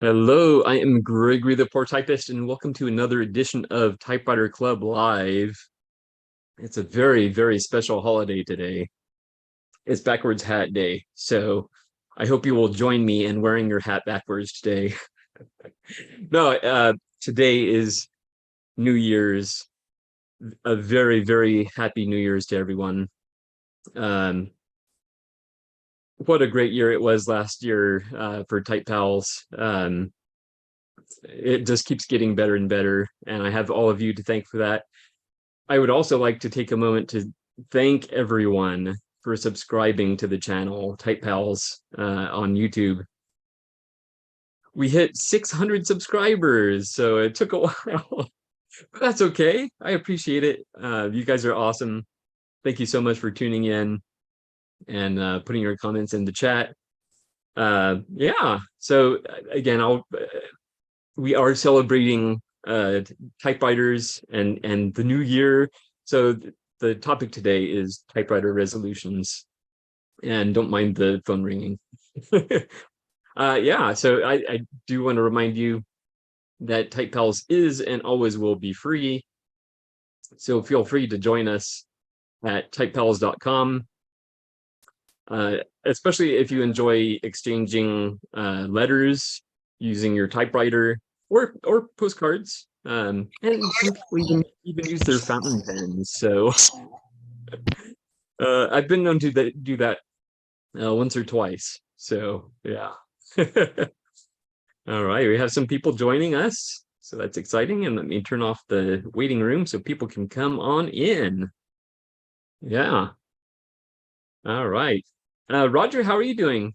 Hello, I am Gregory the Poor Typist, and welcome to another edition of Typewriter Club Live. It's a very, very special holiday today. It's Backwards Hat Day, so I hope you will join me in wearing your hat backwards today. No, today is New Year's. A very, very happy New Year's to everyone. Um, what a great year it was last year for Type Pals. It just keeps getting better and better, and I have all of you to thank for that. I would also like to take a moment to thank everyone for subscribing to the channel Type Pals on YouTube. We hit 600 subscribers, so it took a while, but that's okay. I appreciate it. You guys are awesome. Thank you so much for tuning in and putting your comments in the chat. Yeah, so again, we are celebrating typewriters and the new year. So the topic today is typewriter resolutions, and don't mind the phone ringing. Yeah, so I do want to remind you that TypePals is and always will be free. So feel free to join us at typepals.com. Especially if you enjoy exchanging letters using your typewriter or postcards. And some people even use their fountain pens. So I've been known to do that once or twice. So yeah. All right, we have some people joining us. So that's exciting. And let me turn off the waiting room so people can come on in. Yeah. All right. Roger, how are you doing?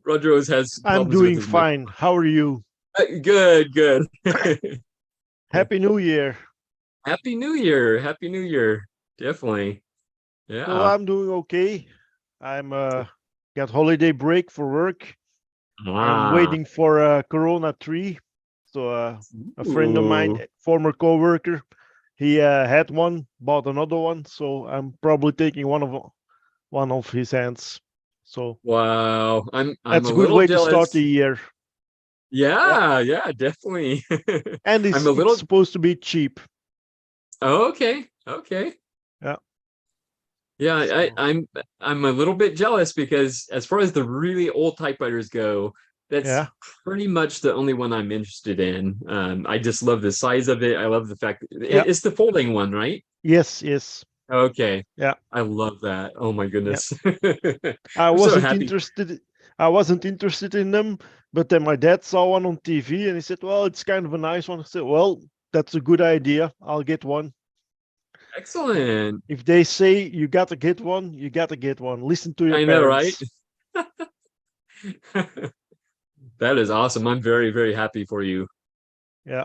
Roger always has I'm problems with doing his mic. fine. How are you? Good, good. Happy New Year. Happy New Year. Happy New Year. Definitely. So Yeah. I'm doing okay. I'm got holiday break for work. I'm Ah. waiting for a Corona tree. So a friend of mine, Ooh. former coworker, he had one, bought another one. So I'm probably taking one of his hands. So Wow. I'm that's a a good little way to start the jealous. year. Yeah, Yeah, yeah, definitely. and I'm it's a it's little supposed to be cheap. okay. Okay. Yeah. Yeah, So I'm a little bit jealous because as far as the really old typewriters go, that's yeah, pretty much the only one I'm interested in. I just love the size of it. I love the fact that yeah, it's the folding one, right? yes, yes, Okay. yeah. I love that. Oh my Yeah. goodness. I I'm so wasn't happy. interested. I wasn't interested in them, but then my dad saw one on TV and he said, "Well, it's kind of a nice one." I said, "Well, that's a good idea. I'll get one." Excellent. If they say you got to get one, you got to get one. Listen to your I know, right? parents. That is awesome. I'm very, very happy for you. Yeah.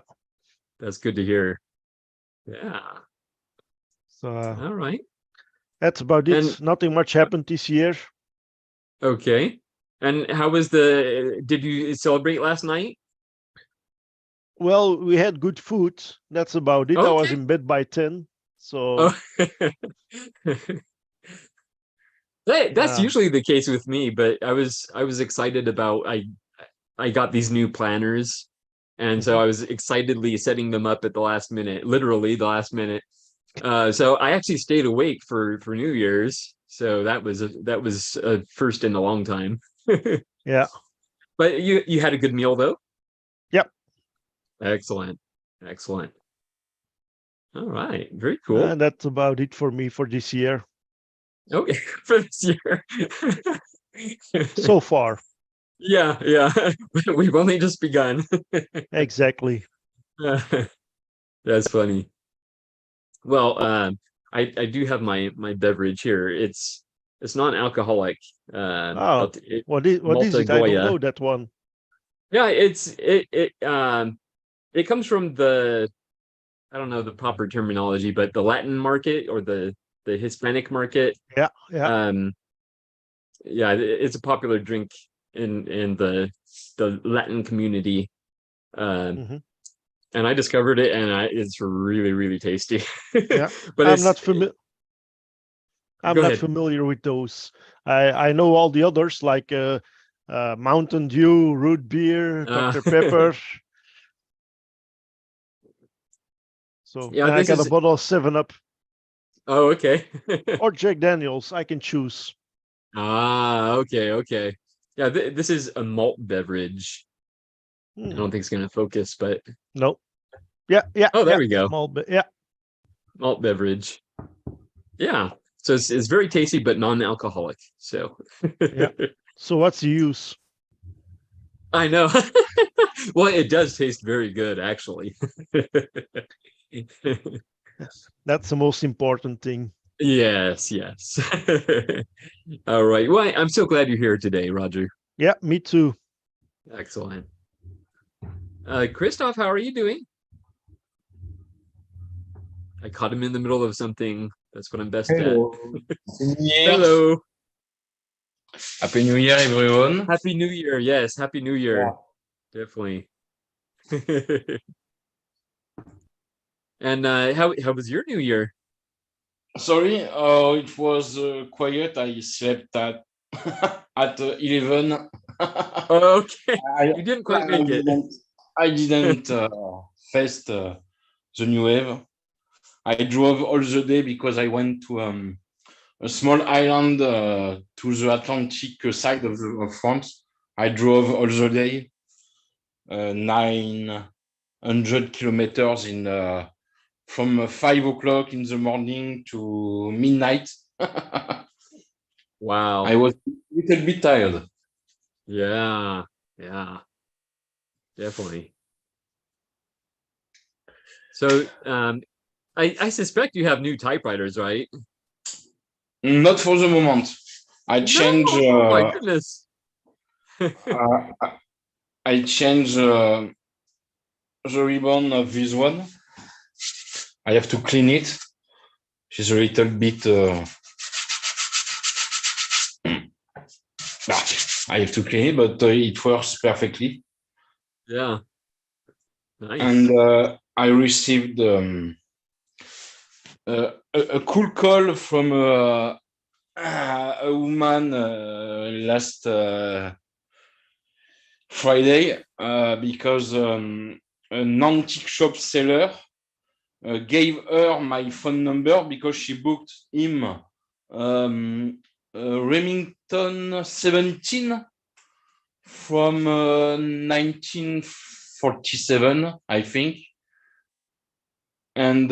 That's good to hear. Yeah. So All right. that's about And it. Nothing much happened this year. okay. And how was did you celebrate last night? Well, we had good food. That's about it. I was Okay. in bed by 10. So Oh, that's uh, usually the case with me, but I was excited about I got these new planners, and so mhm. I was excitedly setting them up at the last minute, literally the last minute. So I actually stayed awake for New Year's, so that was a first in a long time. Yeah. But you had a good meal though? Yep. Excellent, excellent. All right, very And cool. that's about it for me for this year Okay, for this year. so far. Yeah, yeah. We've only just begun. Exactly. That's funny. Well, I do have my beverage here. It's non-alcoholic. Oh, what is Malta it? I don't Goya. know that one. Yeah, it comes from the I don't know the proper terminology, but the Latin market or the Hispanic market. Yeah, yeah. Um, yeah, it's a popular drink in the Latin community. Um, Hmm. and I discovered it, and it's really, really tasty. Yeah. But I'm it's not familiar. I'm Go not ahead. familiar with those. I know all the others like Mountain Dew, root beer, Uh, Dr. Pepper. So, yeah, and I this got a is. bottle of 7 Up Oh, okay. or Jack Daniels. I can choose. Ah, okay, okay. Yeah, this is a malt beverage. I Hmm. don't think it's going to focus, but No. Yeah, yeah, oh, there yeah. we go. Small bit. Yeah, Malt beverage. Yeah. So it's very tasty, but non-alcoholic. So yeah. So what's the use? I know. Well, it does taste very good, actually. That's the most important thing. Yes, yes. All right. Well, I'm so glad you're here today, Roger. Yeah, me too. Excellent. Christoph, how are you doing? I caught him in the middle of something. That's what I'm best at. Hello. Happy New Year. Hello. Happy New Year, everyone. Happy New Year. Yes, Happy New Year. Yeah. Definitely. And how was your New Year? Sorry, it was quiet. I slept at at 11. Okay. I, You didn't quite I make it. didn't I didn't face the new wave. I drove all the day because I went to a small island to the Atlantic side of France. I drove all the day, 900 kilometers in from 5 o'clock in the morning to midnight. I Wow. was a little bit tired. Yeah. Yeah, definitely. So, I suspect you have new typewriters, right? Not for the moment. I No. change. Oh my goodness. Uh, I change the ribbon of this one. I have to clean it. She's a little bit. I have to clean it, but it works perfectly. Yeah. And Nice. I received a cool call from a woman last Friday because an antique shop seller gave her my phone number because she booked him Remington 17 from 1947, I think. And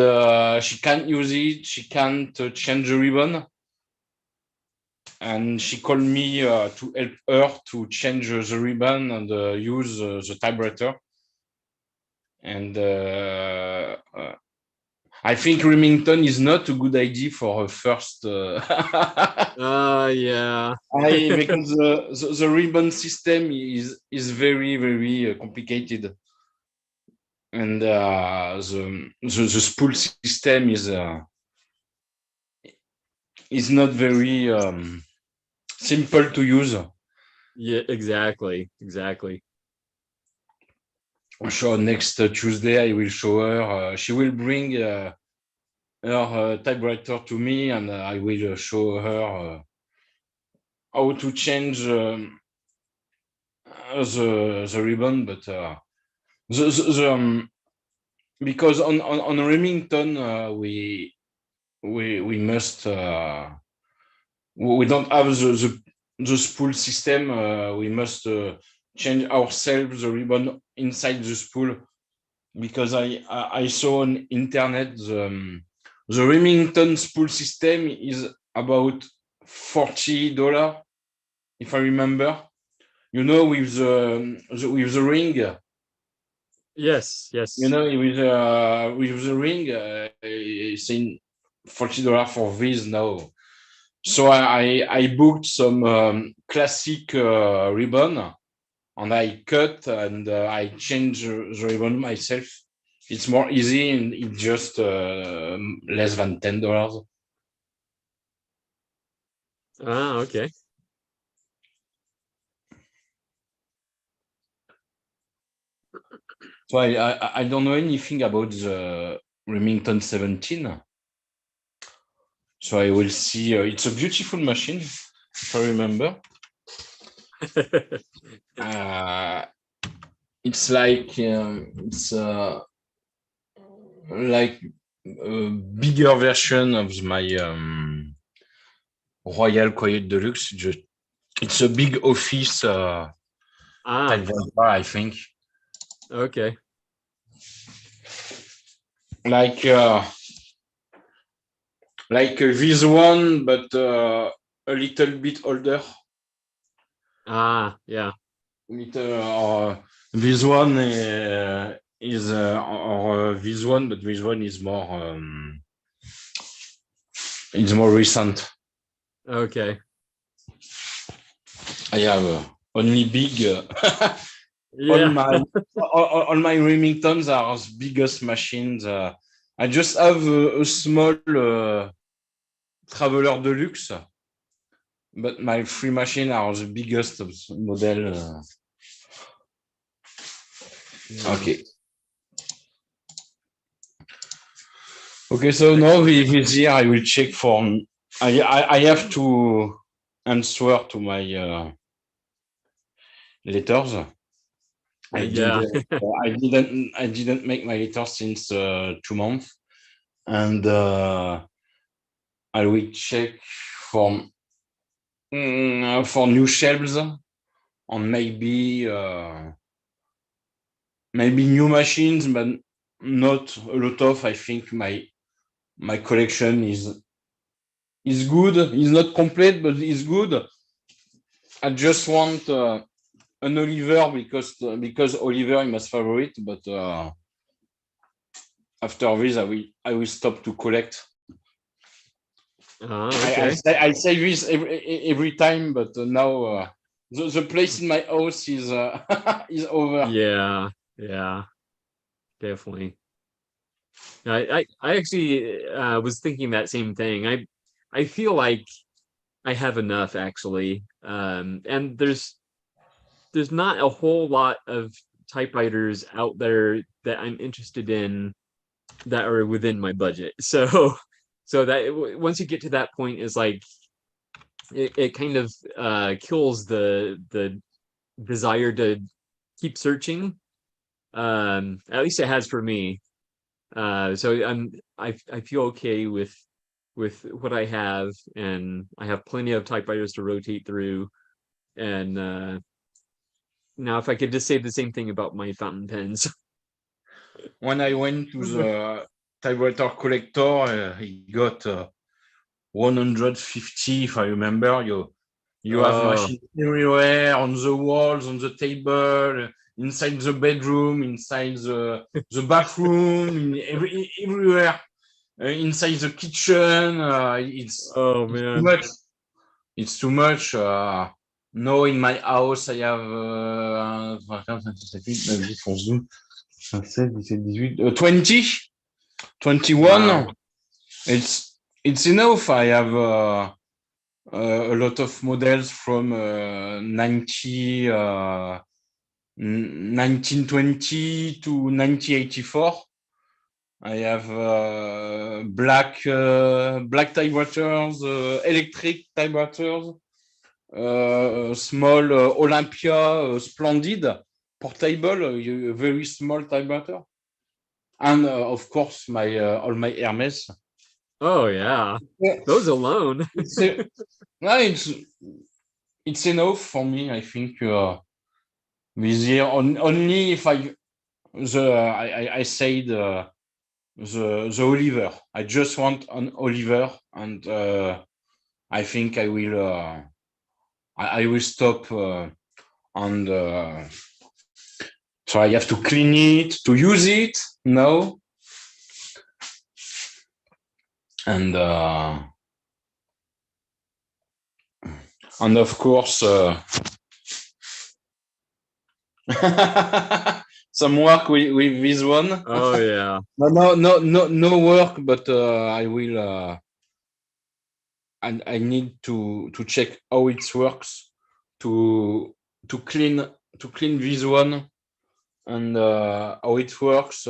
she can't use it. She can't change the ribbon. And she called me to help her to change the ribbon and use the typewriter. And I think Remington is not a good idea for a first. Yeah. Because the ribbon system is very very complicated, and the spool system is not very simple to use. Yeah, exactly. Exactly. So next Tuesday I will show her. She will bring her typewriter to me, and I will show her how to change the ribbon. But the because on Remington we must we don't have the spool system. We must change ourselves the ribbon inside the spool because I saw on internet the Remington spool system is about $40 if I remember. You know, with the ring. Yes, You yes. know, with the ring, it's saying $40 for this now. So I booked some classic ribbon, and I cut and I change the ribbon myself. It's more easy and it's just less than $10. Ah, okay. So I don't know anything about the Remington 17. So I will see. It's a beautiful machine, if I remember. It's like like a bigger version of my Royal Quiet Deluxe. It's a big office typewriter, I think. Okay. Like this one, but a little bit older. Yeah. This one is or this one, but this one is more. It's more recent. Okay. I have only big. All Yeah. my Remingtons are as biggest machines. I just have a small Traveler Deluxe, but my three machines are the biggest model. Yeah. Okay. Okay, so now this year I will check for. I have to answer to my letters. Yeah. I didn't make my letters since 2 months, and I will check for new shelves on maybe new machines, but not a lot of. I think my collection is good. It's not complete, but it's good. I just want an Oliver because Oliver is my favorite, but after this I will stop to collect. Okay. I say this every time, but now the place in my house is is over. Yeah. Yeah. Definitely. I actually was thinking that same thing. I feel like I have enough actually. And there's not a whole lot of typewriters out there that I'm interested in that are within my budget. So so that once you get to that point is like it kind of kills the desire to keep searching. At least it has for me. So I feel okay with what I have, and I have plenty of typewriters to rotate through. And now if I could just say the same thing about my fountain pens. When I went to the typewriter collector, he got 150, if I remember. You have Oh, machines everywhere, on the walls, on the table, inside the bedroom, inside the bathroom, everywhere, inside the kitchen. oh It's too man. much. It's too much. Now in my house, I have 20, 21. Wow. It's enough. I have a lot of models from 1920 to 1984. I have black typewriters, electric typewriters, small Olympia Splendid portable, a very small typewriter, and of course my all my Hermes. Oh yeah. Yeah, Those alone. it's no, it's enough for me. I think this year only if I said the Oliver. I just want an Oliver, and I think I will stop and so I have to clean it, to use it now, and of course some work with this one. Oh yeah. No work, but I will. And I need to check how it works to clean this one, and how it works,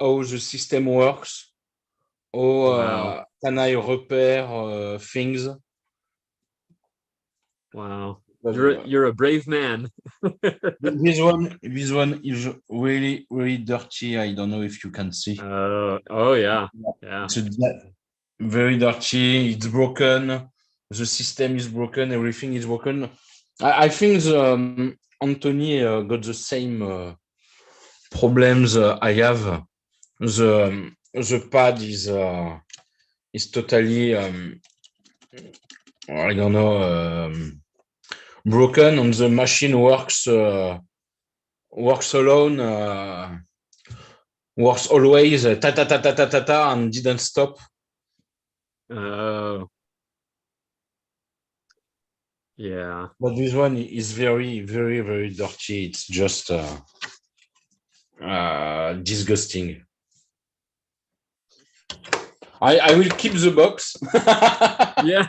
how the system works, How Wow. can I repair things? Wow. But, You're a brave man. this one is really, really dirty. I don't know if you can see. Oh yeah. Yeah. It's very dirty. It's broken. The system is broken. Everything is broken. I think Anthony got the same problems I have. The pad is totally I don't know broken, and the machine works alone. Works always ta ta ta ta ta ta ta and didn't stop. Oh. Yeah. But this one is very, very, very dirty. It's just disgusting. I will keep the box. Yeah.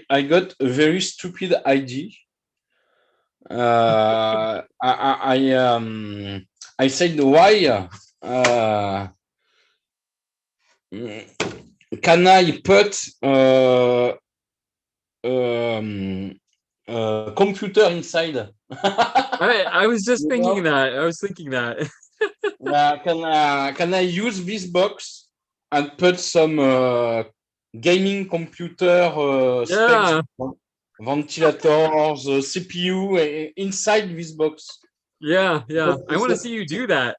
I got a very stupid idea. I said why can I put computer inside? I was just You thinking know? that. I was thinking that. Can I use this box and put some gaming computer specs, Yeah. ventilators, CPU inside this box? Yeah. Yeah. I It's want to see you do that.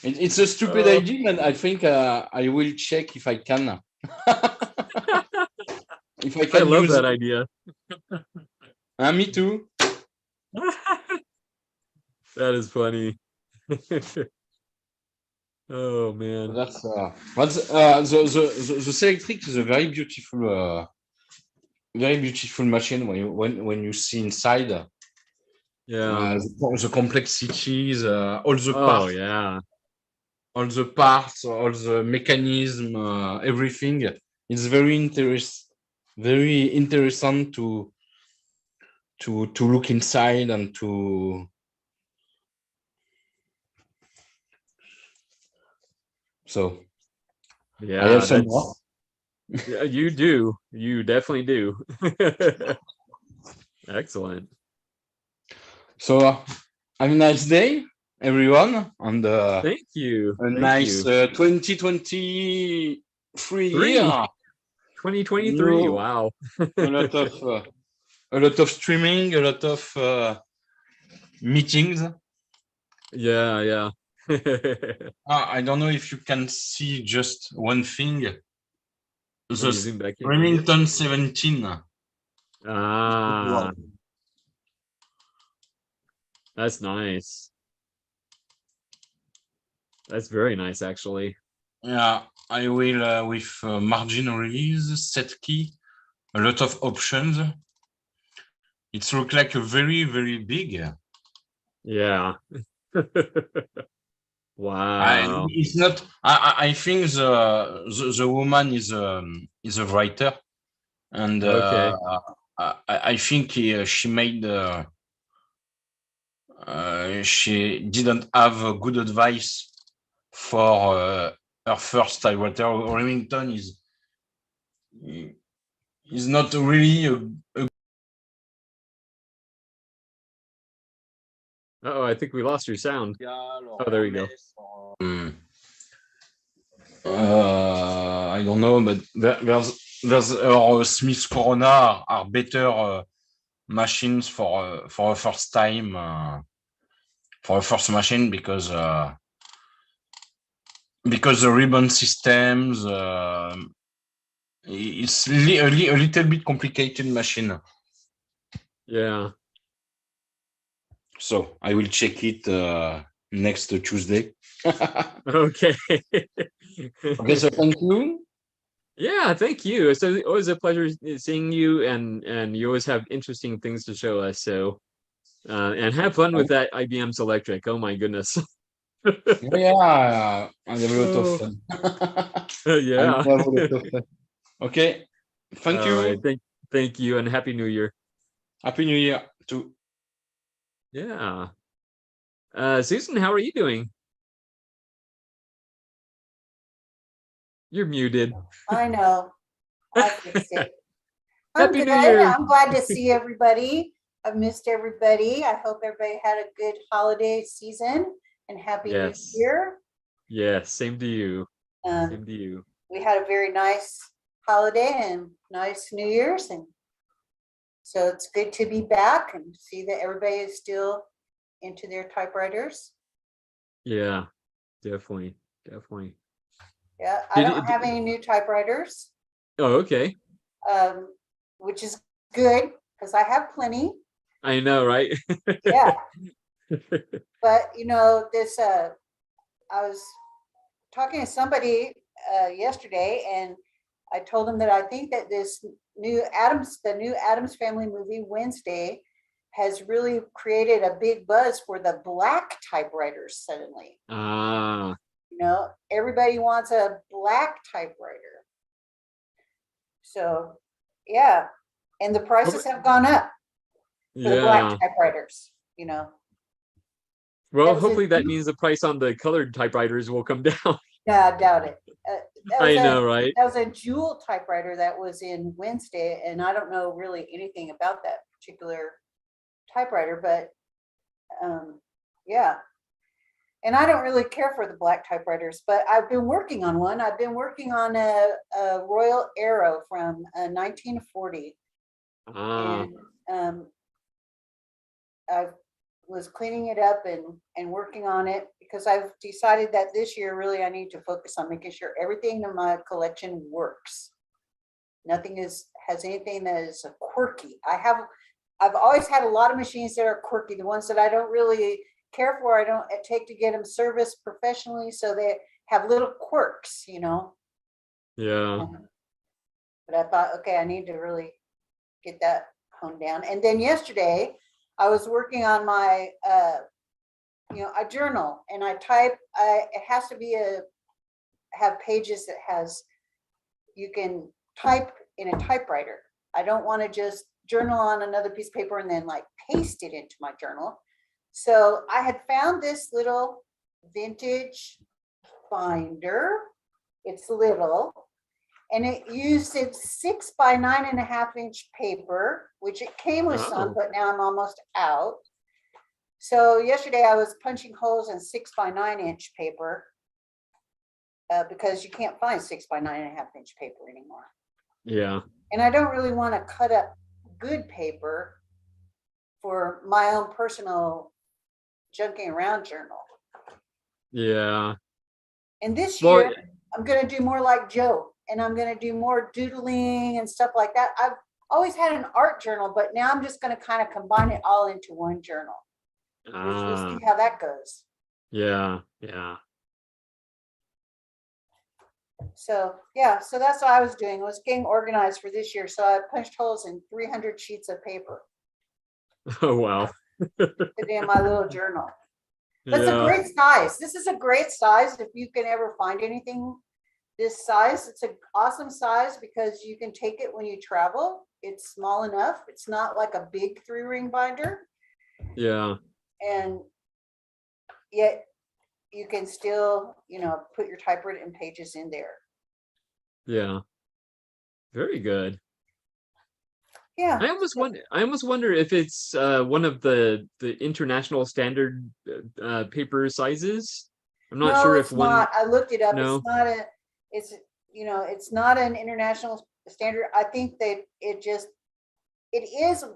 it's a stupid Oh. idea, and I think I will check if I can. If I I can love use that it. idea. Me too. That is funny. Oh man. That's the Selectric is a very beautiful machine when you see inside Yeah. the complexities, Oh yeah. all the parts, all the mechanism, everything. It's very interesting to look inside and to. So I have Yeah, some more. yeah, you do. You definitely do. Excellent. So have a nice day, everyone, and Thank you. a Thank nice you. 2023 Three. year. 2023. No, Wow. a lot of streaming, a lot of meetings. Yeah, yeah. I don't know if you can see just one thing. Let me The zoom back in. Remington 17. Ah, that's nice. That's very nice, actually. Yeah, I will with margin release, set key, a lot of options. It looks like a very, very big. Yeah. I Wow. it's not. I think the woman is a writer, and Okay. I think she made she didn't have a good advice for her first typewriter. Remington is not really a Uh-oh, I think we lost your sound. Oh, there you go. I don't know, but there's Smith Corona are better machines for a first time for a first machine because the ribbon systems it's a little bit complicated machine. Yeah. So I will check it next Tuesday. Okay. Okay, so thank you. Yeah, thank you. It's always a pleasure seeing you, and you always have interesting things to show us. So, and have fun with that IBM Selectric. Oh my goodness. Yeah, I have a lot of Oh, fun. I yeah. have a lot of fun. Okay, thank All right. you. Thank you, and Happy New Year. Happy New Year too. Yeah. Susan, how are you doing? You're muted. I know. I fixed it. I'm Happy good. New Year. I'm glad to see everybody. I've missed everybody. I hope everybody had a good holiday season and happy New Yes. Year. Yes, same to you. Um, Same to you. we had a very nice holiday and nice New Year's, and so it's good to be back and see that everybody is still into their typewriters. Yeah, definitely. Definitely. Yeah, I Did don't it- have any new typewriters, Oh, okay. which is good because I have plenty. I know, right? Yeah, but you know, this I was talking to somebody yesterday, and I told him that I think that this new the new Addams Family movie Wednesday has really created a big buzz for the black typewriters suddenly. Ah, You know, everybody wants a black typewriter. So, yeah, and the prices have gone up for the black yeah. typewriters, you know. Well, That was a hopefully that means the price on the colored typewriters will come down. Yeah, I doubt it. I know, right? That was a jewel typewriter that was in Wednesday, and I don't know really anything about that particular typewriter, but yeah. And I don't really care for the black typewriters, but I've been working on one. I've been working on a Royal Arrow from 1940, Ah, and I was cleaning it up and working on it because I've decided that this year really I need to focus on making sure everything in my collection works. Nothing has anything that is quirky. I've always had a lot of machines that are quirky, the ones that I don't really care for, I don't take to get them serviced professionally, so they have little quirks, you know. yeah. But I thought, okay, I need to really get that honed down. And then yesterday I was working on my you know, a journal, and I type. It has to be have pages that has, you can type in a typewriter. I don't want to just journal on another piece of paper and then like paste it into my journal. So I had found this little vintage binder. It's little, and it used its 6 by 9.5-inch paper, which it came with some, Oh. but now I'm almost out. So yesterday I was punching holes in 6 by 9-inch paper because you can't find 6 by 9.5-inch paper anymore. Yeah. And I don't really want to cut up good paper for my own personal junking around journal. Yeah. And this Well, year I'm going to do more like Joe, and I'm going to do more doodling and stuff like that. I've always had an art journal, but now I'm just going to kind of combine it all into one journal. We'll see how that goes. yeah. Yeah. So yeah, so that's what I was doing. I was getting organized for this year. So I punched holes in 300 sheets of paper Oh, wow. to put in my little journal. That's a Yeah. great size. This is a great size. If you can ever find anything this size, it's an awesome size because you can take it when you travel. It's small enough. It's not like a big 3-ring binder, Yeah. and yet you can still, you know, put your typewritten pages in there. Yeah. Very good. Yeah. I almost wonder if it's one of the international standard paper sizes. I'm not No, sure it's if one. not. I looked it up. No? It's not it's, you know, it's not an international standard. I think that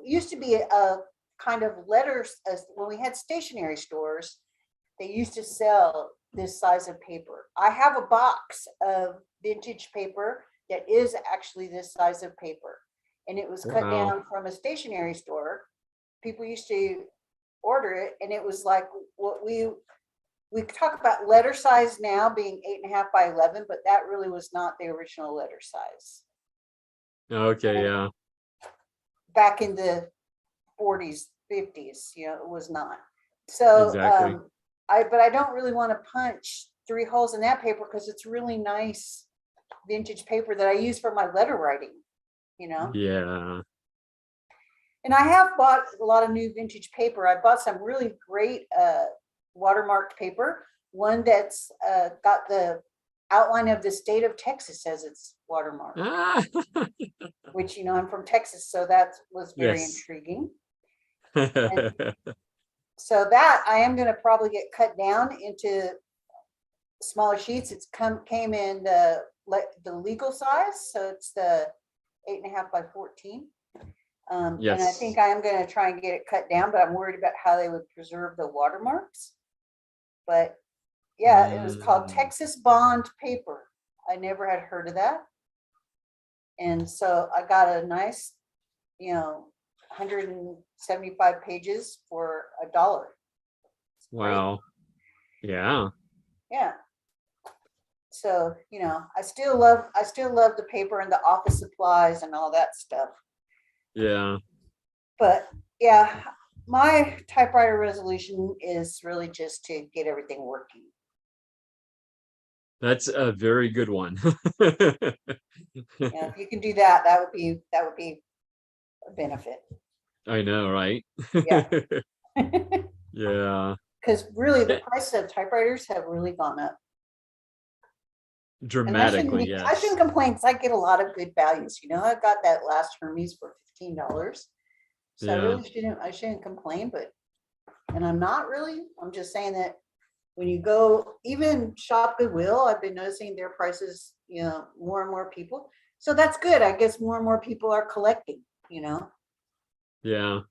used to be a kind of letters, as when we had stationery stores, they used to sell this size of paper. I have a box of vintage paper that is actually this size of paper, and it was cut Wow. down from a stationery store. People used to order it, and it was like what we talk about letter size now being 8.5 by 11, but that really was not the original letter size Okay. Yeah. back in the 40s, 50s. You know, it was not. So Exactly. but I don't really want to punch 3 holes in that paper because it's really nice vintage paper that I use for my letter writing, you know. Yeah. And I have bought a lot of new vintage paper. I bought some really great watermarked paper. One that's got the outline of the state of Texas as its watermark, Ah. which, you know, I'm from Texas, so that was very Yes. intriguing. So that I am going to probably get cut down into smaller sheets. Came in the legal size, so it's the 8.5 by 14. And I Yes. think I am going to try and get it cut down, but I'm worried about how they would preserve the watermarks. But yeah, it was called Texas Bond paper. I never had heard of that. And so I got a nice, you know, 175 pages for $1. Wow. Yeah. Yeah. So, you know, I still love the paper and the office supplies and all that stuff. Yeah. But yeah, my typewriter resolution is really just to get everything working. That's a very good one. Yeah, if you can do that, that would be a benefit. I know, right? Yeah. Yeah. Because really the price of typewriters have really gone up. And Dramatically, I shouldn't yes. complain because I get a lot of good values. You know, I got that last Hermes for $15. So I Yeah. really shouldn't complain, but, and I'm not really, I'm just saying that when you go, even Shop Goodwill, I've been noticing their prices, you know, more and more people. So that's good. I guess more and more people are collecting, you know. Yeah.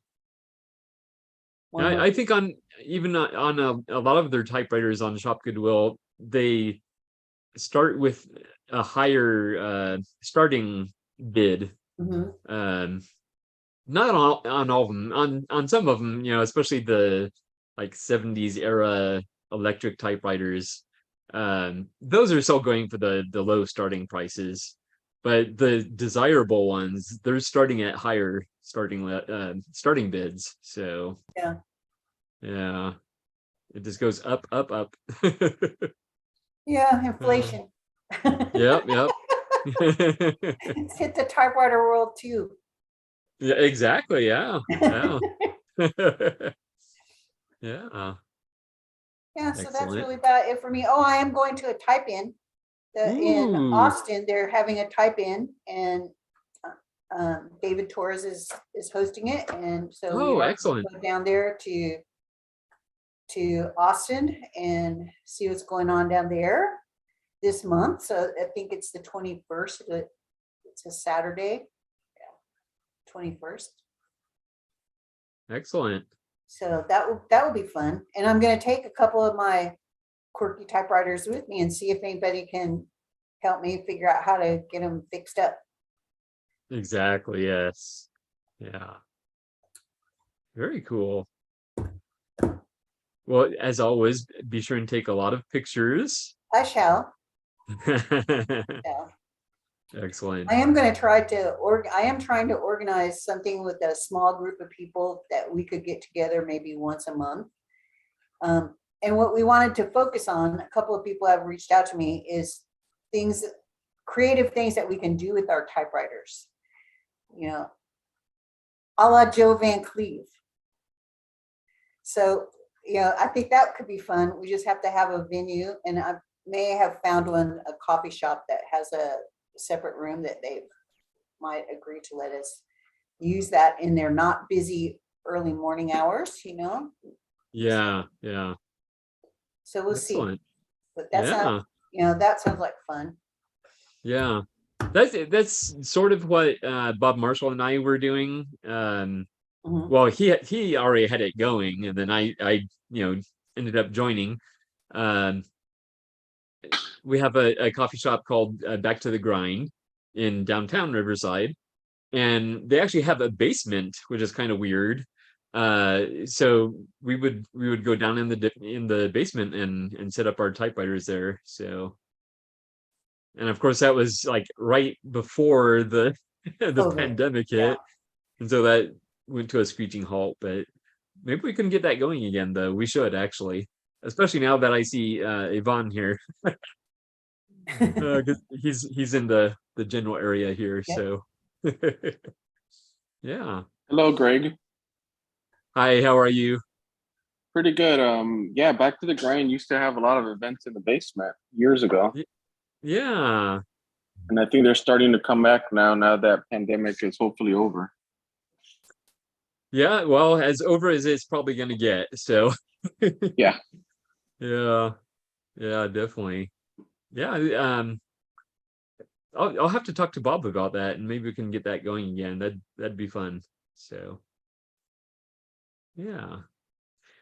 More and more I think on a lot of their typewriters on Shop Goodwill, they start with a higher starting bid. Mhm. Not on all of them. On some of them, you know, especially the like 70s era electric typewriters. Those are still going for the low starting prices, but the desirable ones, they're starting at higher starting bids. So Yeah. yeah, it just goes up, up, up. Yeah, inflation. Yep, yep. It's hit the typewriter world too. Yeah, exactly. Yeah, yeah. Yeah. Yeah, so that's Excellent. really about it for me. Oh, I am going to a type-in. In Ooh. Austin, they're having a type-in, and David Torres is hosting it, and so we Oh, are excellent. going down there to Austin and see what's going on down there this month. So I think it's the 21st. It's a Saturday. Yeah, 21st. Excellent. So that will be fun. And I'm going to take a couple of my quirky typewriters with me and see if anybody can help me figure out how to get them fixed up. Exactly. Yes. Yeah. Very cool. Well, as always, be sure and take a lot of pictures. I shall. Yeah. Excellent. I am going to try to I am trying to organize something with a small group of people that we could get together maybe once a month. And what we wanted to focus on, a couple of people have reached out to me, is creative things that we can do with our typewriters. You know, a la Joe Van Cleve. So, you know, I think that could be fun. We just have to have a venue, and I may have found a coffee shop that has a separate room that they might agree to let us use that in their not busy early morning hours, you know? Yeah. Yeah. So we'll see. Excellent. But that sounds, you know, that sounds like fun. Yeah. That's sort of what Bob Marshall and I were doing. Well, he already had it going, and then I ended up joining. We have a coffee shop called Back to the Grind in downtown Riverside, and they actually have a basement, which is kind of weird. So we would go down in the basement and set up our typewriters there. So, and of course that was like right before the COVID, pandemic hit, yeah. and so that went to a screeching halt. But maybe we can get that going again, though. We should actually, especially now that I see Yvonne here. 'Cause he's in the general area here. Yep. So yeah. Hello, Greg. Hi, how are you? Pretty good. Yeah, Back to the Grind used to have a lot of events in the basement years ago. Yeah. And I think they're starting to come back now that pandemic is hopefully over. Yeah. Well, as over as it's probably going to get. So, Yeah. yeah. Yeah, definitely. Yeah. I'll have to talk to Bob about that, and maybe we can get that going again. That'd be fun. So, yeah.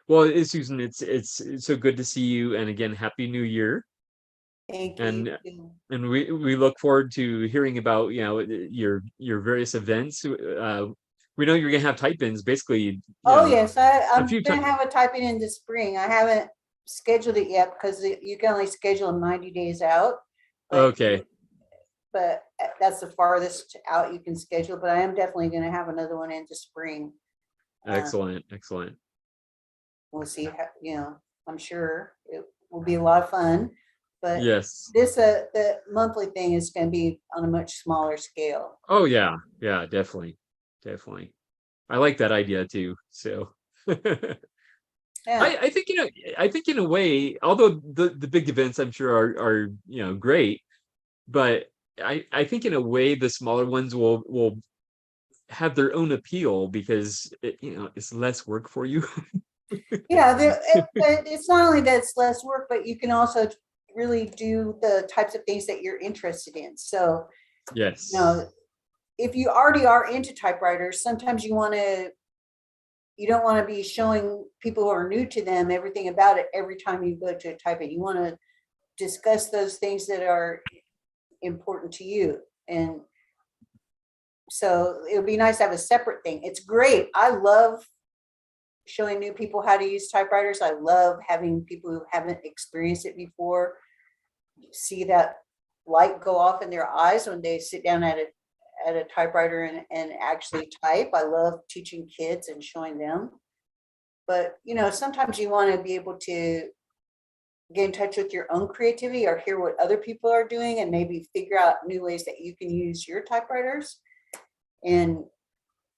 Well, Susan, it's so good to see you, and again, Happy New Year. Thank And you. and we look forward to hearing about, your various events. We know you're gonna have type-ins basically, Oh, yes, I'm few gonna times. have a typing in the spring. I haven't scheduled it yet because you can only schedule 90 days out. Okay, But that's the farthest out you can schedule, but I am definitely gonna have another one in the spring. excellent. We'll see how, I'm sure it will be a lot of fun. But Yes. the monthly thing is gonna be on a much smaller scale. Oh yeah, definitely. I like that idea too. So Yeah, I think, I think in a way, although the big events I'm sure are great, but I think in a way the smaller ones will have their own appeal because it's less work for you. yeah, but it's not only that it's less work, but you can also really do the types of things that you're interested in. So, Yes. if you already are into typewriters, sometimes you don't want to be showing people who are new to them everything about it every time you go to type it. You want to discuss those things that are important to you. And so it would be nice to have a separate thing. It's great. I love showing new people how to use typewriters. I love having people who haven't experienced it before see that light go off in their eyes when they sit down at a typewriter and actually type. I love teaching kids and showing them. But sometimes you want to be able to get in touch with your own creativity or hear what other people are doing and maybe figure out new ways that you can use your typewriters. And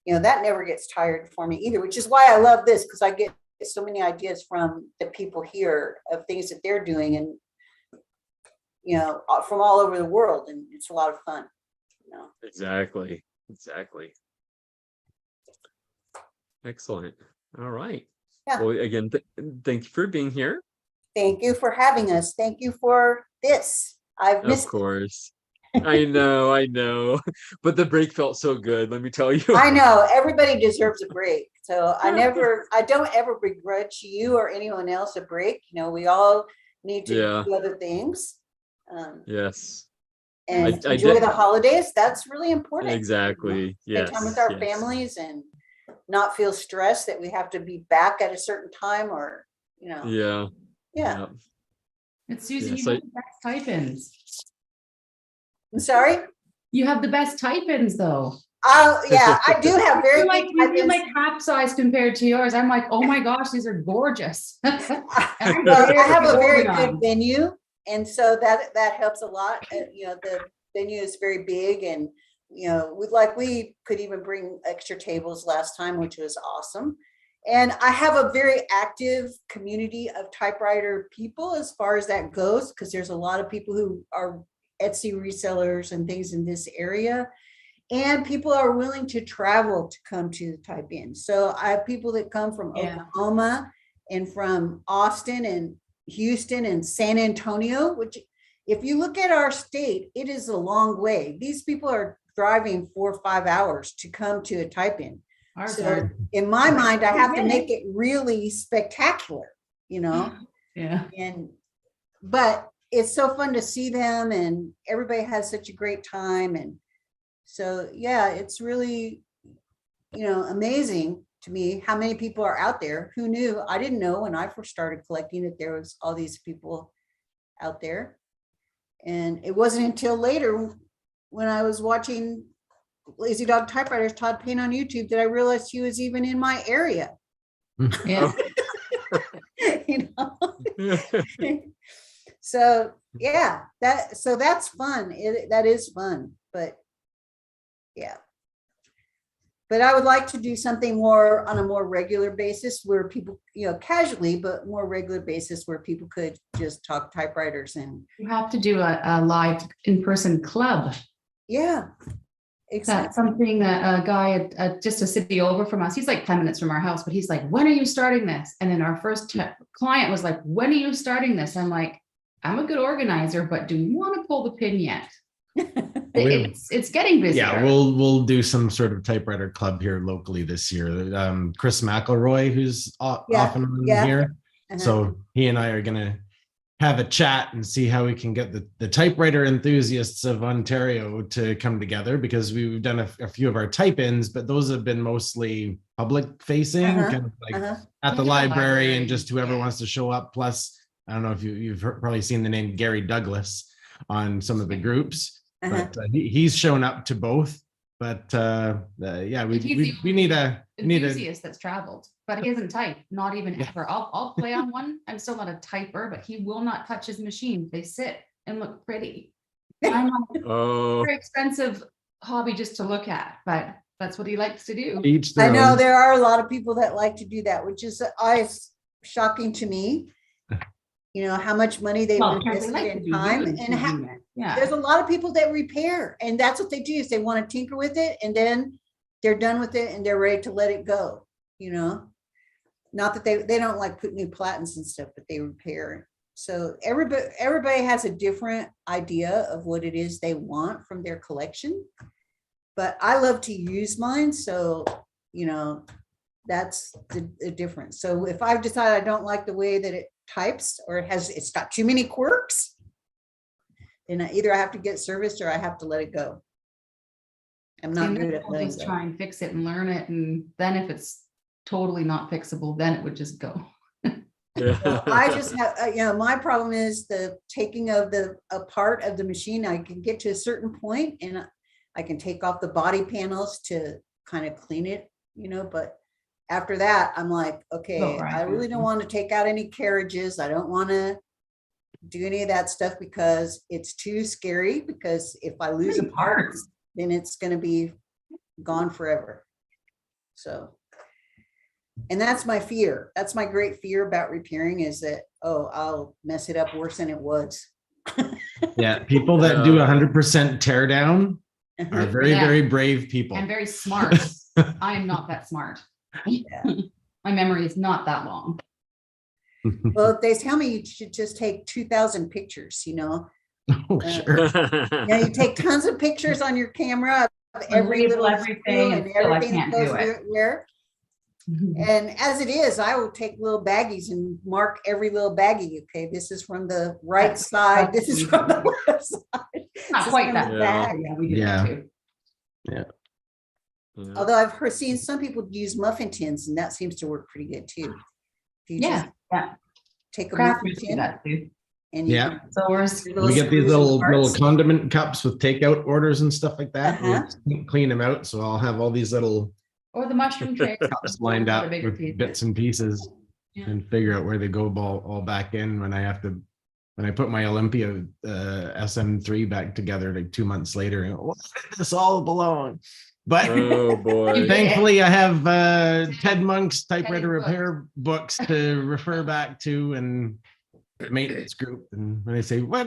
that never gets tired for me either, which is why I love this, because I get so many ideas from the people here of things that they're doing and from all over the world, and it's a lot of fun. Exactly. Excellent. All right. Yeah. Well, again, thank you for being here. Thank you for having us. Thank you for this. I've Of missed it. course. I know. But the break felt so good, let me tell you. I know everybody deserves a break. So I don't ever begrudge you or anyone else a break. We all need to do other things. Yes. And enjoy the holidays. That's really important. Exactly. Spend time with our families and not feel stressed that we have to be back at a certain time or, Yeah. It's Susan, Yes, you have the best type-ins. I'm sorry? You have the best type-ins though. Oh yeah, I do have very good like half size compared to yours. I'm like, oh my gosh, these are gorgeous. I have a very good venue, and so that helps a lot. The venue is very big, and we could even bring extra tables last time, which was awesome. And I have a very active community of typewriter people as far as that goes, because there's a lot of people who are Etsy resellers and things in this area. And people are willing to travel to come to the type-in. So I have people that come from Oklahoma and from Austin and Houston and San Antonio, which if you look at our state, it is a long way. These people are driving 4 or 5 hours to come to a type-in. So in my mind, I have to make it really spectacular, Yeah. But it's so fun to see them, and everybody has such a great time. And so, it's really, amazing to me how many people are out there. Who knew? I didn't know when I first started collecting that there was all these people out there. And it wasn't until later when I was watching Lazy Dog Typewriters, Todd Payne on YouTube, that I realized he was even in my area. Yeah. So that's fun. That is fun, but But I would like to do something more on a more regular basis where people, casually, but more regular basis where people could just talk typewriters and, You have to do a live in-person club. yeah. That's Exactly. something that a guy just a city over from us, he's like 10 minutes from our house, but he's like, when are you starting this? And then our first client was like, when are you starting this? I'm like, I'm a good organizer, but do you want to pull the pin yet? It's getting busy. Yeah, we'll do some sort of typewriter club here locally this year. Chris McElroy, who's often on here. Uh-huh. So he and I are gonna have a chat and see how we can get the typewriter enthusiasts of Ontario to come together, because we've done a few of our type-ins, but those have been mostly public facing, kind of like at the library and just whoever wants to show up. Plus, I don't know if you've probably seen the name Gary Douglas on some of the groups, but he's shown up to both. But yeah, we need a enthusiast that's traveled, but he hasn't typed, not even ever. I'll play on one. I'm still not a typer, but he will not touch his machine. They sit and look pretty. I'm on a very expensive hobby just to look at, but that's what he likes to do. I know there are a lot of people that like to do that, which is shocking to me. How much money they've invested in time, and there's a lot of people that repair, and that's what they do, is they want to tinker with it, and then they're done with it and they're ready to let it go. Not that they don't like put new platens and stuff, but they repair. So everybody has a different idea of what it is they want from their collection, but I love to use mine. So, that's the difference. So if I've decided I don't like the way that it types, or it's got too many quirks, then either I have to get serviced or I have to let it go. I'm not good at letting go. Try and fix it and learn it, and then if it's totally not fixable, then it would just go. Well, I just have, my problem is the taking of a part of the machine. I can get to a certain point and I can take off the body panels to kind of clean it, but after that, I'm like, okay, I really don't want to take out any carriages. I don't want to do any of that stuff because it's too scary, because if I lose a part, then it's going to be gone forever. So, and that's my fear. That's my great fear about repairing, is that, I'll mess it up worse than it was. Yeah, people that do 100% tear down are very, very brave people. And very smart. I am not that smart. Yeah. My memory is not that long. Well, they tell me you should just take 2,000 pictures, Oh, sure. You take tons of pictures on your camera of every little everything and everything that goes where. And as it is, I will take little baggies and mark every little baggie. Okay, this is from the right side. This is from the left side. Not quite that bad. Yeah, we do that too. Yeah. Although I've seen some people use muffin tins, and that seems to work pretty good too. If you just take a muffin tin and you we get these little condiment cups with takeout orders and stuff like that. We clean them out, so I'll have all these little the mushroom trays cups lined up with bits and pieces, and figure out where they go all back in when I put my Olympia SM3 back together like 2 months later. And where did this all belong? But thankfully I have Ted Monk's typewriter repair books to refer back to, and maintenance group. And when they say, what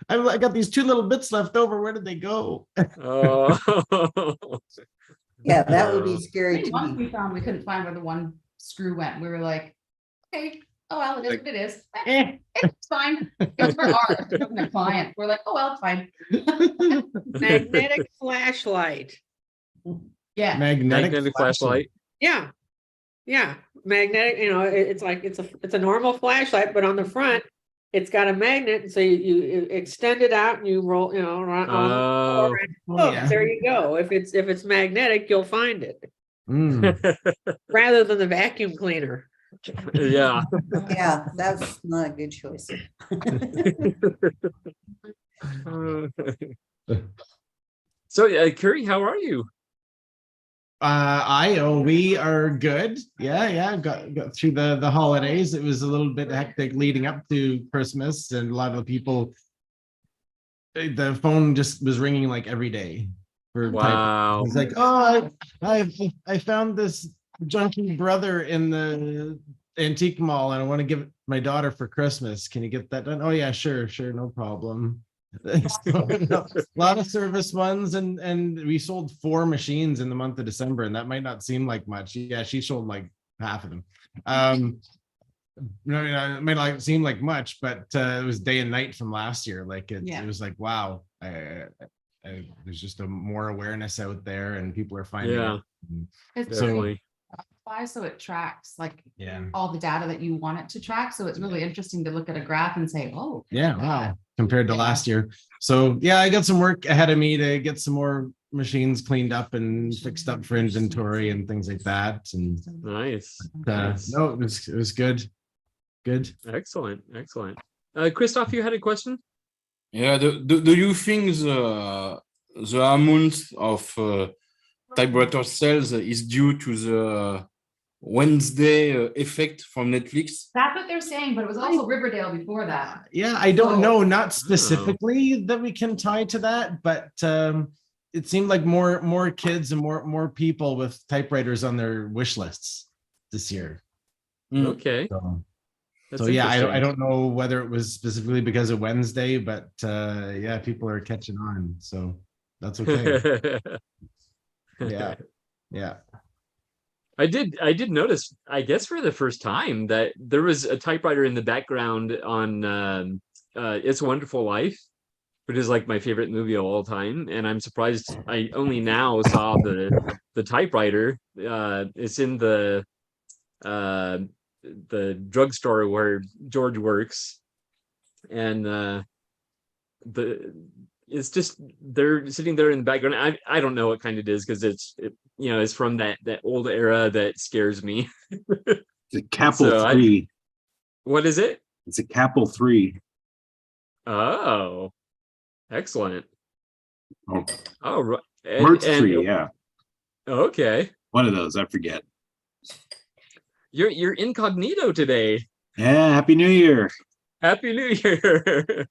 I got these 2 little bits left over, where did they go? Yeah, that would be scary to once me. we found we couldn't find where the one screw went. We were like, okay, well, it is what it is. It's fine. It's for ours. It wasn't a client. We're like, it's fine. Magnetic flashlight. Yeah. Magnetic flashlight. Yeah. Magnetic, it's like it's a normal flashlight, but on the front it's got a magnet, and so you extend it out and you roll, there you go. If it's magnetic, you'll find it. Rather than the vacuum cleaner. Yeah. Yeah, that's not a good choice. So, Curry, how are you? We are good. Yeah. Got through the holidays. It was a little bit hectic leading up to Christmas, and a lot of the people, the phone just was ringing like every day. for typing. Wow. He's like, oh, I found this junky brother in the antique mall, and I want to give it my daughter for Christmas. Can you get that done? Oh yeah, sure, no problem. A lot of service ones, and we sold 4 machines in the month of December, and that might not seem like much. Yeah, she sold like half of them. No, it may not seem like much, but it was day and night from last year. Like it was like, wow, there's just a more awareness out there, and people are finding Yeah. it. It's So- Definitely. why so it tracks like Yeah. all the data that you want it to track. So it's really interesting to look at a graph and say, oh. Yeah, look at wow, that. compared to Yeah. last year. So yeah, I got some work ahead of me to get some more machines cleaned up and fixed up for inventory and things like that. And Nice. Nice. no, it was good. Good. Excellent. Excellent. Christoph, you had a question? Yeah, do you think the amount of typewriter sales is due to the Wednesday effect from Netflix? That's what they're saying, but it was also Riverdale before that. Yeah, I don't know, Oh. not specifically that we can tie to that, but it seemed like more kids and more people with typewriters on their wish lists this year. Okay. So, That's yeah, I interesting. don't know whether it was specifically because of Wednesday, but yeah, people are catching on, so that's okay. Yeah, yeah. I did notice, I guess for the first time, that there was a typewriter in the background on It's a Wonderful Life, which is like my favorite movie of all time. And I'm surprised I only now saw the typewriter. It's in the drugstore where George works. And it's just they're sitting there in the background. I don't know what kind it is because it's from that old era that scares me. It's a Capel So 3. What is it? It's a Capel 3. Oh, excellent. Oh, Oh, right. Mertz 3, yeah. Okay, One of those, I forget. you're incognito today. Yeah, Happy New Year. Happy New Year.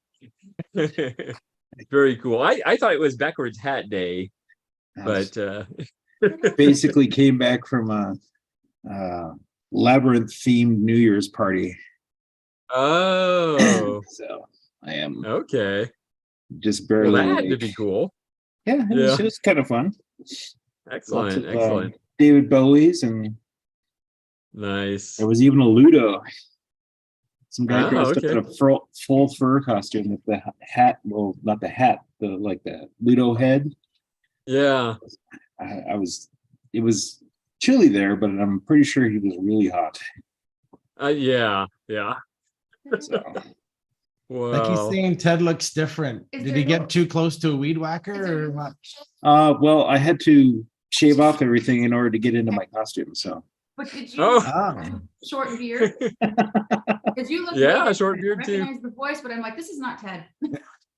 Very cool. I thought it was backwards hat day, but Basically came back from a labyrinth themed New Year's party. oh, So I am okay. just Well, barely that had to awake. be cool. Yeah, Yeah. it was kind of fun. Excellent, Lots of excellent. David Bowie's, and Nice. there was even a Ludo. Some guy Oh, dressed up okay. in a full fur costume with the hat. Well, not the hat, the Ludo head. Yeah. It was chilly there, but I'm pretty sure he was really hot. Yeah. So Like he's Wow. saying, Ted looks different. Is Did there he no- get too close to a weed whacker Is there or no what? well, I had to shave off everything in order to get into my costume. So But did you Oh. Ah, short beard? Because you look Yeah, good. short I beard too. recognize the voice, but I'm like, this is not Ted.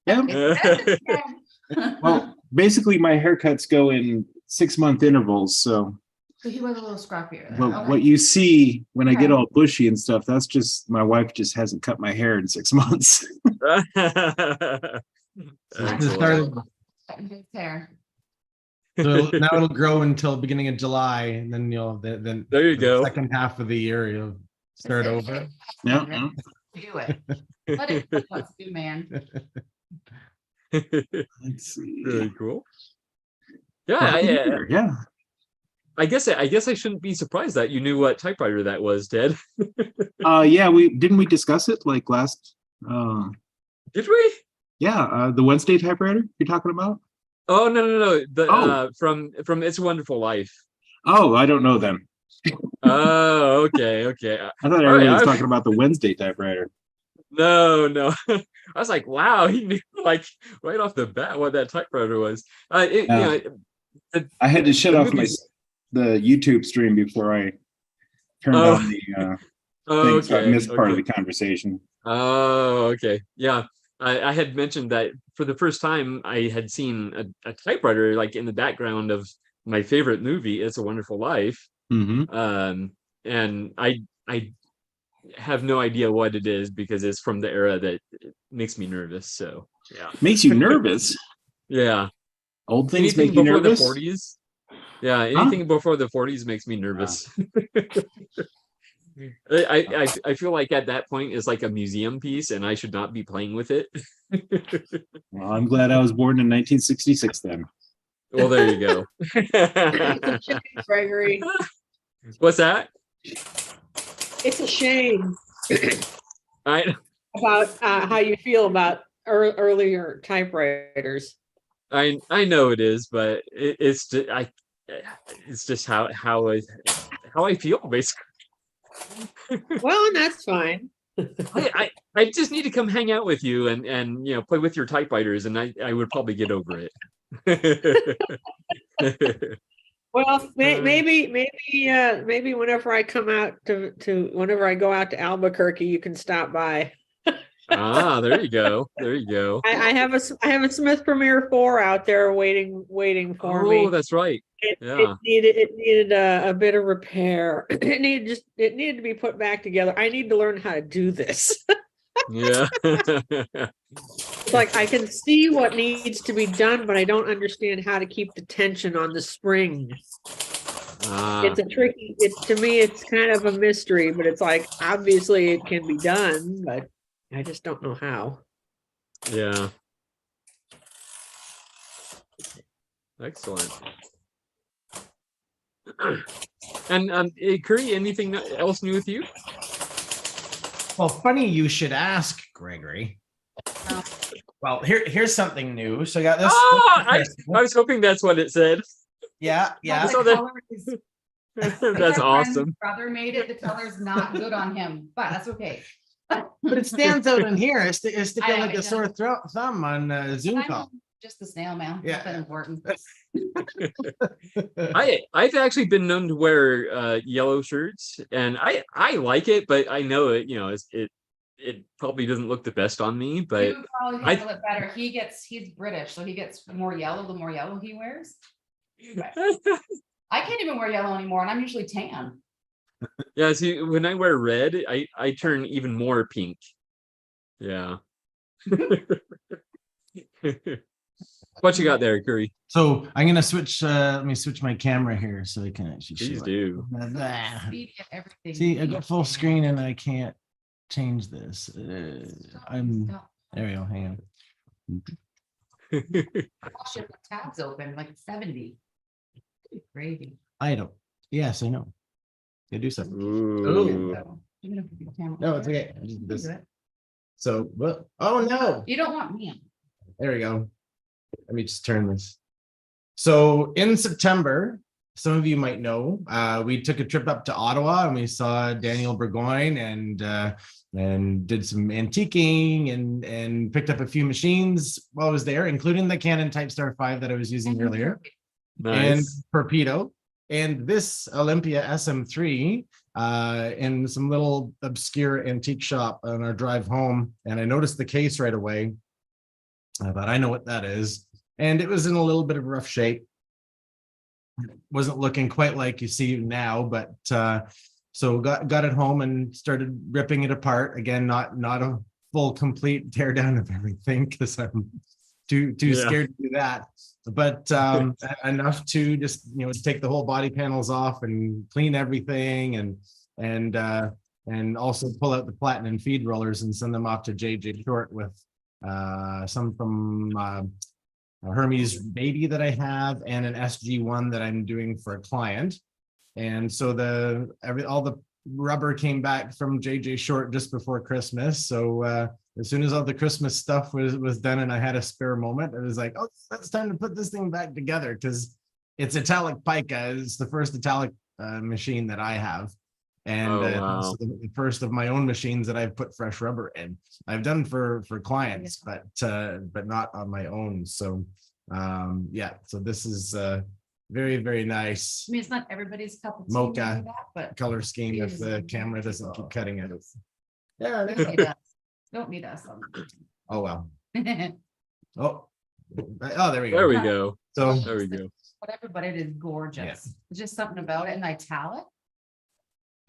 yeah. It's Ted. Well, basically, my haircuts go in 6-month intervals. So So he was a little scruffier. then. what, Okay. what you see when I get Okay. all bushy and stuff, that's just my wife just hasn't cut my hair in 6 months. Excellent. Cutting his hair. so now it'll grow until beginning of July, and then then There you the go. second half of the year you'll start over. Yeah. Do it. Let it do what it's do, man. Let's see. Very cool. Well, Yeah, Happy New Year, yeah. I guess I shouldn't be surprised that you knew what typewriter that was, Ted. Yeah, we discuss it like last Did we? the Wednesday typewriter you're talking about? Oh no. The Oh. from It's a Wonderful Life. Oh, I don't know them. Oh, okay. I thought All right, everybody was I- talking about the Wednesday typewriter. No. I was like, wow, he knew like right off the bat what that typewriter was. Yeah. I had to shut The off movies- the YouTube stream before I turned Oh. on the thing, so I Okay. missed part of Okay. the conversation. Oh, okay. Yeah. I had mentioned that for the first time I had seen a typewriter like in the background of my favorite movie, It's a Wonderful Life. Mm-hmm. And I have no idea what it is because it's from the era that it makes me nervous. So yeah. Makes you nervous. Yeah. Old things Anything make you before the nervous? 40s. Yeah, anything before the 40s makes me nervous. I feel like at that point it's like a museum piece and I should not be playing with it. Well, I'm glad I was born in 1966 then. Well, there you go. It's a shame, Gregory. What's that? It's a shame I about how you feel about earlier typewriters. I know it is, but it's just it's just how I feel basically. Well, and that's fine. I just need to come hang out with you and play with your typewriters, and I would probably get over it. Well, maybe whenever I come out to whenever I go out to Albuquerque, you can stop by. Ah, there you go. There you go. I have a Smith Premier 4 out there waiting for me. Oh, that's right. It Yeah. needed a bit of repair. It needed to be put back together. I need to learn how to do this. Yeah. It's like I can see what needs to be done, but I don't understand how to keep the tension on the spring. Ah, It's a tricky. To me, it's kind of a mystery, but it's like obviously it can be done, but I just don't know how. yeah. Excellent. And Curry, anything else new with you? Well, funny you should ask, Gregory. Well, here's something new. So I got this. Oh, I was hoping that's what it said. Yeah, yeah. The So that- color is- That's my friend's awesome. Brother made it. The color's not good on him, but that's okay. But it stands out in here. It's sticking I know, like it a sore thumb on Zoom I'm call. just the snail mail. Yeah. Nothing important. I've actually been known to wear yellow shirts, and I like it, but I know it. It probably doesn't look the best on me. But You probably handle it better. He's British, so he gets more yellow the more yellow he wears. I can't even wear yellow anymore, and I'm usually tan. yeah, see, when I wear red, I turn even more pink. Yeah. What you got there, Curry? So I'm gonna switch. Let me switch my camera here so I can actually Please show do. Speed at everything. See, I got full screen and I can't change this. I'm there. We go. Hang on. Shit, the tabs open like 70. Gravy. I don't. Yes, I know. I do something. Ooh. So, even if you can't- No, it's okay. I just You this. do it. So, what? Oh no! You don't want me. There we go. Let me just turn this. So in September, some of you might know, we took a trip up to Ottawa and we saw Daniel Burgoyne and did some antiquing and picked up a few machines while I was there, including the Canon Typestar 5 that I was using earlier, and Nice. Torpedo, and this Olympia SM3 in some little obscure antique shop on our drive home. And I noticed the case right away. I thought, I know what that is. And it was in a little bit of rough shape. Wasn't looking quite like you see now, but so got it home and started ripping it apart. Again, not a full complete tear down of everything because I'm too scared to do that. But enough to just take the whole body panels off and clean everything and also pull out the platinum feed rollers and send them off to JJ Short with some from Hermes Baby that I have and an SG1 that I'm doing for a client. And so all the rubber came back from JJ Short just before Christmas. So as soon as all the Christmas stuff was done and I had a spare moment, I was like, oh, it's time to put this thing back together because it's Italic Pica. It's the first Italic machine that I have. And wow. also the first of my own machines that I've put fresh rubber in. I've done for clients, but not on my own. So yeah, so this is very, very nice I mean, it's not everybody's cup of tea. Mocha maybe that, but color scheme if the camera doesn't keep cutting it. Yeah. don't need us. Don't need us. Oh well. Oh, there we go. There we go. So There we go. Whatever, but it is gorgeous. Yeah. There's just something about it, and italic.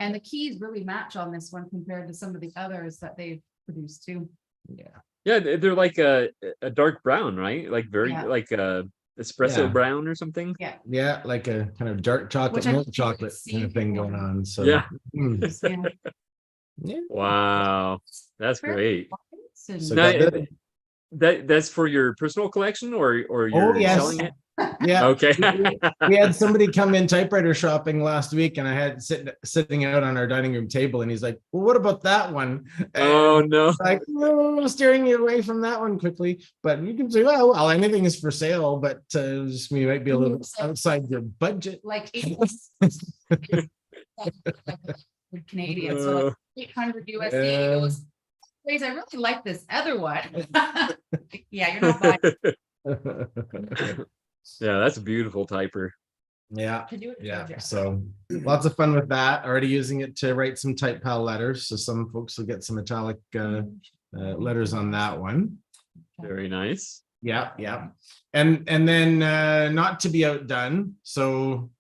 And the keys really match on this one compared to some of the others that they've produced too. yeah. Yeah, they're like a dark brown, right? Like very Yeah. like espresso Yeah. brown or something. Yeah. Yeah, like a kind of dark chocolate, Which I milk think chocolate we've kind of seen thing before. going on. So Yeah. mm, Yeah. yeah. Wow, that's Very great. nice and- So Now, got that. that's for your personal collection, or Oh you're yes, selling it? yeah. Okay. We had somebody come in typewriter shopping last week, and I had sitting out on our dining room table, and he's like, "Well, what about that one?" Oh And no. like, "Oh, steering you away from that one quickly." But you can say, "Well, anything is for sale, but just we might be a little outside your budget." Like Canadian, so like 800 USD. It Yeah. was, please, I really like this other one. Yeah, you're not buying. Yeah, that's a beautiful typer. Yeah. To do it, Yeah, Georgia. so lots of fun with that. Already using it to write some type pal letters, so some folks will get some metallic letters on that one. Very nice. Yeah, yeah, and then not to be outdone. So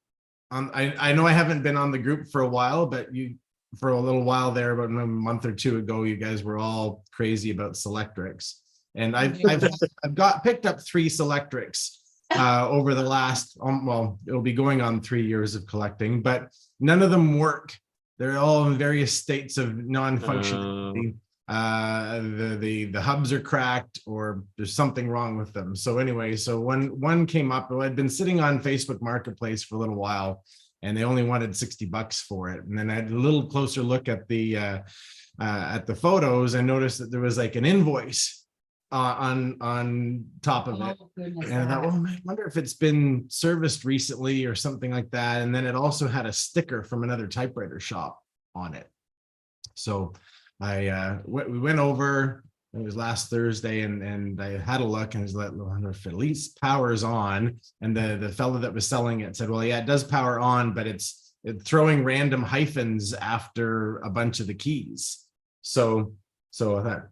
I know I haven't been on the group for a while, but you for a little while there, about a month or two ago, you guys were all crazy about Selectrics, and I've picked up 3 Selectrics over the last well, it'll be going on 3 years of collecting, but none of them work. They're all in various states of non-functionality. The hubs are cracked, or there's something wrong with them. So anyway, so one came up, I'd been sitting on Facebook Marketplace for a little while, and they only wanted $60 for it. And then I had a little closer look at the photos and noticed that there was like an invoice on top of it. Oh, goodness, And I thought, well, I wonder if it's been serviced recently or something like that. And then it also had a sticker from another typewriter shop on it. So we went over, it was last Thursday, and I had a look, and I was like, well, if at least power's on. And the fellow that was selling it said, well, yeah, it does power on, but it's throwing random hyphens after a bunch of the keys. So I thought,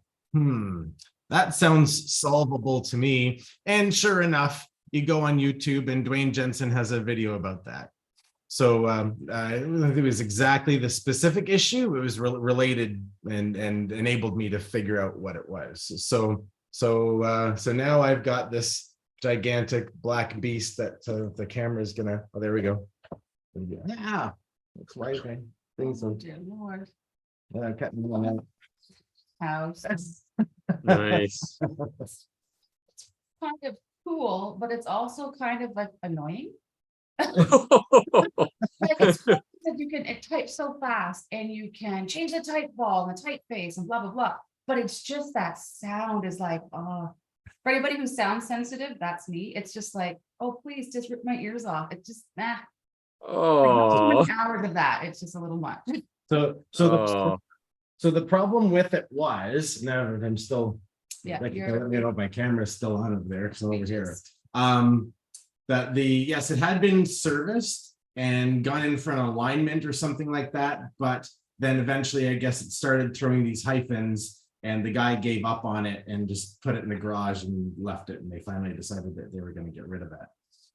that sounds solvable to me. And sure enough, you go on YouTube and Dwayne Jensen has a video about that. So it was exactly the specific issue. It was related and enabled me to figure out what it was. So now I've got this gigantic black beast that the camera is gonna. Oh, there we go. Yeah, looks right. Things are. Dear Lord. Yeah, cutting one out. House. Nice. Kind of cool, but it's also kind of like annoying. Like it's cool that you can, it types so fast, and you can change the type ball and the typeface and blah blah blah. But it's just that sound is like, oh, for anybody who's sound sensitive, that's me. It's just like, oh, please just rip my ears off. It's just like, too many hours of that. It's just a little much. So the problem with it was, now that I'm still, Yeah, like, you know, my camera's still on over there, so over here. That yes, it had been serviced and gone in for an alignment or something like that, but then eventually I guess it started throwing these hyphens, and the guy gave up on it and just put it in the garage and left it, and they finally decided that they were going to get rid of that.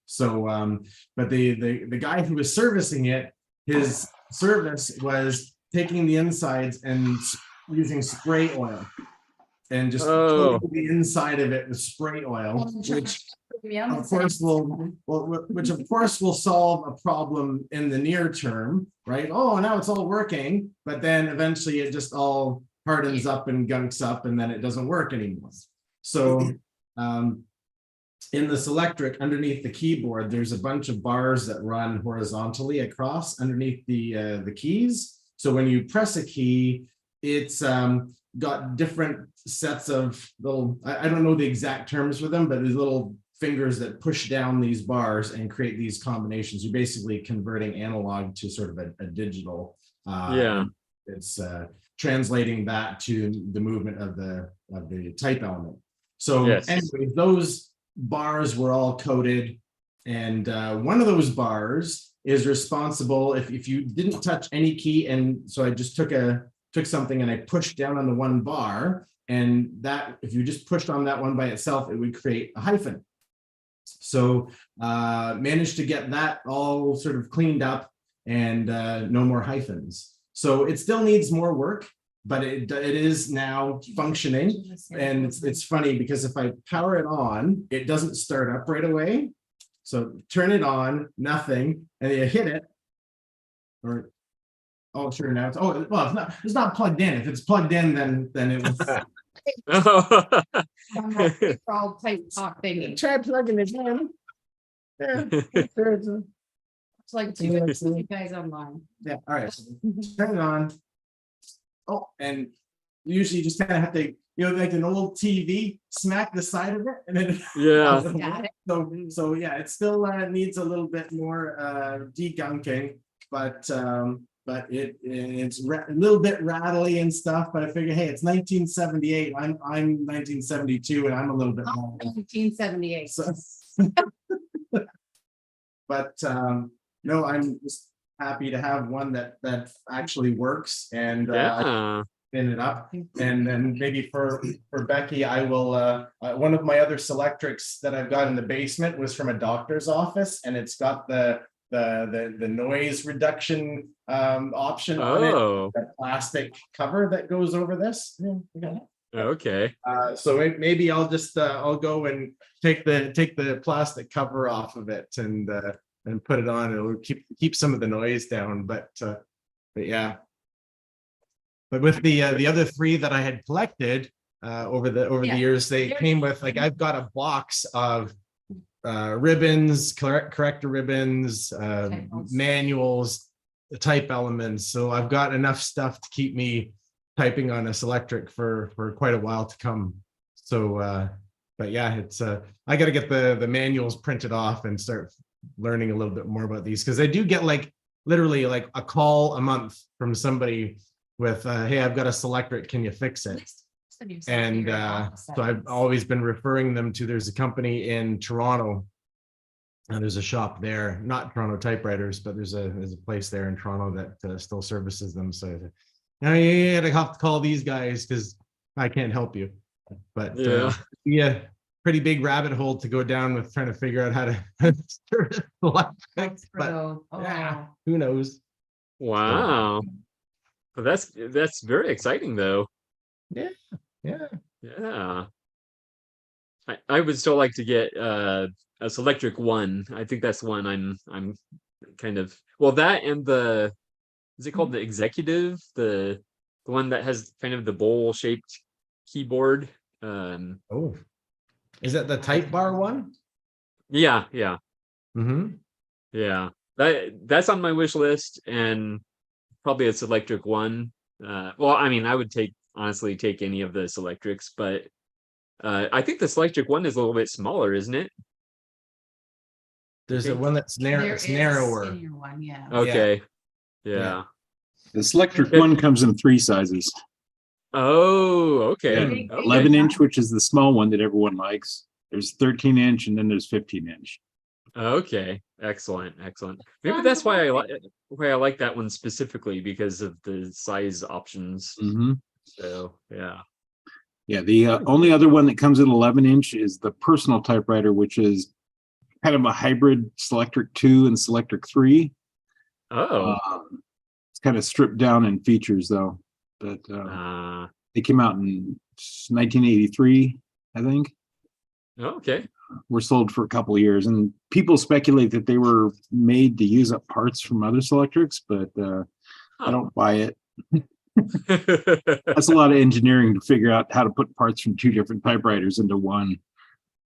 So but the guy who was servicing it, his service was taking the insides and using spray oil and just coating the inside of it with spray oil, which of course will solve a problem in the near term, right? Oh, now it's all working, but then eventually it just all hardens up and gunks up, and then it doesn't work anymore. So in the Selectric, underneath the keyboard, there's a bunch of bars that run horizontally across underneath the keys. So when you press a key, it's got different sets of little, I don't know the exact terms for them, but these little fingers that push down these bars and create these combinations. You're basically converting analog to sort of a digital. It's translating that to the movement of the type element. So anyway, those bars were all coded, and one of those bars is responsible if you didn't touch any key. And so I just took something and I pushed down on the one bar, and that if you just pushed on that one by itself, it would create a hyphen. So managed to get that all sort of cleaned up, and no more hyphens. So it still needs more work, but it is now functioning. And it's funny because if I power it on, it doesn't start up right away. So turn it on, nothing, and then you hit it. Or oh, sure, now it's it's not plugged in. If it's plugged in, then it was All type talk thing. try plugging it in. Yeah. It's like two guys online. Yeah, all right. So turn it on. Oh, and usually you just kind of have to, like an old TV, smack the side of it, and then Yeah. Got it. so yeah, it still needs a little bit more degunking, but it's a little bit rattly and stuff. But I figure, hey, it's 1978. I'm 1972, and I'm a little bit more. 1978. So, but no, I'm just happy to have one that actually works and Yeah. spin it up. And then maybe for Becky, I will one of my other Selectrics that I've got in the basement was from a doctor's office, and it's got the noise reduction option on it, Oh, that plastic cover that goes over this. Yeah, okay. so maybe I'll just I'll go and take the plastic cover off of it and put it on. It'll keep some of the noise down, but yeah. But with the other three that I had collected over the years, they came with, like, I've got a box of ribbons, corrector ribbons, manuals, the type elements. So I've got enough stuff to keep me typing on a Selectric for quite a while to come. So but yeah, it's I got to get the manuals printed off and start learning a little bit more about these, because I do get literally a call a month from somebody with hey, I've got a Selectric, can you fix it? And so I've always been referring them to, there's a company in Toronto, and there's a shop there, not Toronto Typewriters, but there's a place there in Toronto that still services them. So now you gotta have to call these guys because I can't help you. But yeah, pretty big rabbit hole to go down with trying to figure out how to service Selectrics. But yeah, who knows? Wow. Well, that's very exciting though. Yeah. Yeah. I would still like to get a Selectric 1. I think that's one I'm kind of, well, that and is it called the Executive? The one that has kind of the bowl shaped keyboard. Oh, is that the Type Bar one? Yeah. Mm-hmm. Yeah. That's on my wish list, and probably a Selectric 1. Well, I mean, I would honestly take any of the Selectrics, but I think the Selectric 1 is a little bit smaller, isn't it? There's a one that's narrower. One, yeah. Okay. Yeah. Yeah. The Selectric 1 comes in 3 sizes. Oh, okay. Yeah, Okay. 11-inch, which is the small one that everyone likes. There's 13-inch, and then there's 15-inch. Okay. Excellent. Maybe that's why I like that one specifically, because of the size options. Mm-hmm. So yeah. Yeah, the only other one that comes at 11-inch is the personal typewriter, which is kind of a hybrid Selectric 2 and Selectric 3. Oh. It's kind of stripped down in features, though. But they came out in 1983, I think. Okay. Were sold for a couple of years, and people speculate that they were made to use up parts from other Selectrics, but I don't buy it. That's a lot of engineering to figure out how to put parts from 2 different typewriters into one.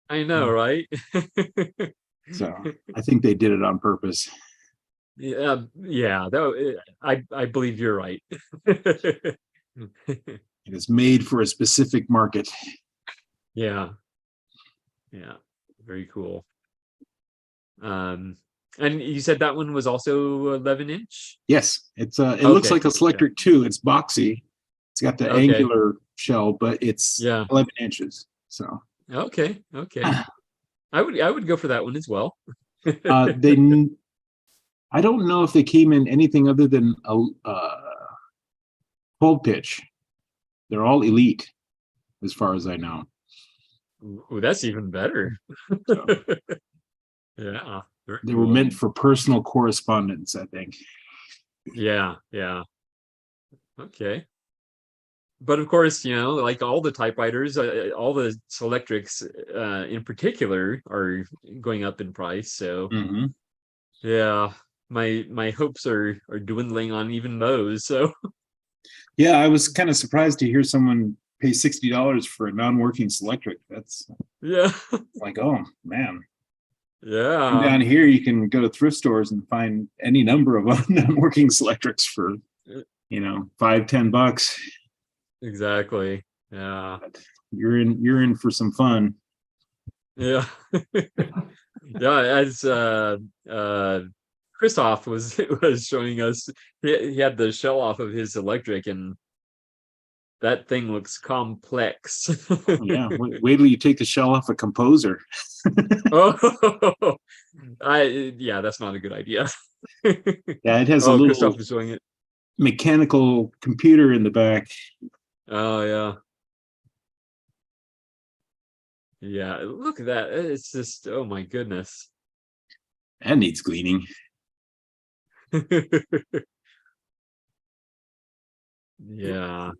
I know, right? So I think they did it on purpose. Yeah. I believe you're right. It is made for a specific market. Yeah. Very cool. And you said that one was also 11-inch? Yes, it looks like a Selectric 2. It's boxy. It's got the angular shell, but it's 11 inches. So okay. I would go for that one as well. I don't know if they came in anything other than a cold pitch. They're all elite, as far as I know. Ooh, that's even better. So, yeah. They were meant for personal correspondence, I think. Yeah. Okay. but of course, like all the typewriters, all the Selectrics in particular are going up in price. So Hmm. yeah, my hopes are dwindling on even those. So Yeah, I was kind of surprised to hear someone pay $60 for a non-working Selectric. That's yeah, like, oh man. And yeah, down here, you can go to thrift stores and find any number of non-working Selectrics for, $5-10. exactly. Yeah, You're in for some fun. yeah, yeah. As Christoph was was showing us, he had the shell off of his electric, and that thing looks complex. Yeah, wait till you take the shell off a Composer. Oh, yeah, that's not a good idea. Yeah, it has a Oh, little Christoph is showing it. mechanical computer in the back. Oh, yeah. Yeah, look at that. It's just, oh my goodness. That needs cleaning. Yeah.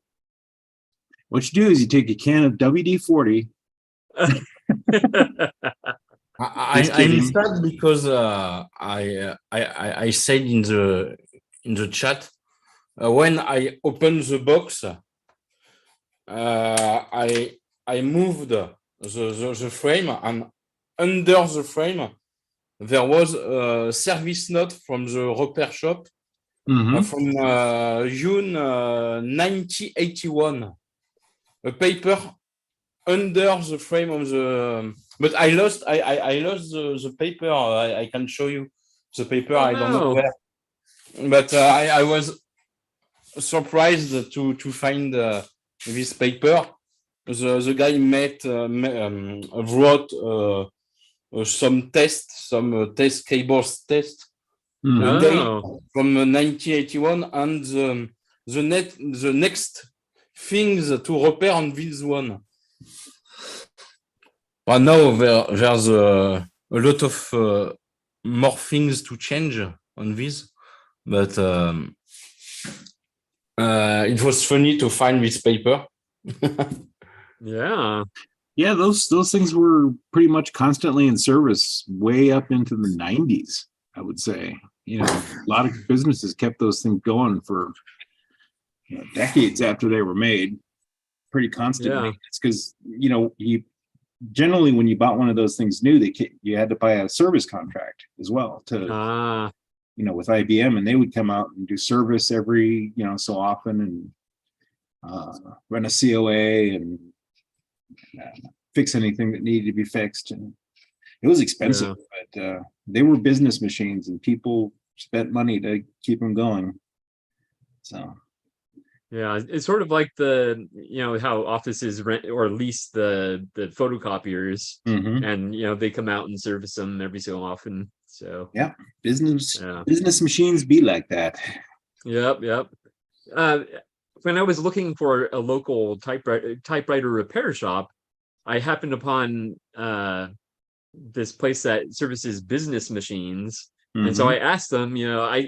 What you do is you take a can of WD-40. Just I'm kidding. sad because I said in the chat when I opened the box, I moved the frame, and under the frame there was a service note from the repair shop Mhm. from June 1981. A paper under the frame of the, but I lost the paper. I can show you the paper. Oh, I don't know no. where, but I was surprised to find this paper. The guy wrote some test cables test Mhm. date Oh, from 1981, and the next things to repair on this one. But now there's a lot of more things to change on this, but it was funny to find this paper. yeah. Yeah, those things were pretty much constantly in service way up into the 90s, I would say. A lot of businesses kept those things going for decades after they were made. Pretty constant Yeah. maintenance, because you generally, when you bought one of those things new, you had to buy a service contract as well to Ah, with IBM, and they would come out and do service every so often, and run a COA and fix anything that needed to be fixed. And it was expensive, but they were business machines, and people spent money to keep them going. So yeah. It's sort of like the, how offices rent or lease the photocopiers, mhm. and they come out and service them every so often. So Yeah, business yeah. machines be like that. Yep. When I was looking for a local typewriter repair shop, I happened upon this place that services business machines. And so Mhm. I asked them,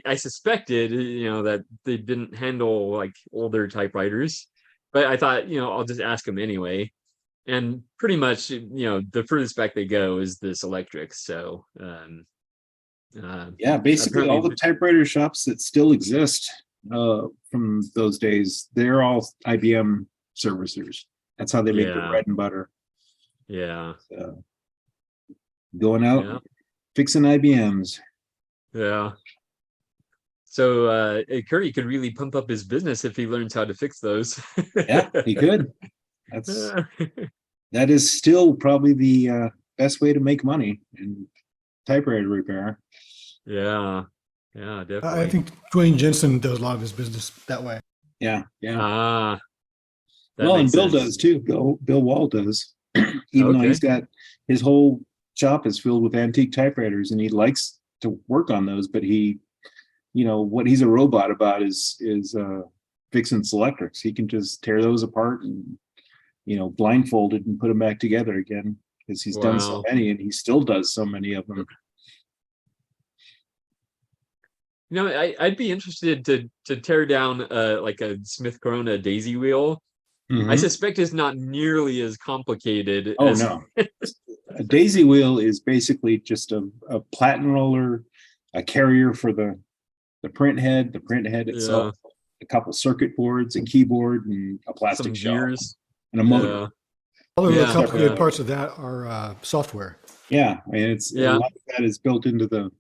I suspected, that they didn't handle like older typewriters, but I thought, I'll just ask them anyway. And pretty much, the furthest back they go is this electric. So Yeah, basically all apparently, the typewriter shops that still exist from those days, they're all IBM servicers. That's how they make their yeah, bread and butter. yeah, So, going out, yeah, fixing IBMs. yeah. So Curry could really pump up his business if he learns how to fix those. Yeah, he could. That is still probably the best way to make money in typewriter repair. Yeah, definitely. I think Dwayne Jensen does a lot of his business that way. Yeah. Ah, that Well, and makes Bill sense. does too. Bill Wall does. Even though Okay. he's got his whole shop is filled with antique typewriters, and he likes to work on those, but what he's a robot about is fixing Selectrics. He can just tear those apart and blindfolded and put them back together again, because he's done so Wow. many, and he still does so many of them. I'd be interested to tear down like a Smith Corona daisy wheel I Mhm. suspect it's not nearly as complicated Oh, as no. A daisy wheel is basically just a platen roller, a carrier for the print head itself, a couple circuit boards, a keyboard, and a some plastic shell gears. and a motor. Yeah. All the real Yeah. complicated parts of that are software. Yeah, I mean, it's a Yeah. lot of that is built into the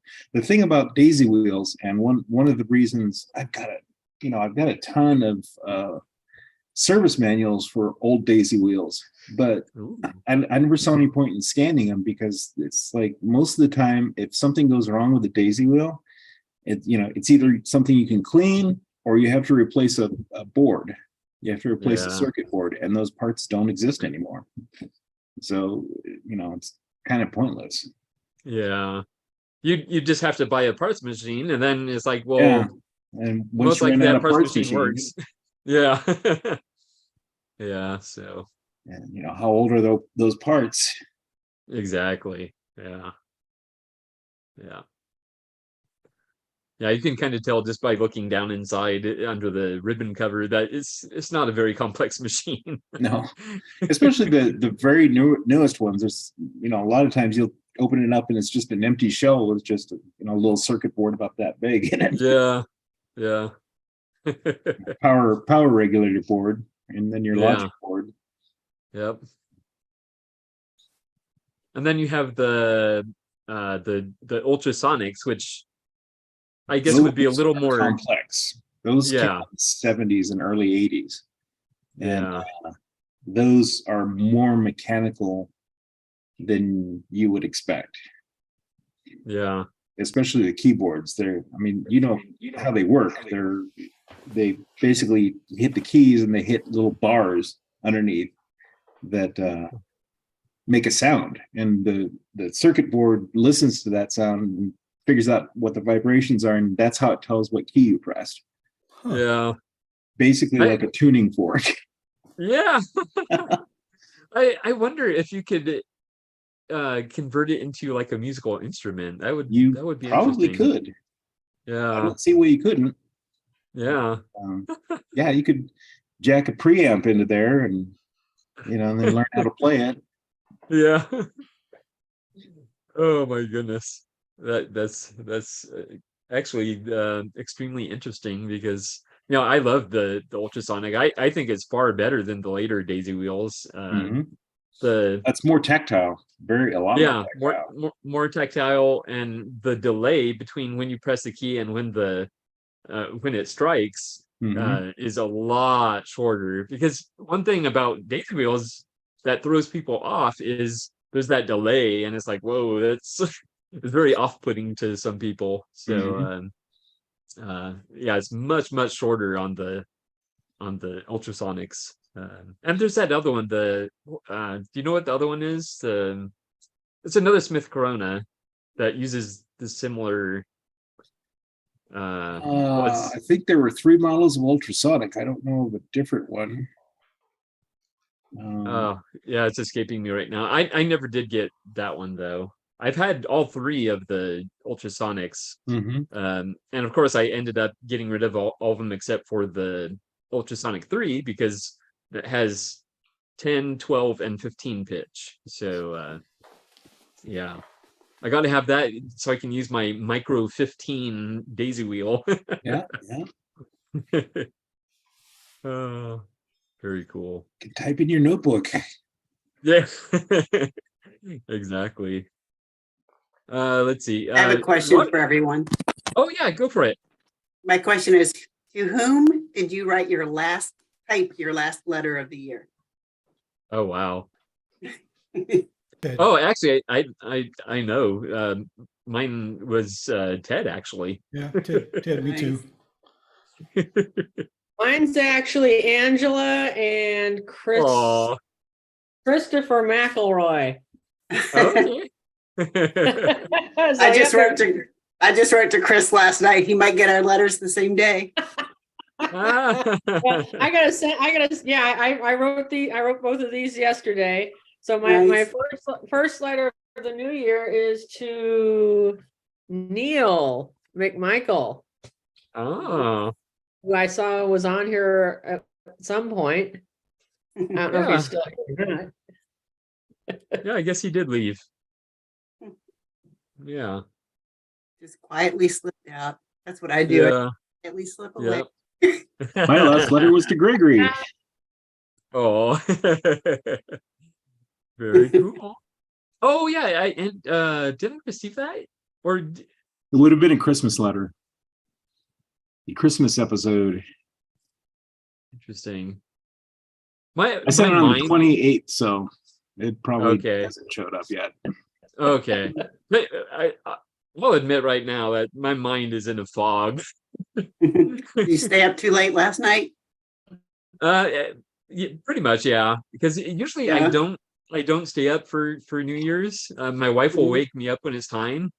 thing about daisy wheels, and one of the reasons I've got a ton of service manuals for old daisy wheels, but Ooh. I never saw any point in scanning them, because it's like most of the time, if something goes wrong with the daisy wheel, it's either something you can clean, or you have to replace a board. You have to replace a Yeah. circuit board, and those parts don't exist anymore. So, it's kind of pointless. Yeah. You just have to buy a parts machine, and then it's like, well, Yeah. And once most you run likely out that of parts parts machine machines, works. Yeah. Yeah. So and how old are those parts? exactly. Yeah. Yeah. Yeah, you can kind of tell just by looking down inside under the ribbon cover that it's not a very complex machine. No, especially the very newest ones. There's a lot of times you'll open it up and it's just an empty shell with just a little circuit board about that big in it. Yeah. Yeah. Power regulator board, and then your Yeah. logic board. Yep. And then you have the ultrasonics, which I guess would be a Those little are more complex. Those came Yeah. out in the 70s and early 80s, and Yeah. those are more mechanical than you would expect. Yeah. Especially the keyboards. You know how they work. They basically hit the keys, and they hit little bars underneath that make a sound, and the circuit board listens to that sound and figures out what the vibrations are, and that's how it tells what key you pressed. Huh. Yeah. Basically like a tuning fork. Yeah. I wonder if you could convert it into like a musical instrument. That would You be probably interesting. could. I Yeah. don't see why you couldn't. Yeah. Yeah, you could jack a preamp into there, and and then learn how to play it. Yeah. Oh my goodness. That's actually extremely interesting because I love the ultrasonic. I think it's far better than the later daisy wheels. Mhm. The That's more tactile. A lot yeah, more tactile. more tactile, and the delay between when you press the key and when it strikes Mhm. is a lot shorter. Because one thing about daisy wheels that throws people off is there's that delay, and it's like, whoa, that's it's very off-putting to some people. So yeah, it's much shorter on the ultrasonics. And there's that other one, do you know what the other one is? It's another Smith Corona that uses the similar I think there were 3 models of ultrasonic. I don't know of a different one. oh yeah, it's escaping me right now. I never did get that one though. I've had all 3 of the ultrasonics. Mhm. And of course I ended up getting rid of all of them except for the ultrasonic 3 because it has 10, 12, and 15 pitch. So yeah, I got to have that so I can use my micro 15 daisy wheel. Yeah. Oh, very cool. You can type in your notebook. Yeah. Exactly. Let's see. I have a question for everyone. Oh yeah, go for it. My question is, to whom did you write your last letter of the year? Oh wow. Oh, actually, I know. Mine was Ted, actually. Yeah, Ted, me too. Mine's actually Angela and Aw, Christopher McElroy. okay. I just wrote to Chris last night. He might get our letters the same day. Well, I wrote both of these yesterday. So my Nice. first letter of the new year is to Neil McMichael, Oh, who I saw was on here at some point. I don't know if Yeah. he's still here or not. Yeah, I guess he did leave. Yeah. Just quietly slipped out. That's what I do. Yeah. I quietly slip away. Yeah. My last letter was to Gregory. Oh, very cool. Oh yeah, did I receive that? Or It would have been a Christmas letter. The Christmas episode. interesting. I sent it on the 28th, so it probably Okay. hasn't showed up yet. Okay. But will admit right now that my mind is in a fog. Did you stay up too late last night? Yeah, pretty much, yeah. Because usually Yeah. I don't stay up for New Year's. My wife will Mhm. wake me up when it's time.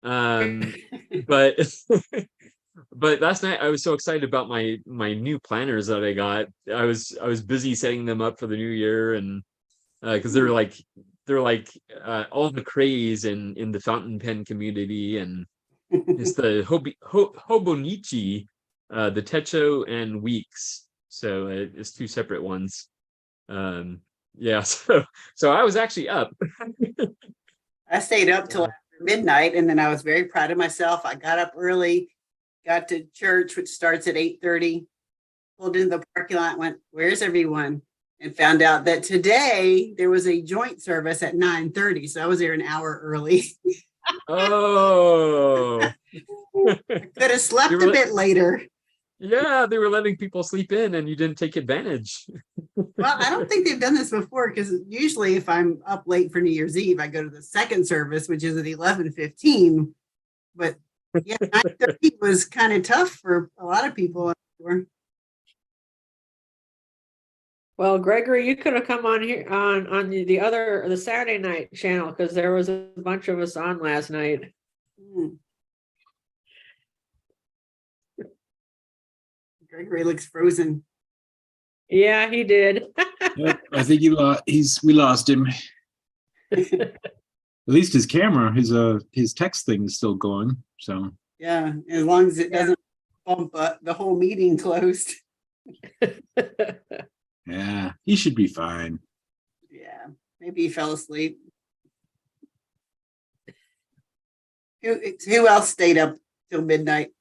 But but last night I was so excited about my new planners that I got. I was busy setting them up for the new year, and because they're like all the craze in the fountain pen community, and it's the Hobonichi, the Techo and Weeks. So it's two separate ones. Yeah, so I was actually up. I stayed up till after midnight, and then I was very proud of myself. I got up early, got to church, which starts at 8:30, pulled into the parking lot, went, "Where's everyone?" And found out that today there was a joint service at 9:30. So I was there an hour early. Oh, Could have slept You a were bit later. yeah, they were letting people sleep in, and you didn't take advantage. Well, I don't think they've done this before, because usually if I'm up late for New Year's Eve, I go to the second service, which is at 11:15. But yeah, 9:30 was kind of tough for a lot of people. I'm sure. Well, Gregory, you could have come on here on the Saturday night channel, because there was a bunch of us on last night. Hmm. Gregory looks frozen. Yeah, he did. Yep, I think we lost him. At least his camera, his text thing is still going. So Yeah, as long as it doesn't bump the whole meeting closed. yeah, he should be fine. Yeah, maybe he fell asleep. Who else stayed up till midnight?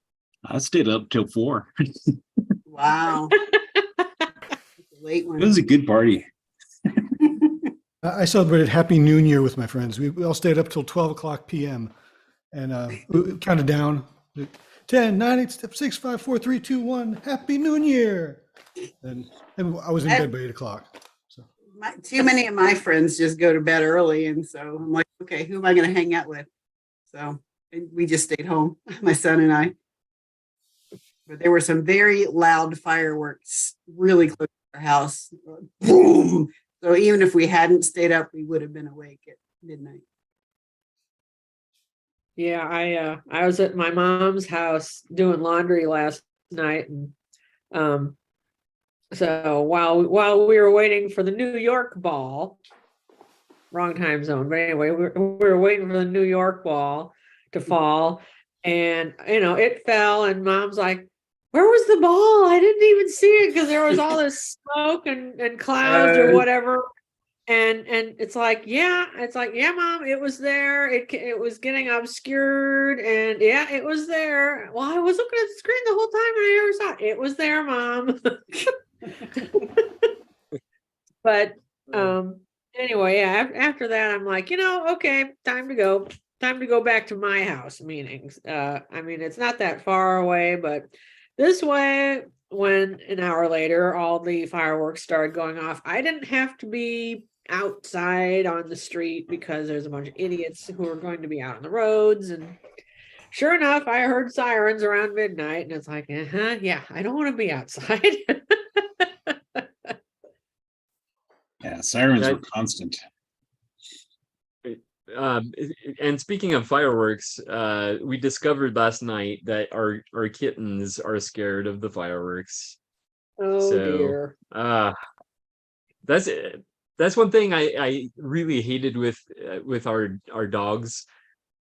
I stayed up till 4. Wow. Late one. It was a good party. I celebrated Happy New Year with my friends. We all stayed up till 12 o'clock p.m. and we counted down 10, 9, 8, 6, 5, 4, 3, 2, 1. Happy New Year. And I was in bed by 8 o'clock. So Too many of my friends just go to bed early. And so I'm like, okay, who am I going to hang out with? So we just stayed home, my son and I. But there were some very loud fireworks really close to our house. Boom. So even if we hadn't stayed up, we would have been awake at midnight. Yeah, I was at my mom's house doing laundry last night, and so while we were waiting for the New York ball, wrong time zone, but anyway, we were waiting for the New York ball to fall, and it fell, and Mom's like, "Where was the ball? I didn't even see it because there was all this smoke and clouds or whatever." And it's like, yeah, Mom, it was there. It was getting obscured, and yeah, it was there. Well, I was looking at the screen the whole time and I never saw it. It was there, Mom. But anyway, yeah, after that, I'm like, okay, time to go back to my house meetings. I mean, it's not that far away, but this way, when an hour later all the fireworks started going off, I didn't have to be outside on the street because there's a bunch of idiots who are going to be out on the roads. And sure enough, I heard sirens around midnight, and it's like, yeah, I don't want to be outside. Yeah, sirens were constant. And speaking of fireworks, we discovered last night that our kittens are scared of the fireworks. Oh dear. That's one thing I really hated with our dogs.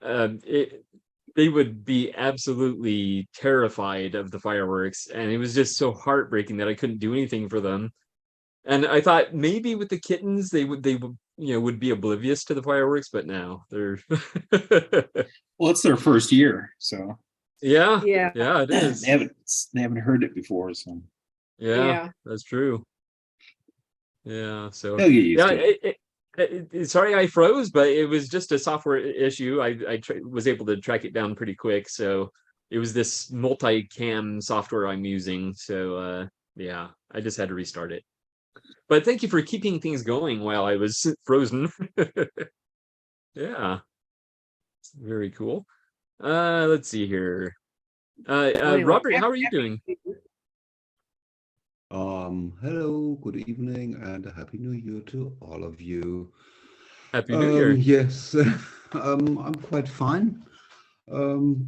They would be absolutely terrified of the fireworks, and it was just so heartbreaking that I couldn't do anything for them. And I thought maybe with the kittens they would would be oblivious to the fireworks, but now they're Well, it's their first year, so yeah, Yeah. yeah, it is. they haven't heard it before, so Yeah, that's true. Yeah, so they'll get used yeah, to it. sorry I froze, but it was just a software issue. I was able to track it down pretty quick. So it was this multi-cam software I'm using. So yeah, I just had to restart it. But thank you for keeping things going while I was frozen. Yeah, very cool. Let's see here. Anyway, Robert, how are you doing? Hello, good evening, and a happy new year to all of you. Happy New Year. Yes, I'm quite fine.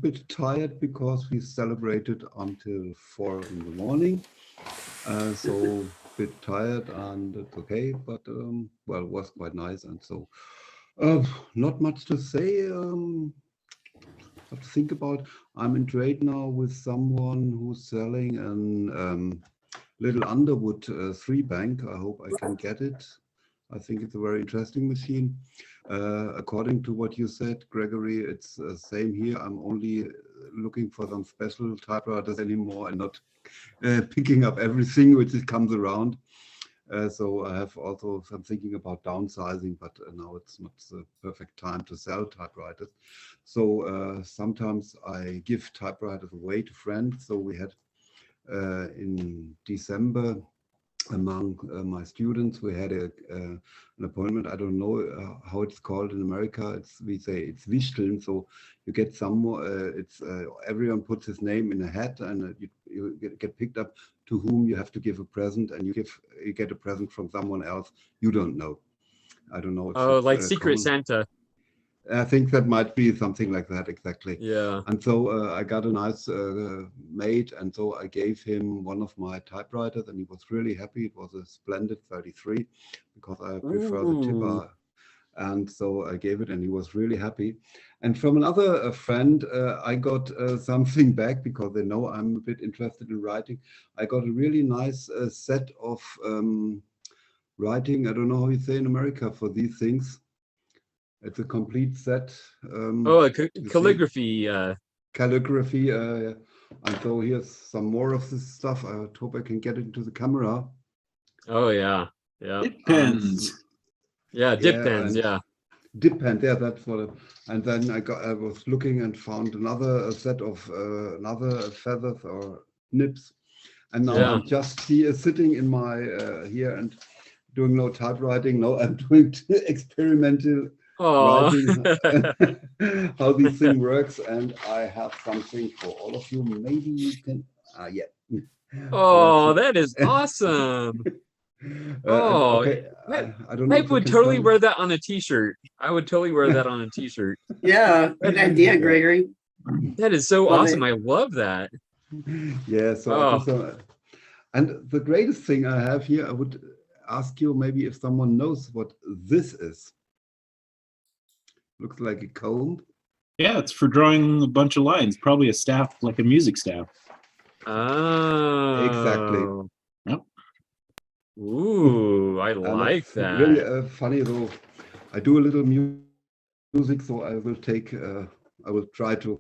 Bit tired because we celebrated until 4 in the morning. So bit tired, and it's okay, but well, it was quite nice, and so not much to say. Have to think about. I'm in trade now with someone who's selling an little Underwood 3 bank. I hope I can get it. I think it's a very interesting machine. According to what you said, Gregory, it's the same here. I'm only looking for some special typewriters anymore and not picking up everything which comes around. So I have also some thinking about downsizing, but now it's not the perfect time to sell typewriters. So sometimes I give typewriters away to friends. So we had in December among my students, we had an appointment. I don't know how it's called in America. We say it's Wichteln. So you get some more. Everyone puts his name in a hat, and you get picked up to whom you have to give a present, and you get a present from someone else you don't know. I don't know. Oh, like Secret Santa. I think that might be something like that, exactly. Yeah. And so I got a nice mate, and so I gave him one of my typewriters, and he was really happy. It was a splendid 33, because I prefer the tipper. And so I gave it, and he was really happy. And from another friend, I got something back, because they know I'm a bit interested in writing. I got a really nice set of writing. I don't know how you say in America for these things. It's a complete set. Calligraphy. Calligraphy. And so here's some more of this stuff. I hope I can get it into the camera. Oh yeah, yeah. Dip pens. Yeah, dip pens. Yeah. Dip pen. Yeah, that's what. And then I was looking and found another set of another feathers or nips. And now I'm just here sitting in my here and doing no typewriting. No, I'm doing experimental. Writing how this thing works, and I have something for all of you. Maybe you can yeah. Oh, that is awesome. Oh, okay. I don't know. I would totally wear that on a t-shirt. I would totally wear that on a t-shirt. Yeah, good idea, Gregory. That is so awesome. I love that. Yeah, so and the greatest thing I have here, I would ask you maybe if someone knows what this is. Looks like a comb. Yeah, it's for drawing a bunch of lines. Probably a staff, like a music staff. Oh, exactly. Yep. Ooh, I like that. Really funny though. I do a little music, so I will take. I will try to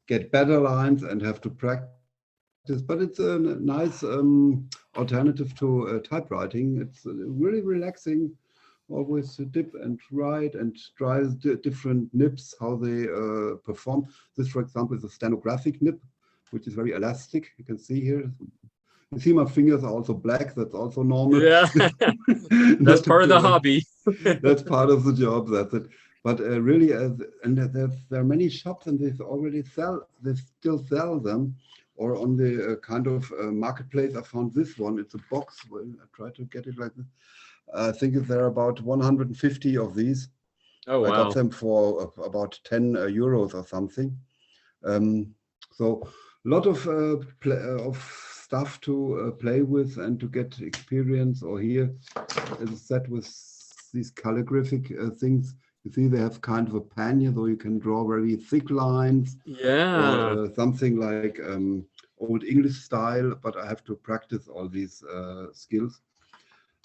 get better lines and have to practice. But it's a nice alternative to typewriting. It's really relaxing. Always dip and write and try different nips, how they perform. This, for example, is a stenographic nib, which is very elastic. You can see here. You see my fingers are also black. That's also normal. Yeah, that's part of the hobby. That's part of the job. That's it. But really, and there are many shops, and they already sell. They still sell them. Or on the kind of marketplace, I found this one. It's a box. Well, I try to get it like this. I think there are about 150 of these. Oh, wow. I got them for about 10 euros or something. So a lot of stuff to play with and to get experience. Or here is a set with these calligraphic things. You see, they have kind of a pan here, so you can draw very thick lines. Yeah. Or something like Old English style, but I have to practice all these skills.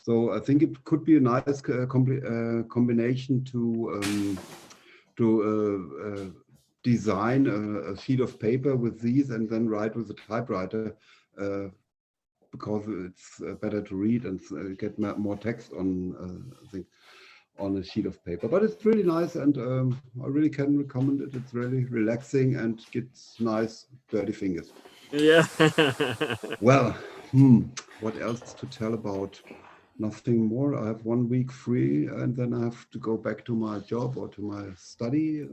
So I think it could be a nice combination to design a sheet of paper with these and then write with a typewriter, because it's better to read and get more text on I think on a sheet of paper. But it's really nice, and I really can recommend it. It's really relaxing and gets nice dirty fingers. Yeah. Well, what else to tell about? Nothing more. I have 1 week free, and then I have to go back to my job or to my study.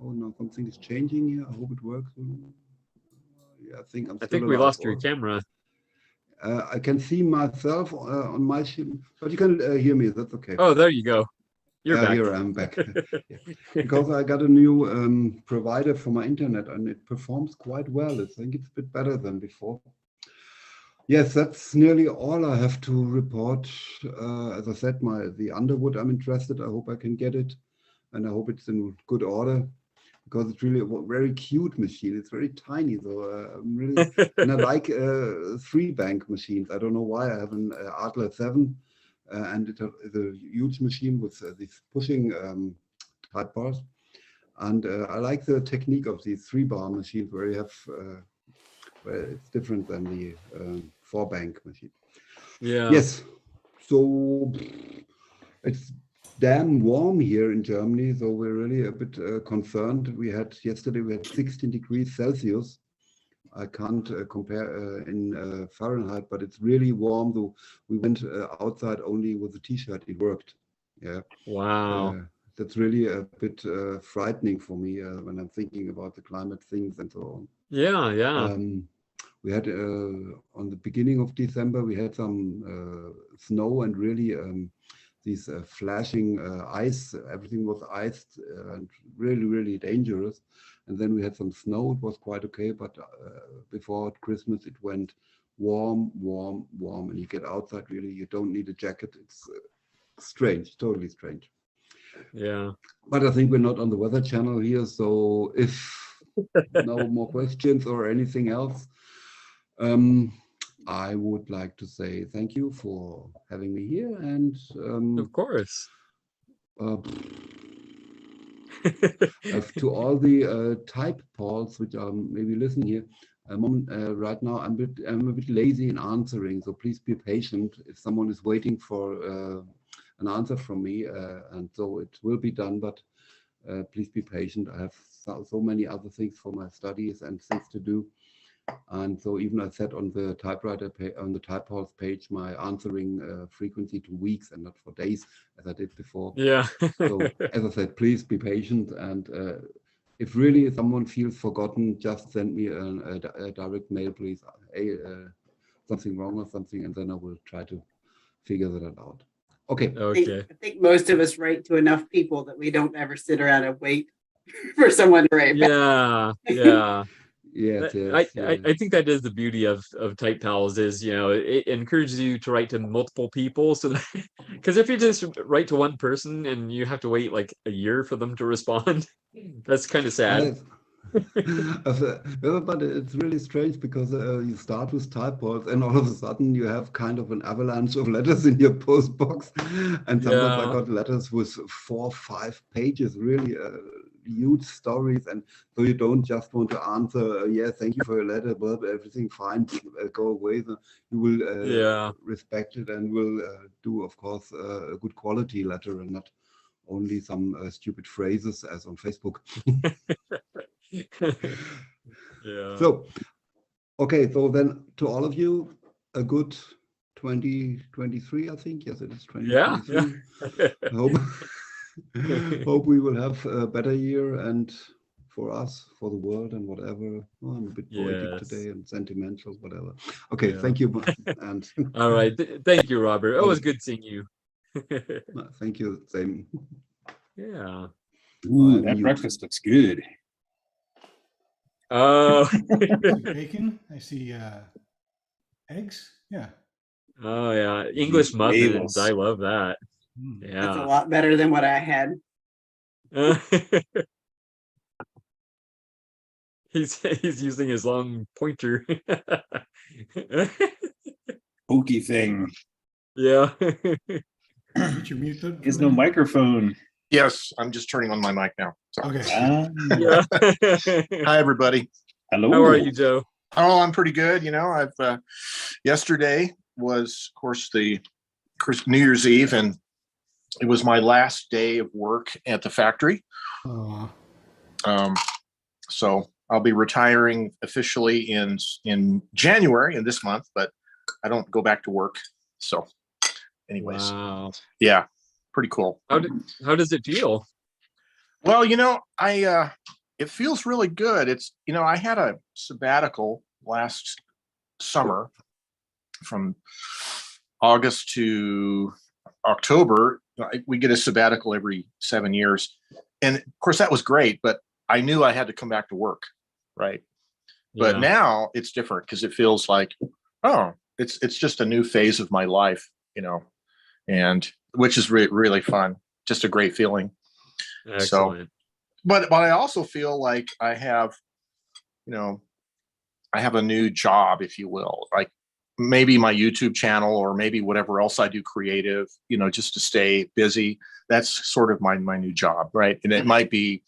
Oh no, something is changing here. I hope it works. Yeah, I think I'm I still think we alive, lost your or- camera. I can see myself on my screen, but you can hear me. That's okay. Oh, there you go. You're Yeah, back. here I'm back. Yeah. Because I got a new provider for my internet, and it performs quite well. I think it's a bit better than before. Yes, that's nearly all I have to report. As I said, the Underwood, I'm interested. I hope I can get it, and I hope it's in good order, because it's really a very cute machine. It's very tiny, so I'm really, and I like 3-bank machines. I don't know why. I have an Adler 7, and it's a huge machine with these pushing type bars, and I like the technique of these 3-bar machines where you have. Well, it's different than the 4-bank machine. Yeah. Yes. So it's damn warm here in Germany, so we're really a bit concerned. Yesterday we had 16 degrees Celsius. I can't compare in Fahrenheit, but it's really warm. Though we went outside only with a t-shirt. It worked. Yeah. Wow. That's really a bit frightening for me when I'm thinking about the climate things and so on. Yeah, yeah. We had on the beginning of December, we had some snow and really these flashing ice. Everything was iced and really, really dangerous. And then we had some snow. It was quite okay. But before Christmas, it went warm, warm, warm. And you get outside, really, you don't need a jacket. It's strange, totally strange. Yeah. But I think we're not on the Weather Channel here. So if no more questions or anything else, I would like to say thank you for having me here, and Of course. To all the type polls which are maybe listening here, right now I'm a bit lazy in answering, so please be patient if someone is waiting for an answer from me, and so it will be done, but please be patient. I have so many other things for my studies and things to do. And so even I set on the typewriter on the type polls page my answering frequency to weeks and not for days as I did before. Yeah. So as I said, please be patient, and if really someone feels forgotten, just send me a direct mail, please. Something wrong or something, and then I will try to figure that out. Okay. Okay. I think most of us write to enough people that we don't ever sit around and wait for someone to write back. Yeah. Yeah. Yes, I think that is the beauty of Type Pals is, it encourages you to write to multiple people. So that, because if you just write to one person and you have to wait like a year for them to respond, that's kind of sad. But it's really strange because you start with type polls and all of a sudden you have kind of an avalanche of letters in your post box. And sometimes I got letters with 4 or 5 pages, really huge stories. And so you don't just want to answer, yeah, thank you for your letter, but everything fine, go away. So you will respect it and will do, of course, a good quality letter and not only some stupid phrases as on Facebook. Yeah. So, okay, so then to all of you, a good 2023, I think. Yes, it is 2023. Yeah. Hope we will have a better year, and for us, for the world, and whatever. Oh, I'm a bit poetic today and sentimental, whatever. Okay, thank you. And all right, thank you, Robert. It was good seeing you. Thank you. Same. Yeah. Ooh, that breakfast looks good. Oh. Bacon. I see eggs. Yeah. Oh yeah, English muffins. Bagels. I love that. Yeah. That's a lot better than what I had. He's using his long pointer. Pokey thing. Yeah. Get your mute button. There's no microphone. Yes, I'm just turning on my mic now. So. Okay. Yeah. Hi, everybody. Hello. How are you, Joe? Oh, I'm pretty good. You know, I've yesterday was, of course, the New Year's Eve, and it was my last day of work at the factory. Aw. So I'll be retiring officially in January, in this month, but I don't go back to work. So, anyways, Wow. yeah, pretty cool. How does it feel? Well, you know, it feels really good. It's, you know, I had a sabbatical last summer from August to October. We get a sabbatical every 7 years. And of course that was great, but I knew I had to come back to work. Right. But Yeah. now it's different because it feels like, oh, it's just a new phase of my life, you know, and which is really fun. Just a great feeling. Excellent. So, but I also feel like I have, you know, I have a new job, if you will, like maybe my YouTube channel or maybe whatever else I do creative, you know, just to stay busy. That's sort of my new job, right? And it might be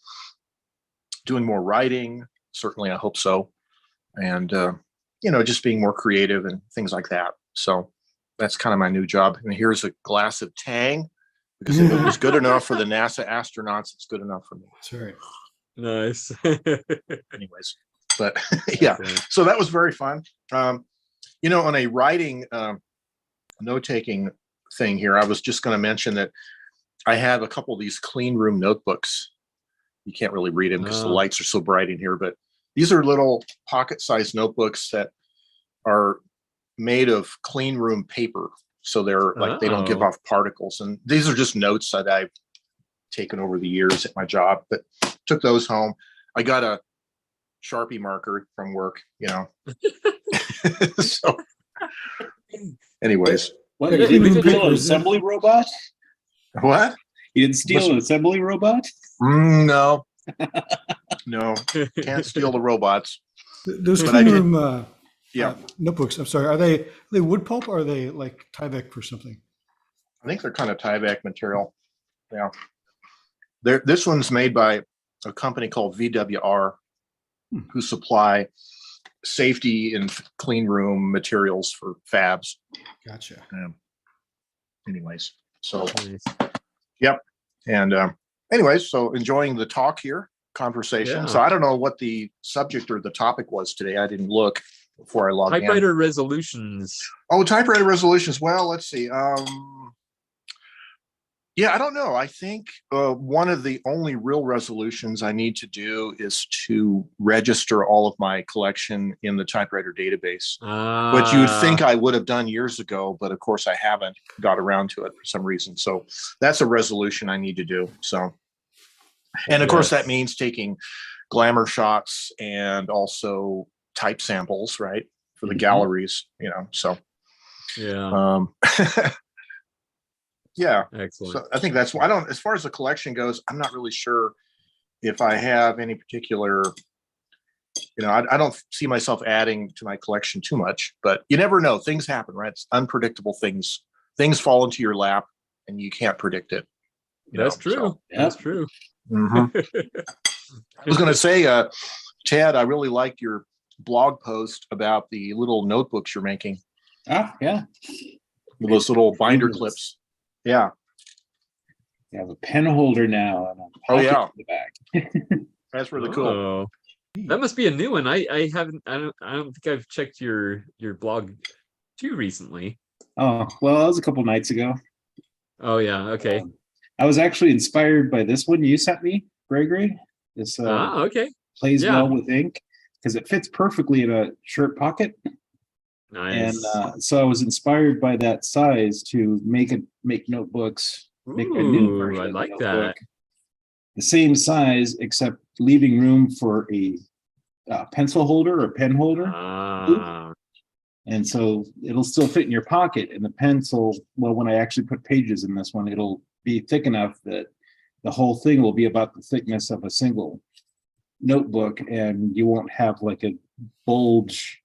doing more writing. Certainly, I hope so. And, you know, just being more creative and things like that. So that's kind of my new job. And here's a glass of Tang. Because if it was good enough for the NASA astronauts, it's good enough for me. That's right. Nice. Anyways, but yeah, so that was very fun. You know, on a writing, note-taking thing here, I was just going to mention that I have a couple of these clean room notebooks. You can't really read them because the lights are so bright in here, but these are little pocket-sized notebooks that are made of clean room paper. So they're like, they don't give off particles. And these are just notes that I've taken over the years at my job, but took those home. I got a Sharpie marker from work, you know. So anyways. What, you didn't steal an assembly robot? What? You didn't steal an assembly robot? No. No, can't steal the robots. Those But clean room yeah. Notebooks, I'm sorry, are they wood pulp or are they like Tyvek or something? I think they're kind of Tyvek material. Yeah. This one's made by a company called VWR, who supply safety and clean room materials for fabs. Gotcha. Anyways, so yep. And anyways, so enjoying the talk here, conversation. Yeah. So I don't know what the subject or the topic was today. I didn't look before I logged in. Typewriter resolutions. Oh, typewriter resolutions. Well, let's see. Yeah, I don't know. I think one of the only real resolutions I need to do is to register all of my collection in the typewriter database, which you would think I would have done years ago, but of course I haven't got around to it for some reason. So that's a resolution I need to do. So, and of course that means taking glamour shots and also type samples, right, for the galleries, you know. So yeah. Yeah. Excellent. So I think that's why as far as the collection goes, I'm not really sure if I have any particular, you know, I don't see myself adding to my collection too much, but you never know. Things happen, right? It's unpredictable things. Things fall into your lap and you can't predict it. That's true. So, that's true. Mm-hmm. I was going to say, Ted, I really liked your blog post about the little notebooks you're making. Ah, yeah. With those little binder clips. Yeah. You have a pen holder now. And a pocket in the back. That's really cool. That must be a new one. I haven't. I don't think I've checked your blog too recently. Oh well, that was a couple nights ago. Oh yeah. Okay. I was actually inspired by this one you sent me, Gregory. This okay. Plays well with ink because it fits perfectly in a shirt pocket. Nice. And so I was inspired by that size to make notebooks. Make a new version. I like of the notebook, that. the same size, except leaving room for a pencil holder or pen holder. And so it'll still fit in your pocket. And the pencil, well, when I actually put pages in this one, it'll be thick enough that the whole thing will be about the thickness of a single notebook, and you won't have like a bulge,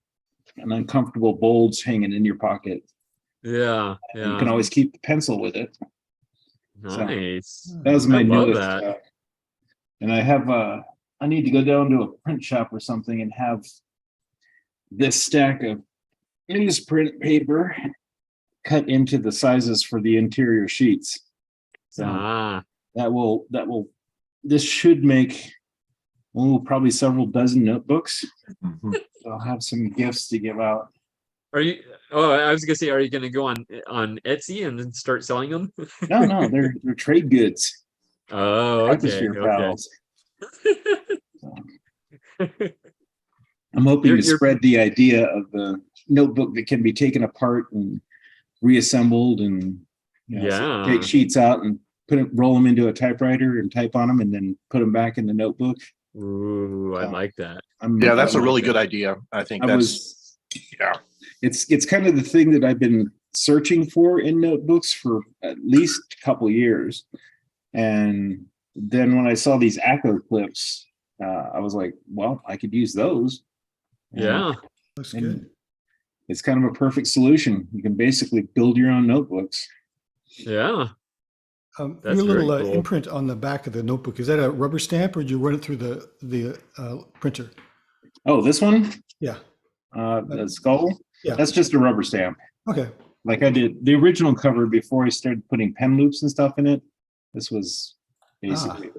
an uncomfortable bulge hanging in your pocket. Yeah, And you yeah. can always keep the pencil with it. Nice. That was my I love newest. that. And I have I need to go down to a print shop or something and have this stack of newsprint paper cut into the sizes for the interior sheets. So Ah, this should make probably several dozen notebooks. I'll have some gifts to give out. are you? Oh, I was gonna say, are you gonna go on Etsy and then start selling them? No, they're trade goods. Oh, okay, Atmosphere okay. pals. I'm hoping to spread the idea of the notebook that can be taken apart and reassembled, and so take sheets out and roll them into a typewriter and type on them, and then put them back in the notebook. Ooh, I like that. Yeah, that's a really good idea. I think it's kind of the thing that I've been searching for in notebooks for at least a couple years. And then when I saw these Acco clips, I was like, well, I could use those. Yeah, Looks good. It's kind of a perfect solution. You can basically build your own notebooks. yeah. That's Your little very cool. imprint on the back of the notebook, is that a rubber stamp, or did you run it through the printer? Oh, this one? Yeah. The skull? Yeah. That's just a rubber stamp. Okay. Like I did the original cover before I started putting pen loops and stuff in it. This was basically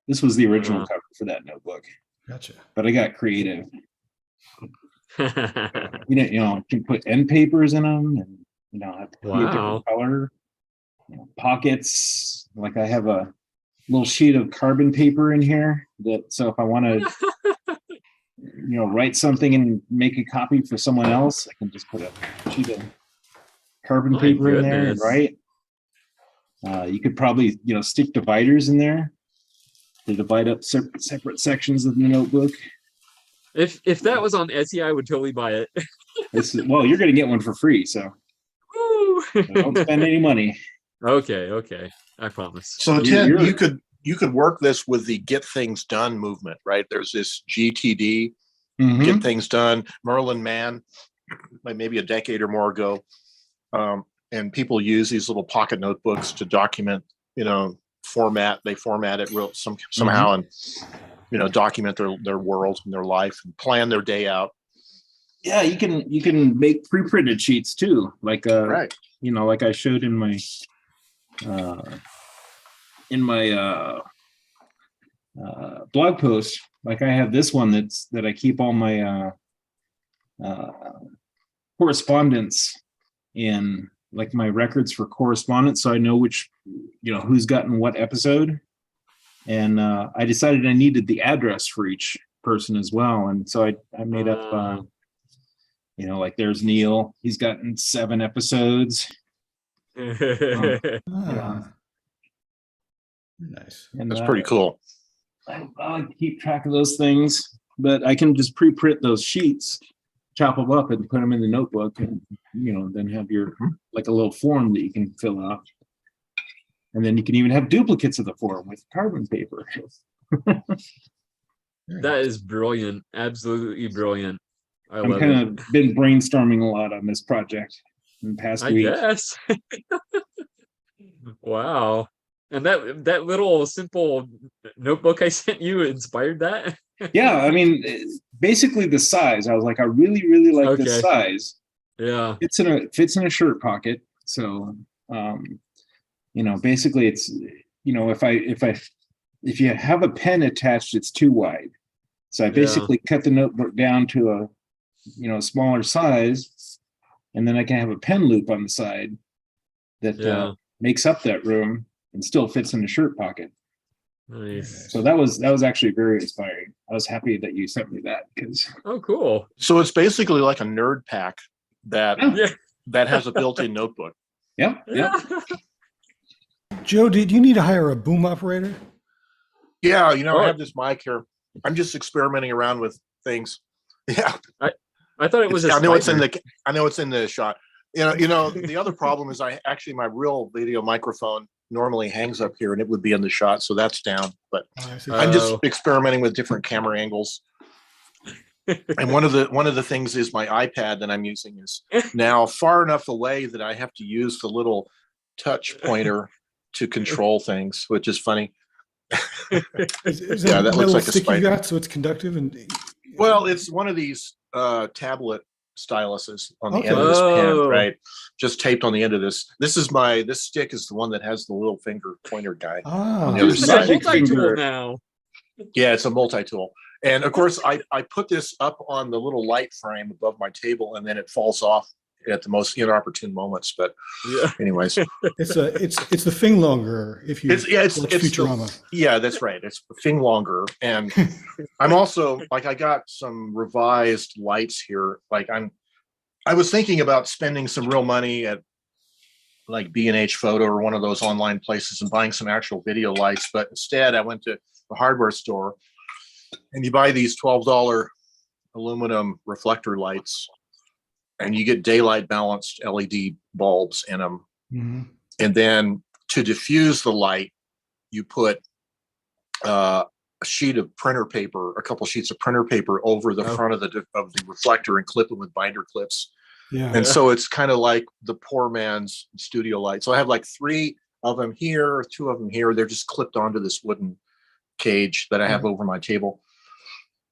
the original cover for that notebook. Gotcha. But I got creative. You can put end papers in them, and have to be a different color. Pockets. Like I have a little sheet of carbon paper in here so if I want to write something and make a copy for someone else, I can just put a sheet of carbon paper in there and write. You could probably stick dividers in there to divide up separate sections of the notebook. If that was on Etsy, I would totally buy it. Well, you're going to get one for free, so don't spend any money. Okay, I promise. So Ted, you could work this with the Get Things Done movement, right? There's this GTD, Get Things Done, Merlin Mann, like maybe a decade or more ago, and people use these little pocket notebooks to document, format. They format it somehow and document their world and their life and plan their day out. Yeah, you can make pre-printed sheets too, like right. Like I showed in my blog post. Like I have this one that I keep all my correspondence in, like my records for correspondence, so I know which who's gotten what episode. And I decided I needed the address for each person as well, and so I made up like there's Neil, he's gotten 7 episodes. Nice. And that's pretty cool. I like to keep track of those things, but I can just pre-print those sheets, chop them up, and put them in the notebook, and then have your like a little form that you can fill out, and then you can even have duplicates of the form with carbon paper. That is brilliant, absolutely brilliant. I'm kind of been brainstorming a lot on this project in the past week. Yes. Wow. And that little simple notebook I sent you inspired that? Yeah, I mean, basically the size. I was like, I really like this size. Yeah. It fits in a shirt pocket. So, basically it's, if you have a pen attached, it's too wide. So I basically cut the notebook down to a smaller size, and then I can have a pen loop on the side that makes up that room and still fits in the shirt pocket. Nice. So that was actually very inspiring. I was happy that you sent me that because. Oh, cool. So it's basically like a nerd pack that has a built-in notebook. Yep. Joe, did you need to hire a boom operator? Yeah, I have this mic here. I'm just experimenting around with things. Yeah. I thought it was. I know it's in the shot. The other problem is my real video microphone normally hangs up here, and it would be in the shot, so that's down. But I'm just experimenting with different camera angles. And one of the things is my iPad that I'm using is now far enough away that I have to use the little touch pointer to control things, which is funny. Is Yeah, that that looks metal like a stick you spider. got so it's conductive and Well, it's one of these tablet styluses on the end Okay. of this pen, Oh. right? Just taped on the end of this. This stick is the one that has the little finger pointer guy on the other It's side. a multi-tool now. Yeah, it's a multi-tool. And of course, I put this up on the little light frame above my table, and then it falls off at the most inopportune moments. But Yeah. anyways, it's the thing longer if you it's watch Futurama. yeah, that's right. It's the thing longer. And I'm also like, I got some revised lights here. Like I was thinking about spending some real money at like B&H Photo or one of those online places and buying some actual video lights. But instead I went to the hardware store, and you buy these $12 aluminum reflector lights, and you get daylight balanced LED bulbs in them. Mm-hmm. And then to diffuse the light, you put a sheet of printer paper, a couple sheets of printer paper over the front of the reflector and clip it with binder clips. Yeah. And so it's kind of like the poor man's studio light. So I have like 3 of them here, 2 of them here. They're just clipped onto this wooden cage that I have over my table.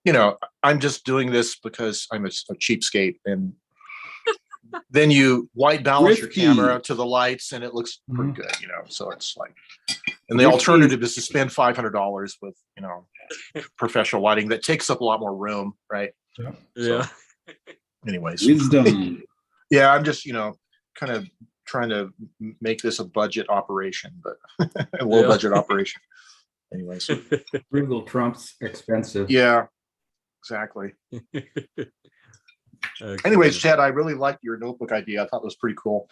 You know, I'm just doing this because I'm a cheapskate. And then you white balance your Thrifty. camera to the lights and it looks pretty Mhm. good, you know. So it's like, and the Thrifty. alternative is to spend $500 with, you know, professional lighting that takes up a lot more room, right? Yeah. Anyways, Wisdom. yeah, I'm just, you know, kind of trying to make this a budget operation, but a low Yeah. budget operation. Anyways, Frugal trumps expensive. yeah, exactly. Anyways, Chad, I really liked your notebook idea. I thought it was pretty cool.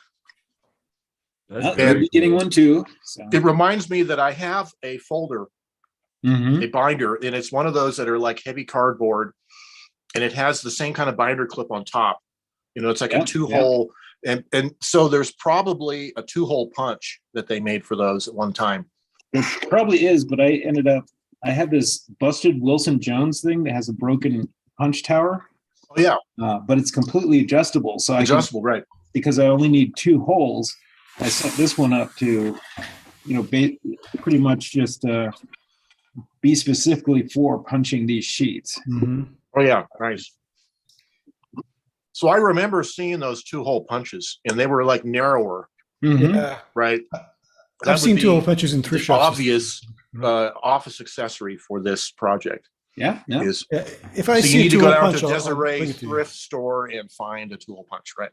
That's I'll very be getting cool. one too. So. It reminds me that I have a folder, Mhm. a binder, and it's one of those that are like heavy cardboard, and it has the same kind of binder clip on top. You know, it's like Yeah, a 2-hole, and so there's probably a 2-hole punch that they made for those at one time. It probably is, but I had this busted Wilson Jones thing that has a broken punch tower, Oh yeah, but it's completely adjustable. So adjustable, right? because I only need 2 holes, I set this one up to, you know, pretty much just be specifically for punching these sheets. Mm-hmm. Oh yeah, nice. So I remember seeing those 2-hole punches, and they were like narrower, Mhm. Yeah. right? I've seen 2-hole punches in the thrift shops. obvious office accessory for this project. Yeah, yeah. Is Yeah, if I so see you a need to go 2-hole down punch, to I'll bring Desiree's it to you. thrift store and find a 2-hole punch, right?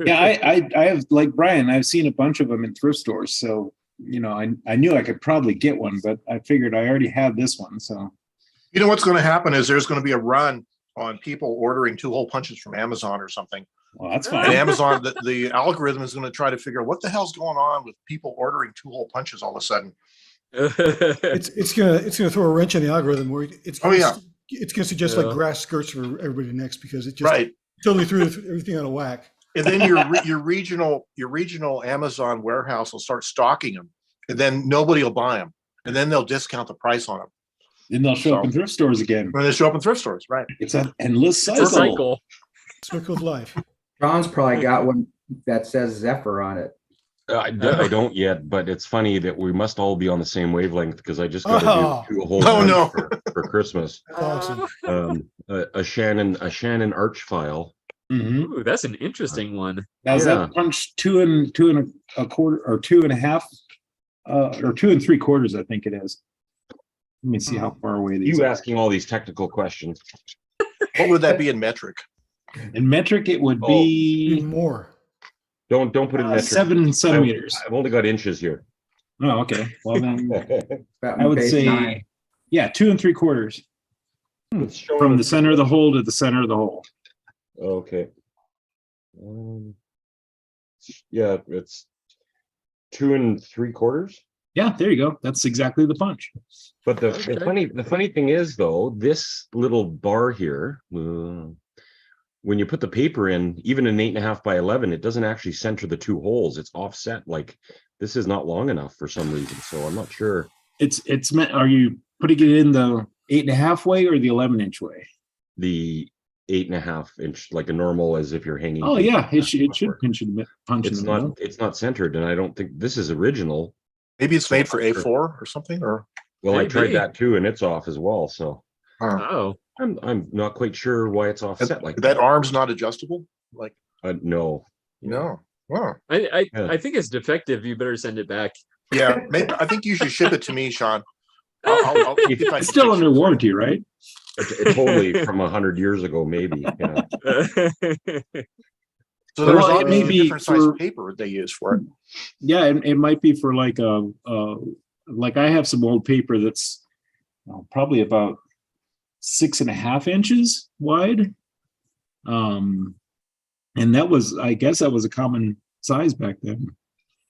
Yeah, I have, like Brian, I've seen a bunch of them in thrift stores. So, you know, I knew I could probably get one, but I figured I already had this one. So, You know what's going to happen is there's going to be a run on people ordering 2-hole punches from Amazon or something. well, that's And fine. Amazon, the algorithm is going to try to figure out what the hell's going on with people ordering 2-hole punches all of a sudden. It's gonna throw a wrench in the algorithm where it's Oh, yeah. it's gonna suggest Yeah. like grass skirts for everybody next because it just Right. totally threw everything out of whack. And then your regional Amazon warehouse will start stocking them, and then nobody will buy them, and then they'll discount the price on them. Then they'll show up in thrift stores again. When they show up in thrift stores, right? It's an endless It's cycle. a cycle. Circle of life. John's probably got one that says Zephyr on it. I don't yet, but it's funny that we must all be on the same wavelength because I just got Oh. to do a whole Oh, bunch no. for Christmas. Awesome. A Shannon arch file. Mhm. Ooh, that's an interesting one. Now, is Yeah. that punch 2 and a quarter or 2.5 or 2 3/4? I think it is. Let me see how far away these You are. asking all these technical questions. What would that be in metric? In metric, it would be Even more. Don't put it in metric. 7 centimeters. I've only got inches here. Oh, okay. Well, then About I would page say, 9. yeah, 2 3/4 It's showing from the center of the hole to the center of the hole. Okay. Yeah, it's 2 3/4. Yeah, there you go. That's exactly the punch. But the Okay. funny thing is though, this little bar here, when you put the paper in, even an 8.5 by 11, it doesn't actually center the 2 holes. It's offset. Like this is not long enough for some reason. So I'm not sure. It's meant. Are you putting it in the 8.5 way or the 11-inch way? the 8.5 inch, like a normal, as if you're hanging. Oh tape. yeah, it should punch in It's the middle. not, it's not centered, and I don't think this is original. Maybe it's So made for I'm not sure. A4 or something, or Well, I Maybe. tried that too, and it's off as well. So Oh, I'm not quite sure why it's offset like that arm's not adjustable. Like No. no. Wow. I Yeah. I think it's defective. You better send it back. Yeah, maybe, I think you should ship it to me, Sean. I'll see if I It's can still fix under it for you. warranty, right? It's totally from 100 years ago, maybe. Yeah. So there's Well, it may obviously be different size for- paper they use for it. Yeah, it might be for like like I have some old paper that's probably about 6.5 inches wide. And that was, I guess that was a common size back then.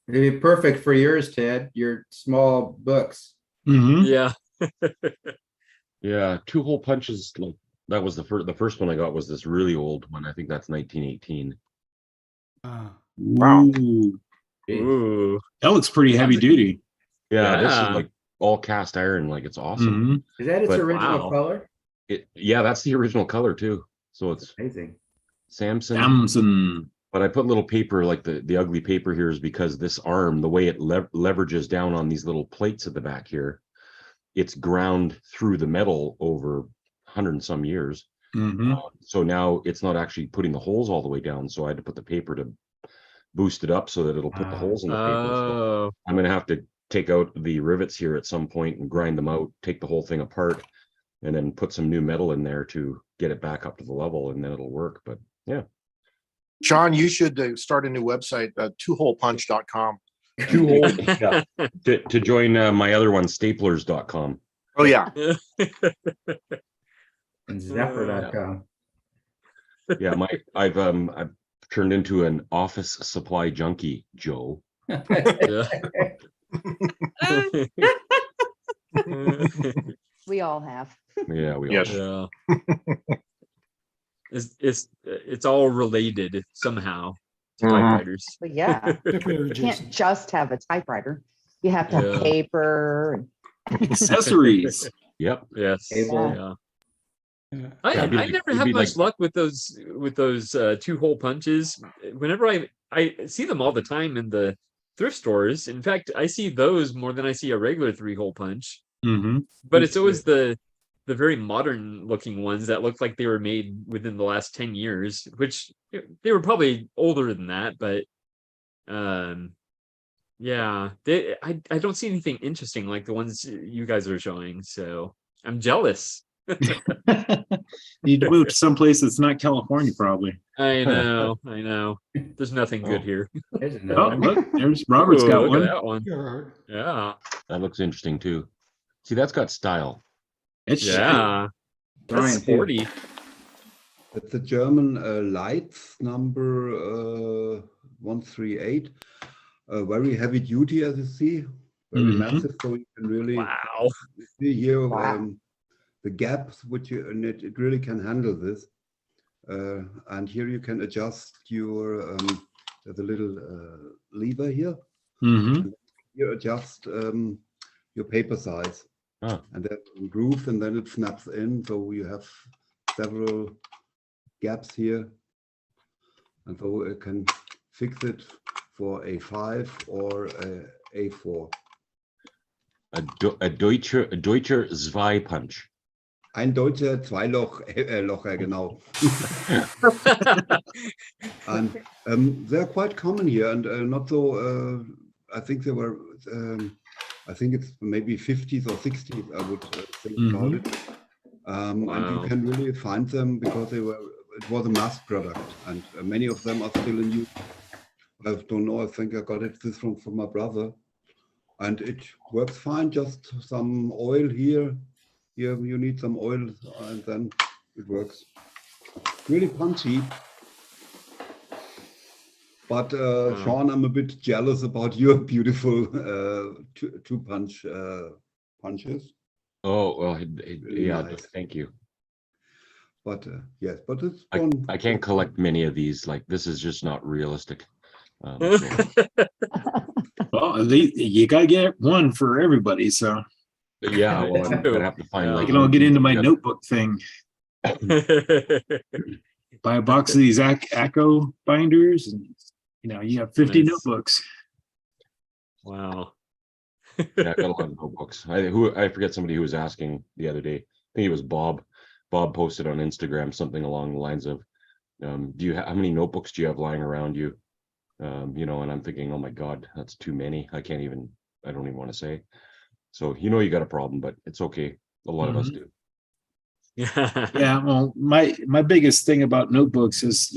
It'd be perfect for yours, Ted, your small books. Mm-hmm. Yeah. Yeah, 2-hole punches. Like that was the first one I got was this really old one. I think that's 1918. Wow. Ooh, Ooh. that looks pretty heavy duty. Yeah, this is Yeah. like all cast iron. Like it's awesome. Mhm. Is that its But- original Wow. color? Yeah, that's the original color too. So it's Amazing. Samson. Samson. But I put little paper, like the ugly paper here is because this arm, the way it leverages down on these little plates at the back here, it's ground through the metal over 100 and some years. Mhm. So now it's not actually putting the holes all the way down. So I had to put the paper to boost it up so that it'll put the holes in the paper. So Oh. I'm going to have to take out the rivets here at some point and grind them out, take the whole thing apart, and then put some new metal in there to get it back up to the level, and then it'll work. But yeah. Sean, you should start a new website, twoholepunch.com. 2-hole, yeah. To join my other one, staplers.com. Oh yeah. And Zephyr.com. Yeah, I've turned into an office supply junkie, Joe. We all have. Yeah, we Yes. all. Yeah. It's all related somehow to Mhm. typewriters. But yeah, Typewriter you can't adjacent. just have a typewriter. You have to have Yeah. paper. Accessories. Yep. Yes. Cable. Yeah. Yeah. I Yeah, it'd be I like- never it'd have be much like- luck with those 2-hole punches. Whenever I see them all the time in the thrift stores. In fact, I see those more than I see a regular 3-hole punch. Mm-hmm. But it's always the very modern looking ones that look like they were made within the last 10 years, which they were probably older than that, but yeah, I don't see anything interesting like the ones you guys are showing, so I'm jealous. You'd move to someplace that's not California, probably. I know. There's nothing good here. There's Oh, another one. look, there's Robert's Ooh, got look one. at that one. Sure. Yeah. That looks interesting too. See, that's got style. It's Yeah. That's Brian, too. sporty. It's a German Lights number 138. Very heavy duty, as you see. Very Mhm. massive, so you can really Wow. see here Wow. the gaps which and it really can handle this. And here you can adjust your the little lever here. Mm-hmm. You adjust your paper size. Oh. And then groove, and then it snaps in. So you have several gaps here, and so it can fix it for A5 or a A4. A Deutscher Zweipunch. Ein deutscher Locher, genau. And they're quite common here, and not so. I think they were. I think it's maybe 50s or 60s. I would think about it. And Wow. you can really find them because they were. It was a mass product, and many of them are still in use. I don't know. I think I got it this from my brother, and it works fine. Just some oil here. Here you need some oil, and then it works. Really punchy. But Sean, I'm a bit jealous about your beautiful two punch punches. Oh, well, Really yeah, nice. thank you. But yes, but it's I, fun. I can't collect many of these. Like, this is just not realistic. So, Well, you gotta get one for everybody, so yeah, well, I'm gonna have to find Yeah. I like can all get into my yeah. notebook thing. Buy a box of these Acco binders, and you have 50 Nice. notebooks. Wow. Yeah, I got a lot of notebooks. I forget somebody who was asking the other day. I think it was Bob. Bob posted on Instagram something along the lines of, how many notebooks do you have lying around you? And I'm thinking, oh my God, that's too many. I don't even want to say. So you got a problem, but it's okay. A lot of us do. Yeah, well, my biggest thing about notebooks is,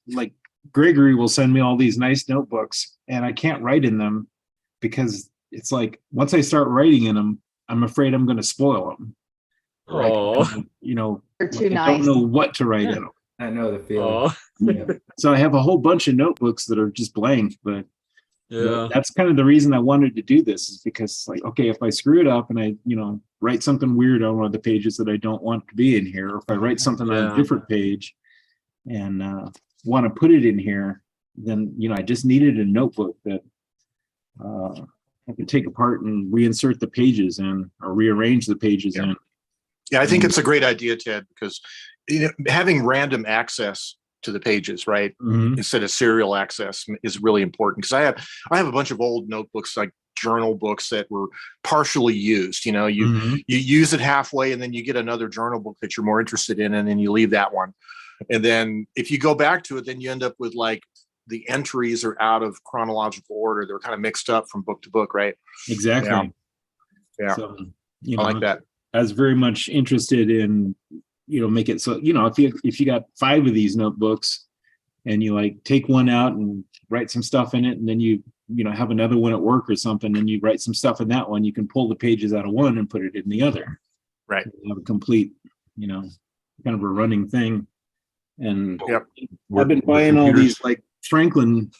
like Gregory will send me all these nice notebooks, and I can't write in them because it's like once I start writing in them, I'm afraid I'm going to spoil them. Oh, They're too I don't nice. know what to write in them. I know the feeling. oh, Yeah. So I have a whole bunch of notebooks that are just blank, but yeah. that's kind of the reason I wanted to do this, is because, like, okay, if I screw it up and I, write something weird on one of the pages that I don't want to be in here, or if I write something on a Yeah. different page and want to put it in here, then, I just needed a notebook that I can take apart and reinsert the pages in, or rearrange the pages in. Yeah, I think it's a great idea, Ted, because having random access to the pages, right, instead of serial access, is really important. Because I have a bunch of old notebooks, like journal books, that were partially used. You use it halfway, and then you get another journal book that you're more interested in, and then you leave that one. And then if you go back to it, then you end up with, like, the entries are out of chronological order. They're kind of mixed up from book to book, right? Exactly. Yeah. So, I like that. I was very much interested in, make it so, if you got 5 of these notebooks and you, like, take one out and write some stuff in it, and then you have another one at work or something, and you write some stuff in that one, you can pull the pages out of one and put it in the other. Right. You have a complete, kind of a running thing. And Yep. I've been buying all these, like, Franklin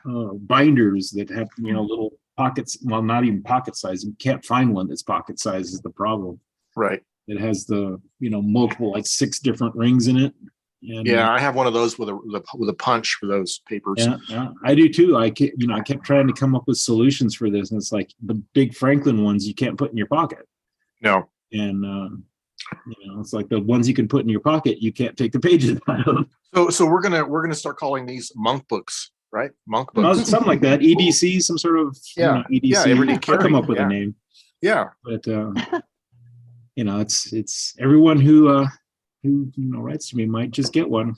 binders that have, little pockets. Well, not even pocket size. You can't find one that's pocket size is the problem. Right. It has the, multiple, like 6 different rings in it. And, Yeah, I have one of those with a punch for those papers. Yeah, I do too. I kept trying to come up with solutions for this, and it's like the big Franklin ones you can't put in your pocket. No. And it's like the ones you can put in your pocket, you can't take the pages out of. So we're gonna start calling these monk books, right? Monk books. Something like that. EDC, some sort of EDC. Yeah, everyday I'll come up with a name. Yeah, but it's everyone who writes to me might just get one.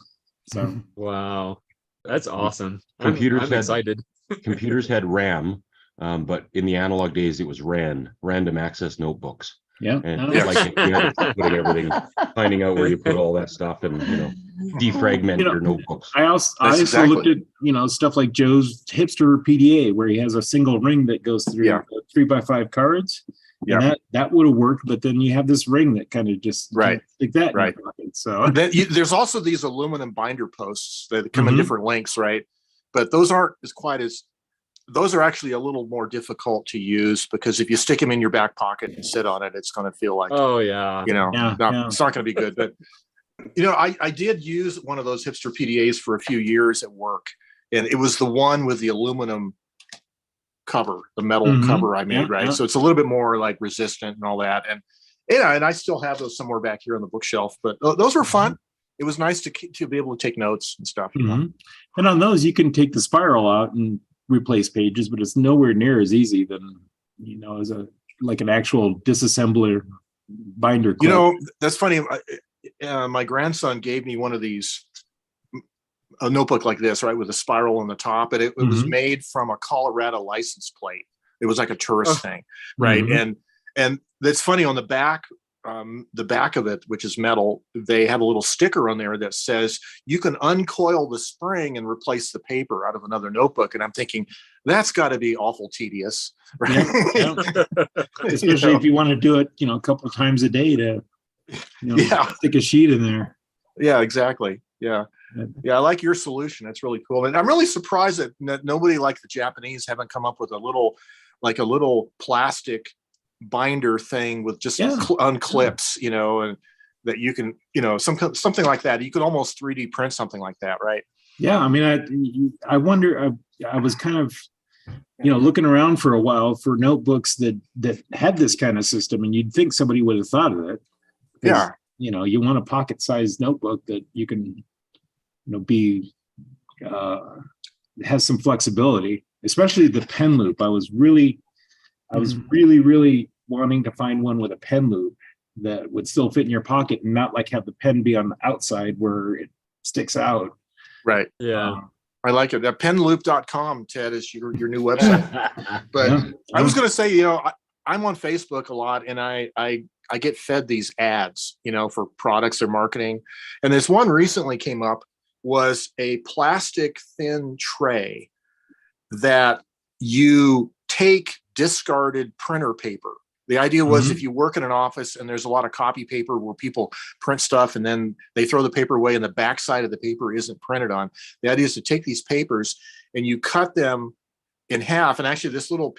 So Wow, that's awesome. I'm Excited. excited. Computers had RAM, but in the analog days it was random access notebooks. Yeah. And like you had to put everything, finding out where you put all that stuff, and defragment your notebooks. I also looked at stuff like Joe's hipster PDA, where he has a single ring that goes through 3x5 cards. Yeah, and that would have worked, but then you have this ring that kind of just right like that. Right. In your pocket, so then there's also these aluminum binder posts that come in different lengths, right? But those aren't those are actually a little more difficult to use, because if you stick them in your back pocket and sit on it, it's going to feel like, it's not going to be good. But, I did use one of those hipster PDAs for a few years at work, and it was the one with the aluminum cover, the metal cover I made, right? So it's a little bit more, like, resistant and all that. And, and I still have those somewhere back here on the bookshelf, but those were fun. It was nice to be able to take notes and stuff. And on those, you can take the spiral out and replace pages, but it's nowhere near as easy than as an actual disassembler binder clip. That's funny. My grandson gave me one of these, a notebook like this, right, with a spiral on the top, and it was made from a Colorado license plate. It was like a tourist thing, right? And that's funny, on the back of it, which is metal, they have a little sticker on there that says you can uncoil the spring and replace the paper out of another notebook. And I'm thinking, that's got to be awful tedious, right? Especially if you want to do it, a couple of times a day to stick a sheet in there. Yeah, exactly. Yeah, I like your solution. That's really cool. And I'm really surprised that nobody, like the Japanese, haven't come up with a little plastic binder thing with just unclips, and that you can, something like that. You could almost 3D print something like that, right? Yeah, I mean, I wonder. I was kind of, looking around for a while for notebooks that had this kind of system, and you'd think somebody would have thought of it. Yeah, you know, you want a pocket-sized notebook that you can, you know, be has some flexibility, especially the pen loop. I was really wanting to find one with a pen loop that would still fit in your pocket and not like have the pen be on the outside where it sticks out. Right. Yeah. I like it. Penloop.com, Ted, is your new website. But Yeah. I was going to say, you know, I'm on Facebook a lot, and I get fed these ads, you know, for products or marketing. And this one recently came up, was a plastic thin tray that you take discarded printer paper. The idea was if you work in an office and there's a lot of copy paper where people print stuff and then they throw the paper away and the backside of the paper isn't printed on. The idea is to take these papers and you cut them in half. And actually this little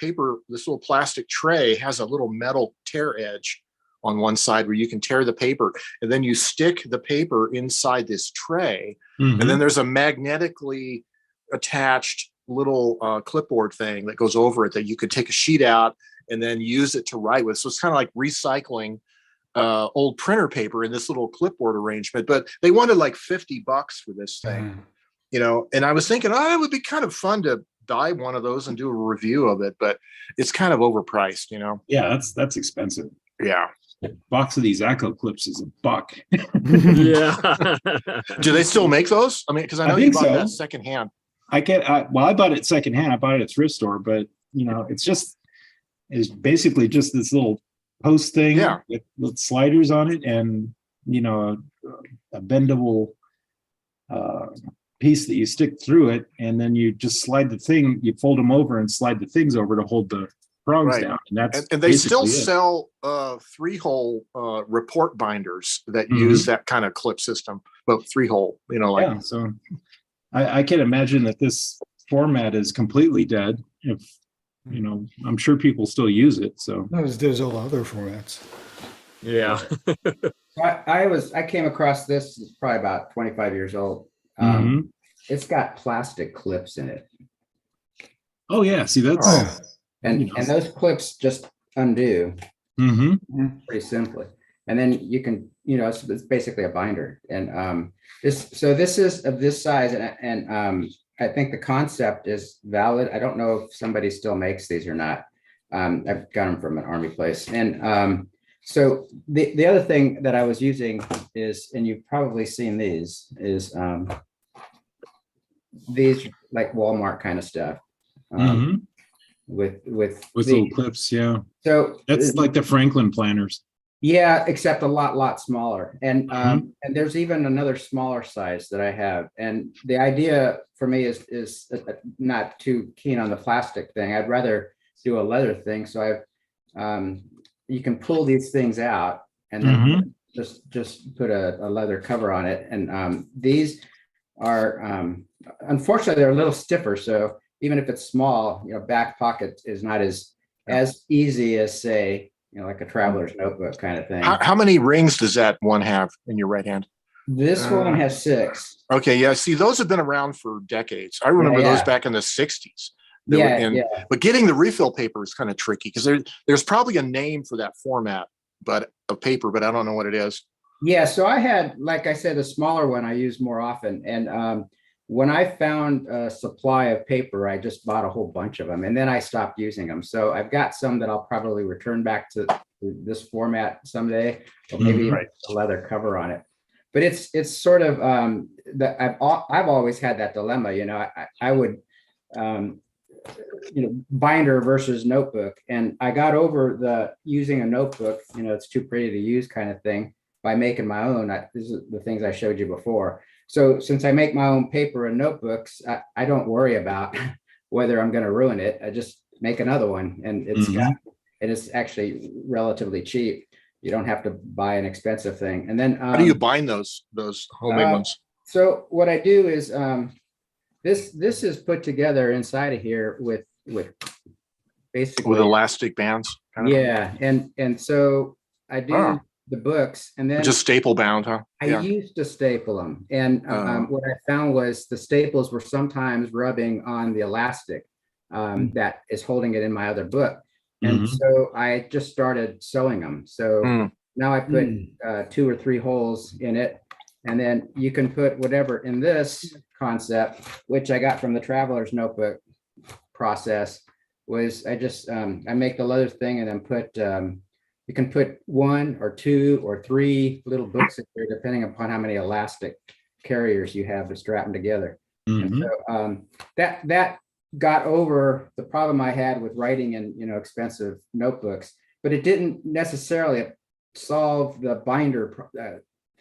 plastic tray has a little metal tear edge on one side where you can tear the paper, and then you stick the paper inside this tray. And then there's a magnetically attached little clipboard thing that goes over it that you could take a sheet out and then use it to write with. So it's kind of like recycling old printer paper in this little clipboard arrangement. But they wanted like $50 for this thing, you know. And I was thinking, oh, it would be kind of fun to buy one of those and do a review of it, but it's kind of overpriced, you know. Yeah, that's expensive. Yeah. A box of these Echo clips is $1. Yeah. Do they still make those? I mean, because I know you bought that secondhand. I bought it secondhand. I bought it at a thrift store, but you know, it's basically just this little post thing with sliders on it, and you know, a bendable piece that you stick through it, and then you just slide the thing. You fold them over and slide the things over to hold the prongs down, and they still sell 3-hole report binders that use that kind of clip system, but 3-hole, you know, like so. I can imagine that this format is completely dead. If you know, I'm sure people still use it. So not as dead as all the other formats. Yeah. I came across this. It's probably about 25 years old. It's got plastic clips in it. Oh yeah, see that's and those clips just undo pretty simply, and then you can, you know, it's basically a binder. And this is of this size, and I think the concept is valid. I don't know if somebody still makes these or not. I've got them from an Army place. And so the other thing that I was using is, and you've probably seen these, is these like Walmart kind of stuff. With little clips, yeah. So that's like the Franklin planners. Yeah, except a lot smaller. And and there's even another smaller size that I have. And the idea for me is not too keen on the plastic thing. I'd rather do a leather thing. So I've you can pull these things out and then just put a leather cover on it. And these are unfortunately they're a little stiffer. So even if it's small, you know, back pocket is not as easy as, say, you know, like a traveler's notebook kind of thing. How many rings does that one have in your right hand? This one has 6. Okay, yeah. See, those have been around for decades. I remember those back in the 60s. But getting the refill paper is kind of tricky because there's probably a name for that format, but of paper, but I don't know what it is. Yeah, so I had, like I said, a smaller one I use more often. And when I found a supply of paper, I just bought a whole bunch of them, and then I stopped using them. So I've got some that I'll probably return back to this format someday, or maybe a leather cover on it. But it's sort of that I've always had that dilemma. You know, I would you know, binder versus notebook, and I got over the using a notebook, you know, it's too pretty to use kind of thing, by making my own. This is the things I showed you before. So since I make my own paper and notebooks, I don't worry about whether I'm going to ruin it. I just make another one, and it's actually relatively cheap. You don't have to buy an expensive thing. And then how do you bind those homemade ones? So what I do is this is put together inside of here with basically with elastic bands. And so I do the books, and then just staple bound, huh? I used to staple them, and what I found was the staples were sometimes rubbing on the elastic that is holding it in my other book, and so I just started sewing them. So Now I put 2 or 3 holes in it. And then you can put whatever in this concept, which I got from the Traveler's Notebook process, was I just, I make the leather thing and then put, you can put 1 or 2 or 3 little books in there, depending upon how many elastic carriers you have to strap them together. And so that got over the problem I had with writing in, expensive notebooks, but it didn't necessarily solve the binder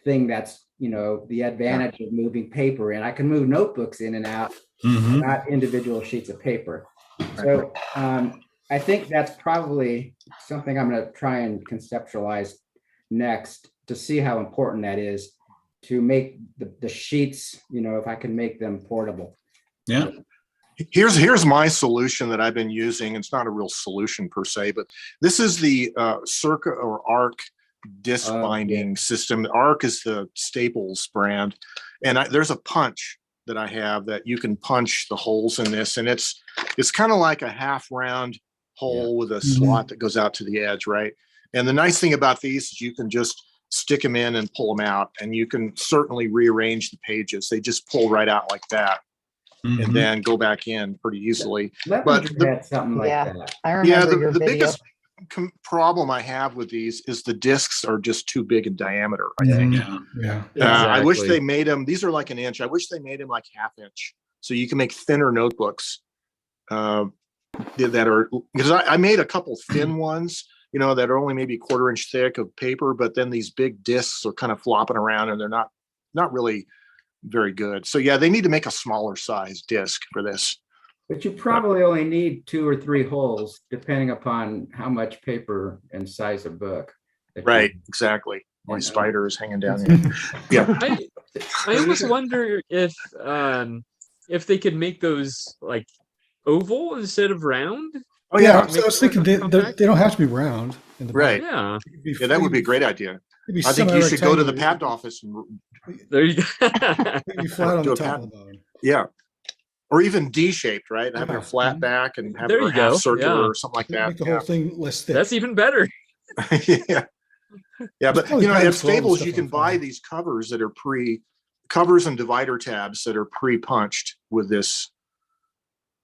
thing that's, the advantage of moving paper in. I can move notebooks in and out, not individual sheets of paper. So I think that's probably something I'm going to try and conceptualize next to see how important that is to make the sheets, if I can make them portable. Yeah. Here's my solution that I've been using. It's not a real solution per se, but this is the Circa or Arc disc binding system. Arc is the Staples brand, and there's a punch that I have that you can punch the holes in this, and it's kind of like a half round hole with a slot that goes out to the edge, right? And the nice thing about these is you can just stick them in and pull them out, and you can certainly rearrange the pages. They just pull right out like that. And then go back in pretty easily. But something like that. I remember your the video. biggest problem I have with these is the discs are just too big in diameter, I think. I wish they made them, these are like an inch. I wish they made them like ½ inch so you can make thinner notebooks that are, because I made a couple thin ones, that are only maybe 1/4 inch thick of paper, but then these big discs are kind of flopping around and they're not really very good. So yeah, they need to make a smaller size disc for this. But you probably only need 2 or 3 holes, depending upon how much paper and size of book. Right, exactly. My spider is hanging down here. Yeah. I almost wonder if they could make those like oval instead of round. Oh yeah, so I was thinking they don't have to be round. Right. Yeah. Yeah, that would be a great idea. I think you should go to the patent office and there you go. Maybe flat on the top and the bottom. Yeah. Or even D-shaped, right? Having a flat back and having a half circular or something like that. Make the whole thing less thick. That's even better. Yeah. Yeah, but at Staples you can buy these covers that are covers and divider tabs that are pre-punched with this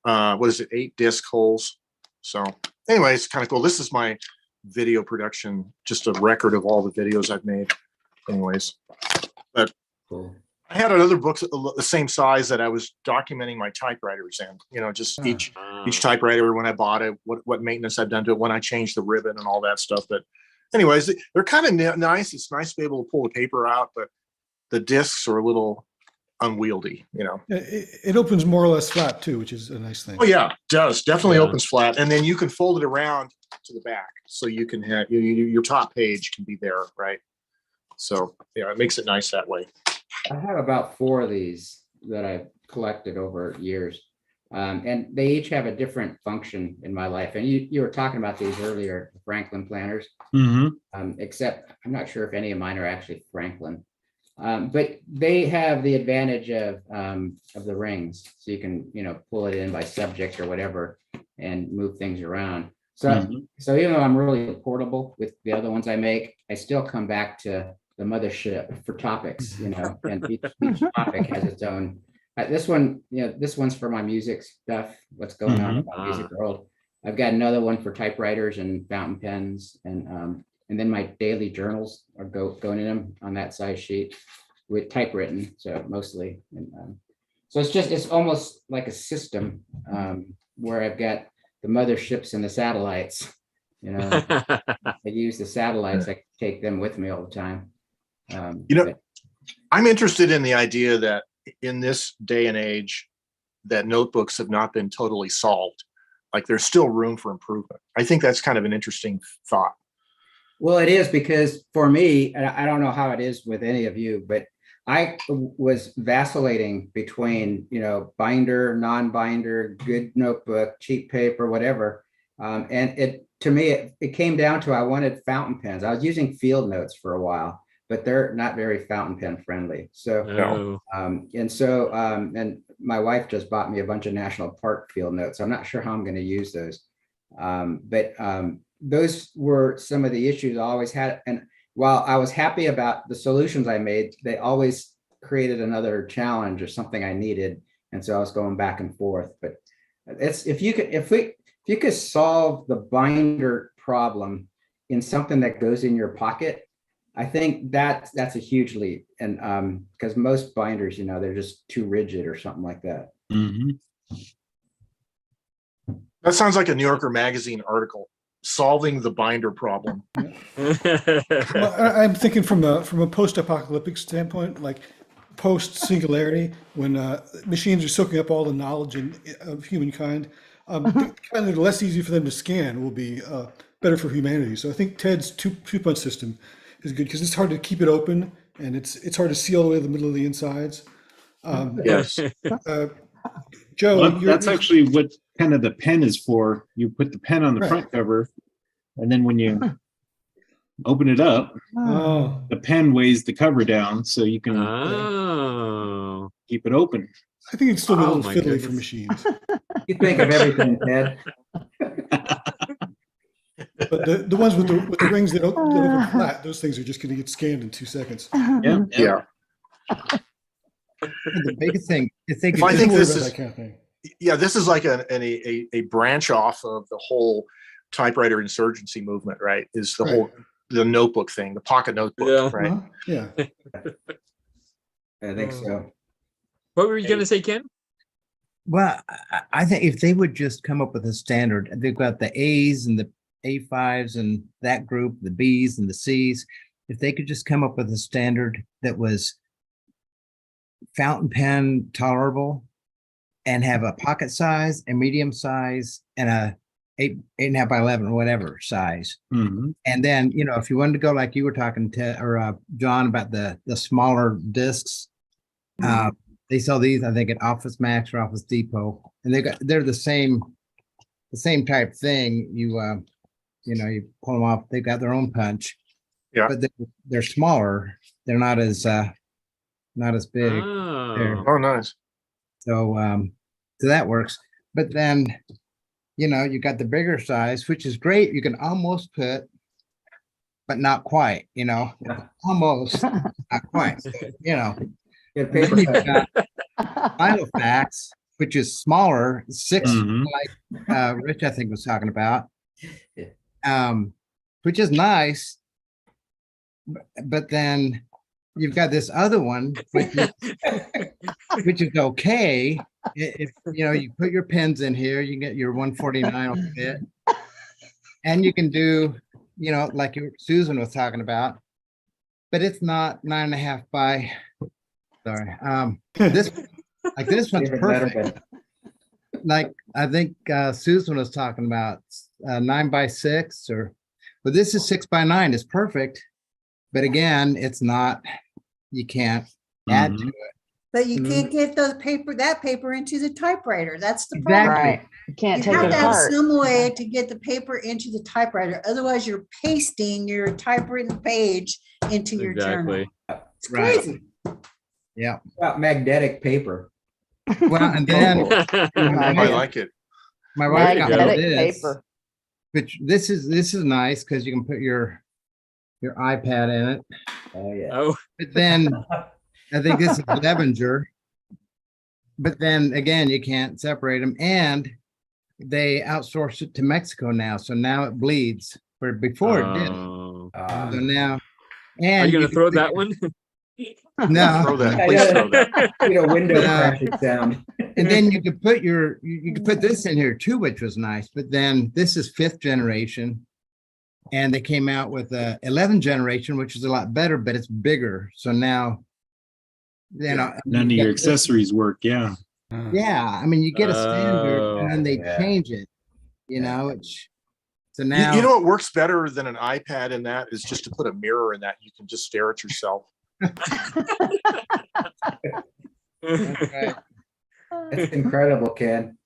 what is it, 8 disc holes. So anyway, it's kind of cool. This is my video production, just a record of all the videos I've made. Anyways, but cool. I had another book the same size that I was documenting my typewriters in, just each typewriter when I bought it, what maintenance I've done to it, when I changed the ribbon and all that stuff. But anyways, they're kind of nice. It's nice to be able to pull the paper out, but the discs are a little unwieldy, It opens more or less flat too, which is a nice thing. Oh yeah, it does. Definitely opens flat. And then you can fold it around to the back. So you can have your top page can be there, right? So yeah, it makes it nice that way. I have about 4 of these that I've collected over years. And they each have a different function in my life. And you were talking about these earlier, the Franklin planners. Except I'm not sure if any of mine are actually Franklin. But they have the advantage of the rings. So you can, pull it in by subject or whatever and move things around. So, so even though I'm really portable with the other ones I make, I still come back to the mothership for topics, and each topic has its own. This one, this one's for my music stuff, what's going on in my music world. I've got another one for typewriters and fountain pens, and then my daily journals are going in them on that size sheet with typewritten, so mostly. And, so it's almost like a system where I've got the motherships and the satellites. I use the satellites. I take them with me all the time. I'm interested in the idea that in this day and age that notebooks have not been totally solved. Like there's still room for improvement. I think that's kind of an interesting thought. Well, it is, because for me, and I don't know how it is with any of you, but I was vacillating between, binder, non-binder, good notebook, cheap paper, whatever. And to me, it came down to, I wanted fountain pens. I was using field notes for a while, but they're not very fountain pen friendly. So, and my wife just bought me a bunch of national park field notes. I'm not sure how I'm going to use those. But those were some of the issues I always had. And while I was happy about the solutions I made, they always created another challenge or something I needed. And so I was going back and forth. But it's if you could solve the binder problem in something that goes in your pocket, I think that's a huge leap. And because most binders, you know, they're just too rigid or something like that. That sounds like a New Yorker magazine article, solving the binder problem. Well, I'm thinking from a post-apocalyptic standpoint, like post-singularity, when machines are soaking up all the knowledge of humankind, kind of less easy for them to scan will be better for humanity. So I think Ted's two-punch system is good because it's hard to keep it open, and it's hard to see all the way to the middle of the insides. Yes. Joe, Well, that's actually what kind of the pen is for. You put the pen on the Right. front cover, and then when you open it up, the pen weighs the cover down so you can keep it open. I think it's still a Oh, little my fiddly goodness. for machines. You think of everything, Ted. But the ones with the rings that open flat, those things are just going to get scanned in 2 seconds. Yeah. The biggest thing is they Well, I think this That is, kind of thing. yeah, this is like a branch off of the whole typewriter insurgency movement, right? Is the whole, the notebook thing, the pocket notebook, right? Yeah. I think so. What were you going to say, Ken? Well, I think if they would just come up with a standard, they've got the A's and the A5s and that group, the B's and the C's. If they could just come up with a standard that was fountain pen tolerable and have a pocket size, a medium size, and a 8.5 by 11 or whatever size. And then, you know, if you wanted to go like you were talking to, or John, about the smaller discs, they sell these, I think, at Office Max or Office Depot, and they're the same type thing. You know, you pull them off. They've got their own punch, but they're smaller. They're not as big. Oh, nice. So that works. But then, you know, you got the bigger size, which is great. You can almost put, but not quite. You know, almost, not quite. So, you know. Get And then paper you've cut. got Filofax, which is smaller, 6, like Rich, I think, was talking about, which is nice. But then you've got this other one, which is okay. If you know, you put your pens in here, you get your 149 will fit, and you can do, you know, like Susan was talking about, but it's not 9.5 by. Sorry. This one's Even better, perfect. Like I think Susan was talking about 9 by 6, but this is 6 by 9. It's perfect, but again, it's not. You can't add to it. But you can't get that paper into the typewriter. That's the Exactly. problem. Right. You can't take have it to have apart. some way to get the paper into the typewriter. Otherwise, you're pasting your typewritten page into your journal. It's crazy. Yeah. About magnetic paper. Well, and then I like it. my wife got me Magnetic this, paper. which this is nice because you can put your iPad in it. Oh yeah. Oh, But then I think this is Levenger. But then again, you can't separate them, and they outsource it to Mexico now. So now it bleeds, where before it didn't. oh. So now, Are and you going to can throw put- that one? No. Throw that. Please throw that. You know, window crashing sound. And then you could put you could put this in here too, which was nice. But then this is 5th generation, and they came out with a 11th generation, which is a lot better, but it's bigger. So now, you know, None of your accessories work. Yeah. Yeah, I mean, you get a standard, and then they Yeah. change it. You know, it's so You, now. you know what works better than an iPad in that is just to put a mirror in that. You can just stare at yourself. Right. It's incredible, Ken.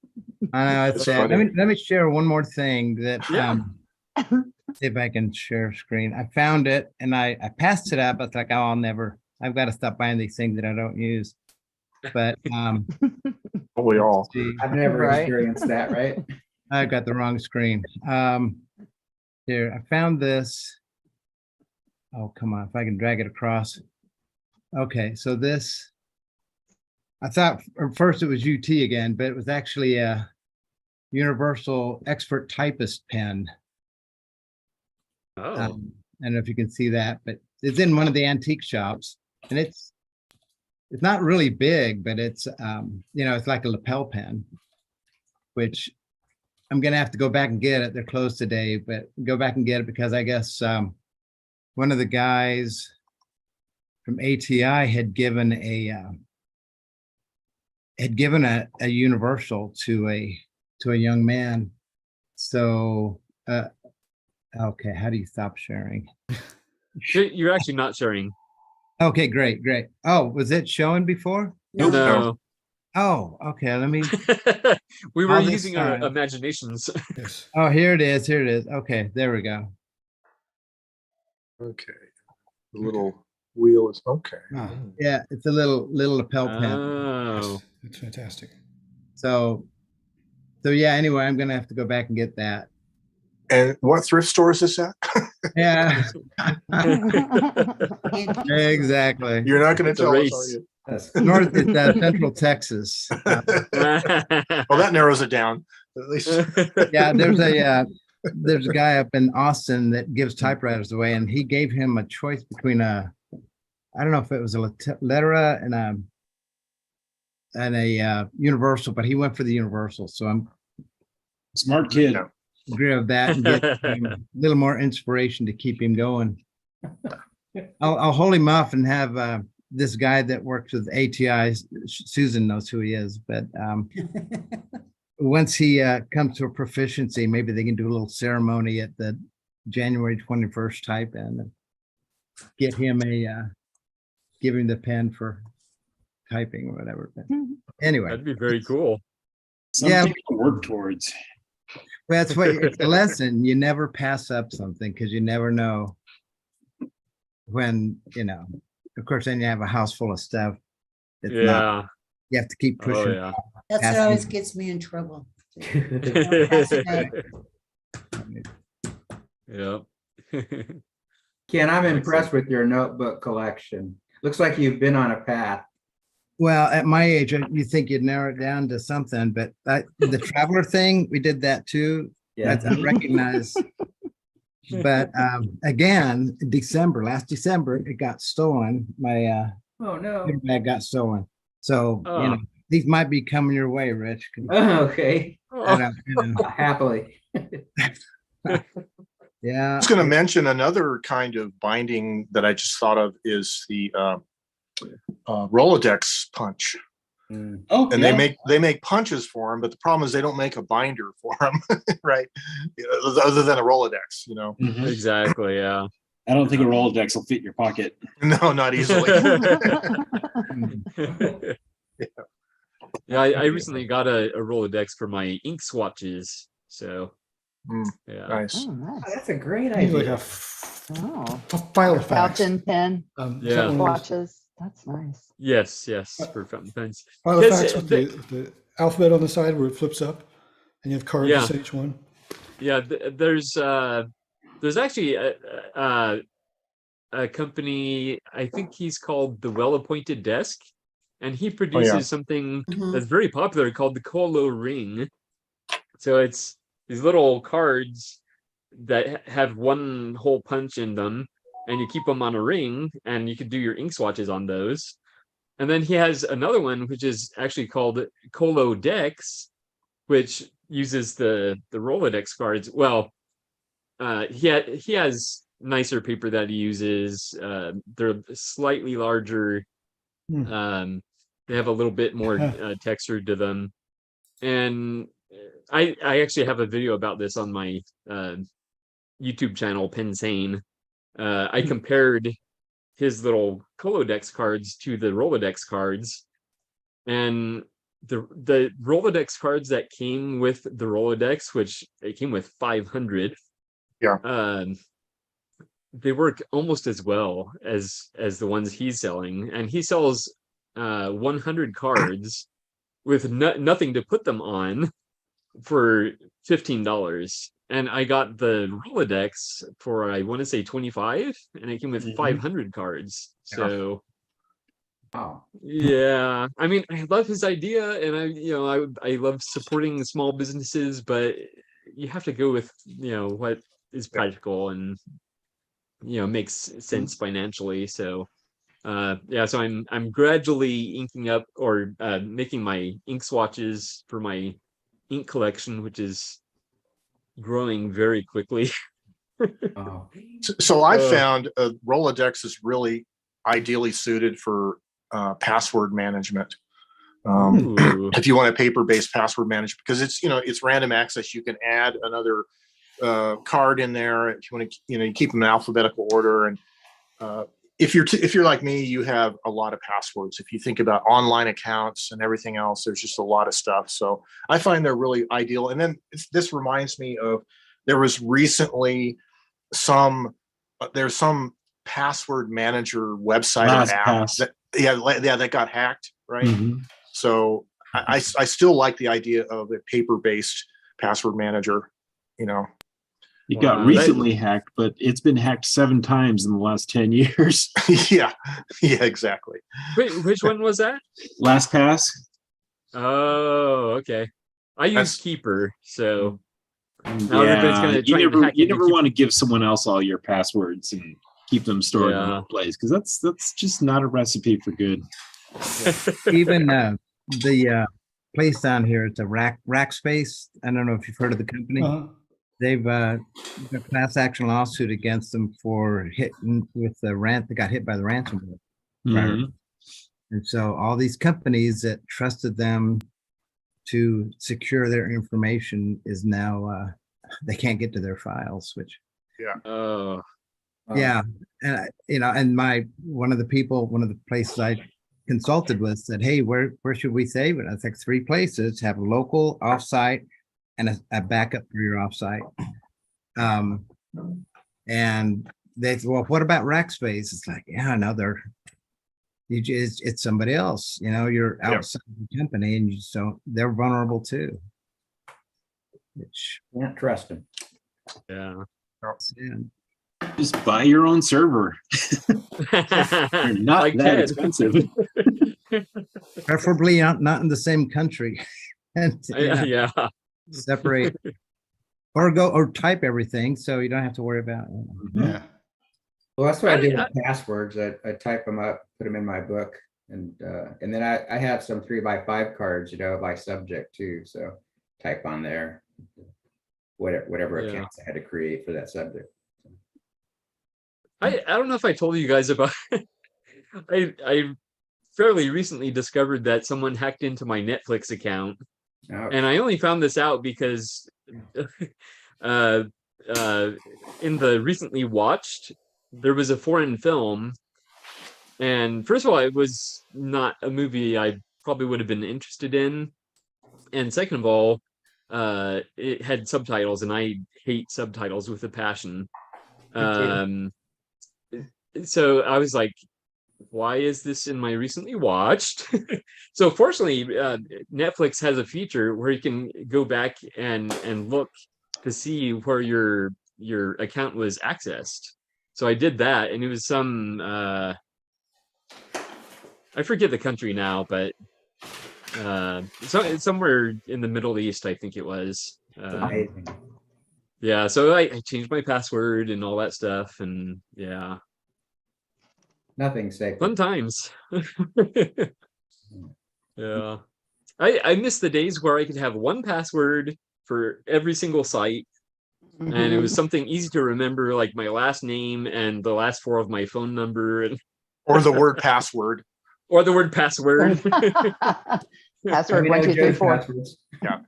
I know it's That's sad. funny. Let me share one more thing that Yeah. see if I can share screen. I found it and I passed it up. I was like, oh, I've got to stop buying these things that I don't use. But We all. see, I've never Right. experienced that, right? I've got the wrong screen. Here, I found this. Oh, come on, if I can drag it across. Okay, so this, I thought at first it was UT again, but it was actually a Universal Expert Typist pen. Oh, I don't know if you can see that, but it's in one of the antique shops, and it's not really big, but it's it's like a lapel pen, which I'm gonna have to go back and get it. They're closed today, but go back and get it because I guess one of the guys from ATI had given a Universal to a young man. So okay, how do you stop sharing? you're actually not sharing. Okay, great. Oh, was it showing before? No. Oh, okay. Let me. We were All this using our time. imaginations. Yes. Oh, here it is. Okay, there we go. Okay. The little wheel is okay. Ah, Yeah, it's a little lapel pen. Oh, that's fantastic. So yeah. Anyway, I'm gonna have to go back and get that. And what thrift store is this at? Yeah, exactly. You're not going to It's a tell us, race. are you? That's North is Central Texas. Well, that narrows it down. At least. Yeah, there's a guy up in Austin that gives typewriters away, and he gave him a choice between I don't know if it was a Lettera and a Universal, but he went for the Universal. So I'm Smart kid. agree with that and get him a little more inspiration to keep him going. I'll hold him off and have this guy that works with ATI. Susan knows who he is, but once he comes to a proficiency, maybe they can do a little ceremony at the January 21st type and get him give him the pen for typing or whatever. But anyway, that'd be very cool. Something to work towards. well, that's what it's a lesson. You never pass up something because you never know when, of course, then you have a house full of stuff. It's not, you have to keep pushing. Oh, yeah. That's what always gets me in trouble. Yep. Ken, I'm impressed with your notebook collection. Looks like you've been on a path. Well, at my age, you think you'd narrow it down to something, but the traveler thing, we did that too. Yeah, I recognize. But again, last December, it got stolen. My bag got stolen. So these might be coming your way, Rich. Okay. Happily. Yeah. I was going to mention another kind of binding that I just thought of is the Rolodex punch. Oh, and yeah. they make punches for them, but the problem is they don't make a binder for them, right? Other than a Rolodex, Mhm. Exactly. Yeah. I don't think a Rolodex will fit in your pocket. No, not easily. Yeah, I recently got a Rolodex for my ink swatches. So yeah. Nice. Oh, nice. Oh, that's a great I need like idea. a file Your of facts. fountain pen, Yeah. watches. That's nice. Yes, for fountain pens. File of Yes, facts with the alphabet on the side where it flips up, and you have cards Yeah. to say each one. Yeah, there's actually a company, I think he's called the Well-Appointed Desk, and he produces something that's very popular called the Colo Ring. So it's these little cards that have one hole punch in them, and you keep them on a ring, and you can do your ink swatches on those. And then he has another one which is actually called Colo Dex, which uses the Rolodex cards. Well, he has nicer paper that he uses. They're slightly larger. They have a little bit more texture to them. And I actually have a video about this on my YouTube channel, Pensane. I compared his little Colodex cards to the Rolodex cards, and the Rolodex cards that came with the Rolodex, which it came with 500. They work almost as well as the ones he's selling, and he sells 100 cards with nothing to put them on for $15. and I got the Rolodex for, I want to say 25, and it came with 500 cards. So Wow. yeah, I mean, I love his idea, and I love supporting small businesses, but you have to go with what is practical and makes sense financially. So yeah, so I'm gradually inking up or making my ink swatches for my ink collection, which is growing very quickly. Wow. So I found Rolodex is really ideally suited for password management. If you want a paper-based password management, because it's random access. You can add another card in there if you want to. You keep them in alphabetical order. And if you're like me, you have a lot of passwords. If you think about online accounts and everything else, there's just a lot of stuff. So I find they're really ideal. And then this reminds me of, there was recently there's some password manager website or app that got hacked, right? So I still like the idea of a paper-based password manager. It got recently hacked, but it's been hacked 7 times in the last 10 years. yeah, exactly. Wait, which one was that? LastPass. Oh, okay. I use Keeper, so now everybody's gonna try you and never want to give someone else all your passwords and keep them stored in one place, because that's just not a recipe for good. Even the place down here, it's a Rackspace. I don't know if you've heard of the company. They've a class action lawsuit against them for hitting with the they got hit by the ransomware. And so all these companies that trusted them to secure their information is now they can't get to their files, which yeah. And and one of the places I consulted with said, hey, where should we save it? I think 3 places: have a local, offsite, and a backup for your offsite. And they said, well, what about Rackspace? It's like, yeah, no, it's somebody else. You're outside the company, and they're vulnerable too. Which can't trust them. Yeah. Just buy your own server. They're not Like that Ted. expensive. Preferably not in the same country. And Yeah. separate or type everything so you don't have to worry about it. Yeah. Well, that's what I do with passwords. I type them up, put them in my book, and then I have some 3x5 cards, by subject too. So type on there whatever accounts I had to create for that subject. I don't know if I told you guys about I fairly recently discovered that someone hacked into my Netflix account. And I only found this out because in the recently watched, there was a foreign film. And first of all, it was not a movie I probably would have been interested in. And second of all, it had subtitles, and I hate subtitles with a passion. So I was like, why is this in my recently watched? So fortunately, Netflix has a feature where you can go back and look to see where your account was accessed. So I did that, and it was some I forget the country now, but somewhere in the Middle East, I think it was. Amazing. Yeah, so I changed my password and all that stuff, and yeah. Nothing sacred. Fun times. Yeah. I miss the days where I could have one password for every single site. And it was something easy to remember, like my last name and the last 4 of my phone number. Or the word password. Or the word password. Password 1, 2, 3, 4. Yeah.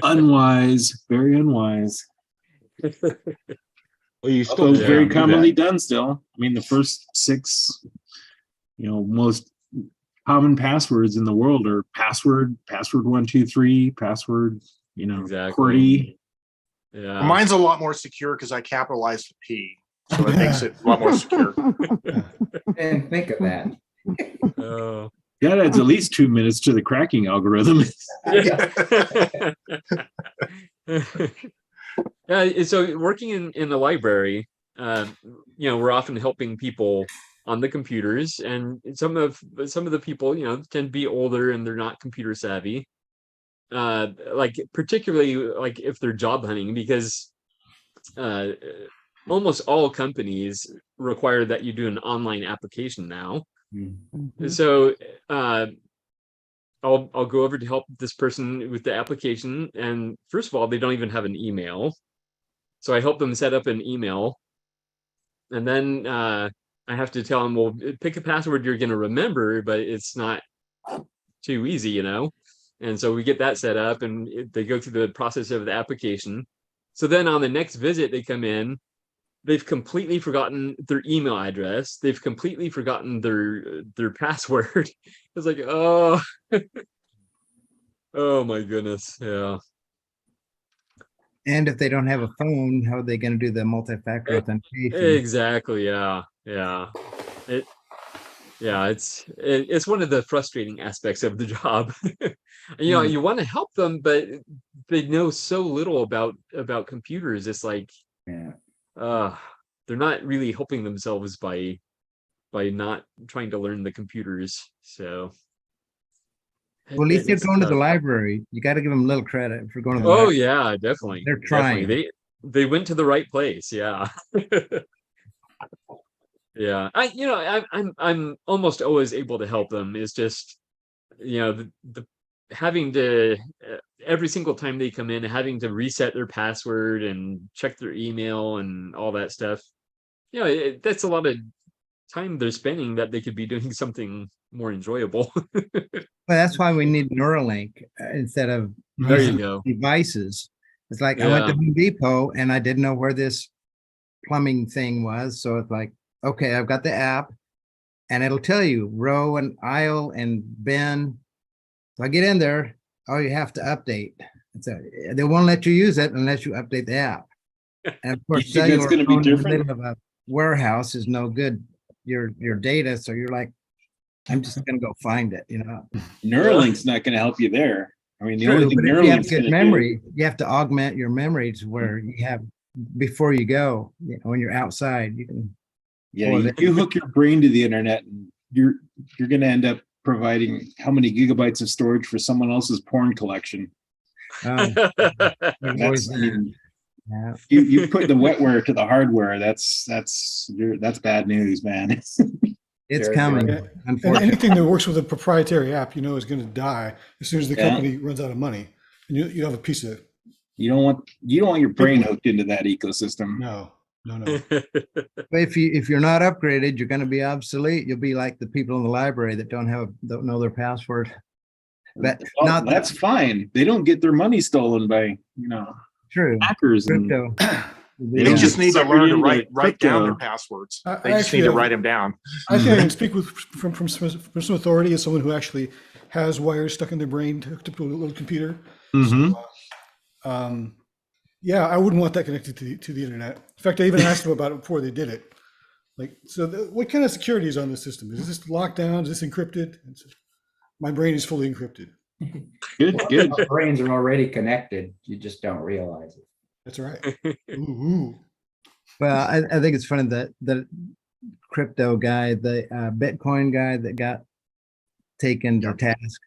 Unwise, very unwise. Well, you Although still very do commonly that. done still. I mean, the first 6, most common passwords in the world are password 1, 2, 3, password, Exactly. QWERTY. Yeah. Mine's a lot more secure because I capitalized the P, so it makes it a lot more secure. And think of that. Oh. That adds at least 2 minutes to the cracking algorithm. So working in the library, we're often helping people on the computers, and some of the people, tend to be older and they're not computer savvy. Like particularly like if they're job hunting, because uh, almost all companies require that you do an online application now. So I'll go over to help this person with the application, and first of all, they don't even have an email. So I help them set up an email, and then I have to tell them, well, pick a password you're going to remember, but it's not too easy, And so we get that set up, and they go through the process of the application. So then on the next visit, they come in, they've completely forgotten their email address. They've completely forgotten their password. It's like, oh, oh my goodness. Yeah. And if they don't have a phone, how are they going to do the multi-factor authentication? Exactly. Yeah. Yeah. It's one of the frustrating aspects of the job. You want to help them, but they know so little about computers. It's like, they're not really helping themselves by not trying to learn the computers. So Well, at least they're it's going to the tough. library. You got to give them a little credit for going to the Oh library. yeah, definitely. They're trying. Definitely. They went to the right place. Yeah. Yeah. I'm almost always able to help them. It's just, the having to every single time they come in, having to reset their password and check their email and all that stuff. That's a lot of time they're spending that they could be doing something more enjoyable. Well, that's why we need Neuralink instead of There you using go. devices. It's like I went to Home Depot and I didn't know where this plumbing thing was. So it's like, okay, I've got the app and it'll tell you row and aisle and bin. So I get in there, oh, you have to update. They won't let you use it unless you update the app. And of course, You think that's cellular gonna be phone in the different? middle of a warehouse is no good. Your data, so you're like, I'm just gonna go find it, Neuralink's not going to help you there. I mean, the True, only thing but if you have Neuralink's good going to memory, you have to augment your memory to where you have before you go. When you're outside, you can. you hook your brain to the internet, and you're going to end up providing how many gigabytes of storage for someone else's porn collection. Always I mean, you put the wetware to the hardware. That's bad news, man. It's coming. And Unfortunately, anything that works with a proprietary app, is going to die as soon as the company runs out of money, and you have a piece of it. You don't want your brain hooked into that ecosystem. No. But if you're not upgraded, you're going to be obsolete. You'll be like the people in the library that don't know their password. But That's fine. They don't get their money stolen by true hackers crypto. They just need to learn to write down their crypto. passwords. I They just need to write them down. I think I can speak from some authority as someone who actually has wires stuck in their brain hooked up to a little computer. Mhm. So, yeah, I wouldn't want that connected to the internet. In fact, I even asked them about it before they did it. Like, so what kind of security is on the system? Is this locked down? Is this encrypted? My brain is fully encrypted. Good. Our brains are already connected. You just don't realize it. That's right. Ooh. Well, I think it's funny that the crypto guy, the Bitcoin guy that got taken to task,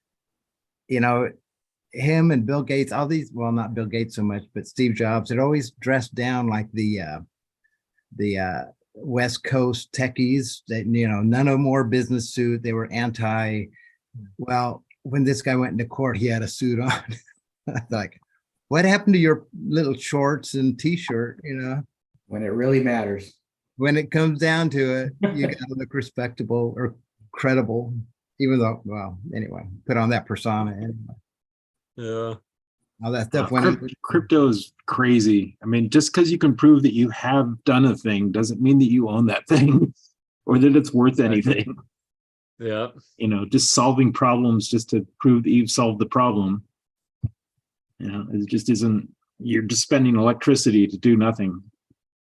him and Bill Gates, all these, well, not Bill Gates so much, but Steve Jobs had always dressed down like the West Coast techies that, none of more business suit. They were anti. Well, when this guy went into court, he had a suit on. Like, what happened to your little shorts and t-shirt, When it really matters. When it comes down to it, you got to look respectable or credible, even though, well, anyway, put on that persona anyway. Yeah. All that stuff went Crypto is crazy. I mean, just because you can prove that you have done a thing doesn't mean that you own that thing or that it's worth anything. Yeah. Just solving problems just to prove that you've solved the problem. It just isn't. You're just spending electricity to do nothing.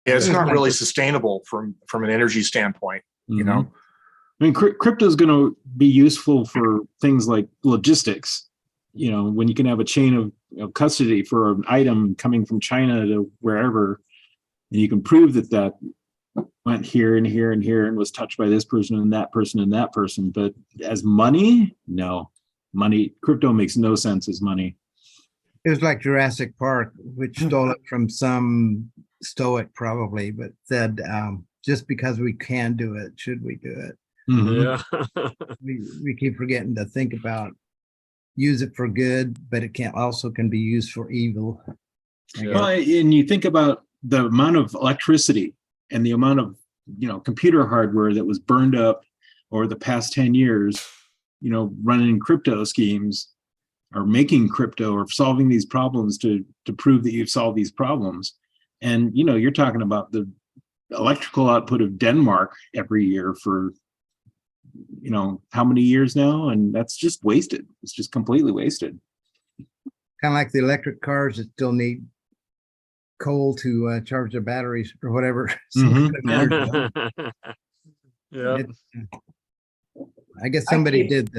Yeah, it's not really sustainable from an energy standpoint. I mean, crypto is going to be useful for things like logistics. When you can have a chain custody for an item coming from China to wherever, and you can prove that that went here and here and here and was touched by this person and that person and that person. But as money, no. Crypto makes no sense as money. It was like Jurassic Park, which stole it from some stoic probably, but said, just because we can do it, should we do it? Yeah. We keep forgetting to think about use it for good, but it can be used for evil. Well, and you think about the amount of electricity and the amount of, computer hardware that was burned up over the past 10 years, running crypto schemes or making crypto or solving these problems to prove that you've solved these problems. And, you're talking about the electrical output of Denmark every year for, how many years now? And that's just wasted. It's just completely wasted. Kind of like the electric cars that still need coal to charge their batteries or whatever. Mhm. Yeah. I guess somebody did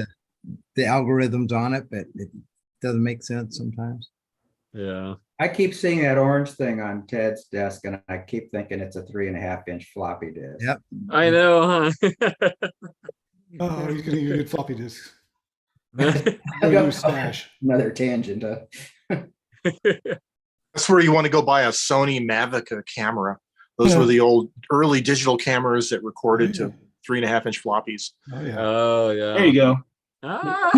the algorithms on it, but it doesn't make sense sometimes. Yeah. I keep seeing that orange thing on Ted's desk, and I keep thinking it's a 3.5-inch floppy disk. Yep. I know, huh? Oh, he's gonna get a good floppy disk. Stash. Another tangent. That's where you want to go buy a Sony Mavic camera. Those were the old early digital cameras that recorded to 3.5-inch floppies. Oh yeah. Oh yeah. There you go. Ah.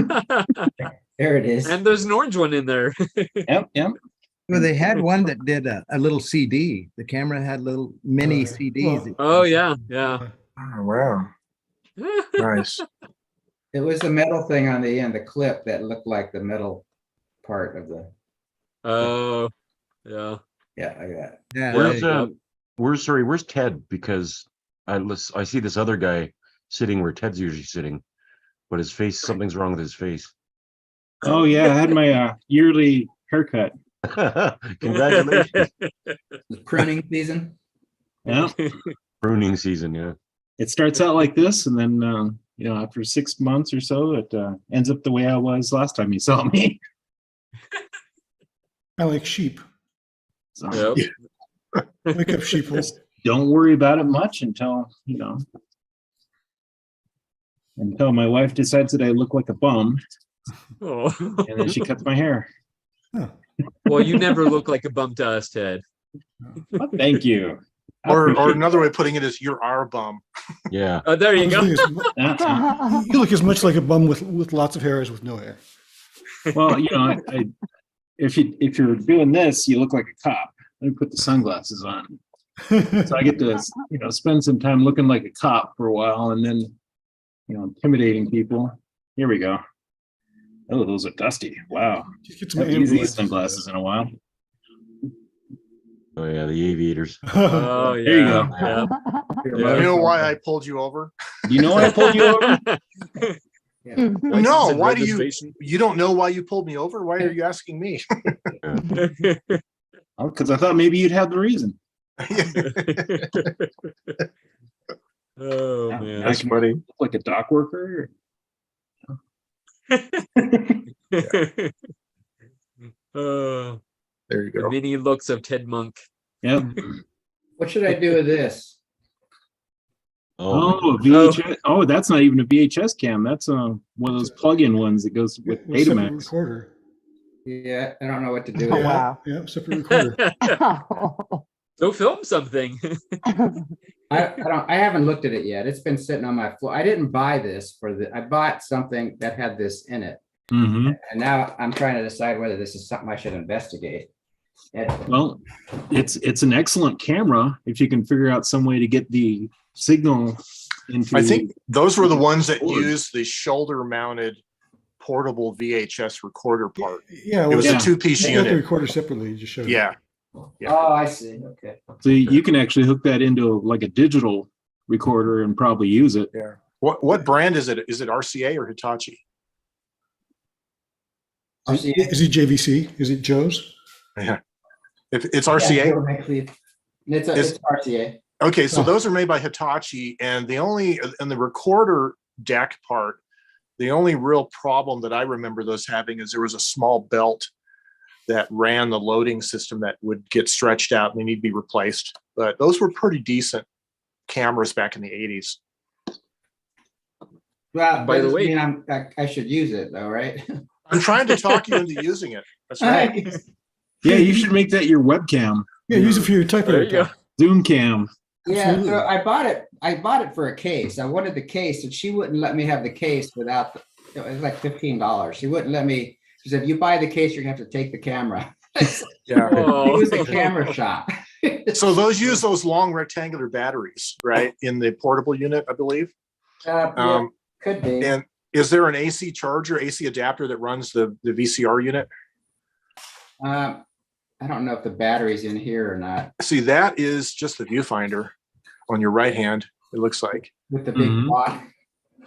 There it is. And there's an orange one in there. Yep. Well, they had one that did a little CD. The camera had little mini CDs. Oh yeah, yeah. Oh, wow. Nice. It was the metal thing on the end, the clip that looked like the metal part of the. Oh, yeah. Yeah, I got it. Yeah. Where's Ted? Because I see this other guy sitting where Ted's usually sitting, but his face, something's wrong with his face. Oh yeah, I had my yearly haircut. Congratulations. The pruning season. Yeah. Pruning season, yeah. It starts out like this, and then after 6 months or so, it ends up the way I was last time you saw me. I like sheep. So, Wake up, sheep. Don't worry about it much until my wife decides that I look like a bum. Oh. And then she cuts my hair. Huh. Well, you never look like a bum to us, Ted. Well, thank you. Or another way of putting it is you're our bum. Yeah. Oh, there you go. You look as much like a bum with lots of hair as with no hair. Well, if you're doing this, you look like a cop. Let me put the sunglasses on. So I get to spend some time looking like a cop for a while, and then intimidating people. Here we go. Oh, those are dusty. Wow. Haven't used these sunglasses in a while. Oh yeah, the aviators. Oh yeah. There you go. Yeah. You know why I pulled you over? You know why I pulled you over? No, why do you don't know why you pulled me over? Why are you asking me? Oh, because I thought maybe you'd have the reason. Oh man. That's funny. Look like a dock worker. Oh, there you the go. many looks of Ted Monk. Yep. What should I do with this? Oh, a VHS. Oh, that's not even a VHS cam. That's one of those plug-in ones that goes with Betamax. Recorder. Yeah, I don't know what to do. Oh, with wow. Yeah, separate recorder. Go film something. I haven't looked at it yet. It's been sitting on my floor. I didn't buy this I bought something that had this in it. Mm-hmm. And now I'm trying to decide whether this is something I should investigate. Well, it's an excellent camera if you can figure out some way to get the signal into. I think those were the ones that used the shoulder-mounted portable VHS recorder part. Yeah, it was a two-piece you got the unit. recorder separately. You just showed. Yeah. Yeah. Oh, I see. Okay. So you can actually hook that into like a digital recorder and probably use it. Yeah. What brand is it? Is it RCA or Hitachi? Is it JVC? Is it Joe's? Yeah. If it's RCA. It's RCA. Okay, so those are made by Hitachi, and the recorder deck part, the only real problem that I remember those having is there was a small belt that ran the loading system that would get stretched out and they need to be replaced. But those were pretty decent cameras back in the 80s. Well, By the doesn't way- mean I should use it though, right? I'm trying to talk you into using it. That's right. Yeah, you should make that your webcam. Yeah, use it for your There typewriter. you go. pal. Zoom cam. Yeah, Absolutely. so I bought it for a case. I wanted the case and she wouldn't let me have the case without, it was like $15. She wouldn't let me, she said, if you buy the case, you're gonna have to take the camera. Yeah. It was a camera shop. So those use those long rectangular batteries, right, in the portable unit, I believe. Yeah, could be. And is there an AC charger, AC adapter that runs the VCR unit? I don't know if the battery's in here or not. See, that is just the viewfinder on your right hand, it looks like. With the big block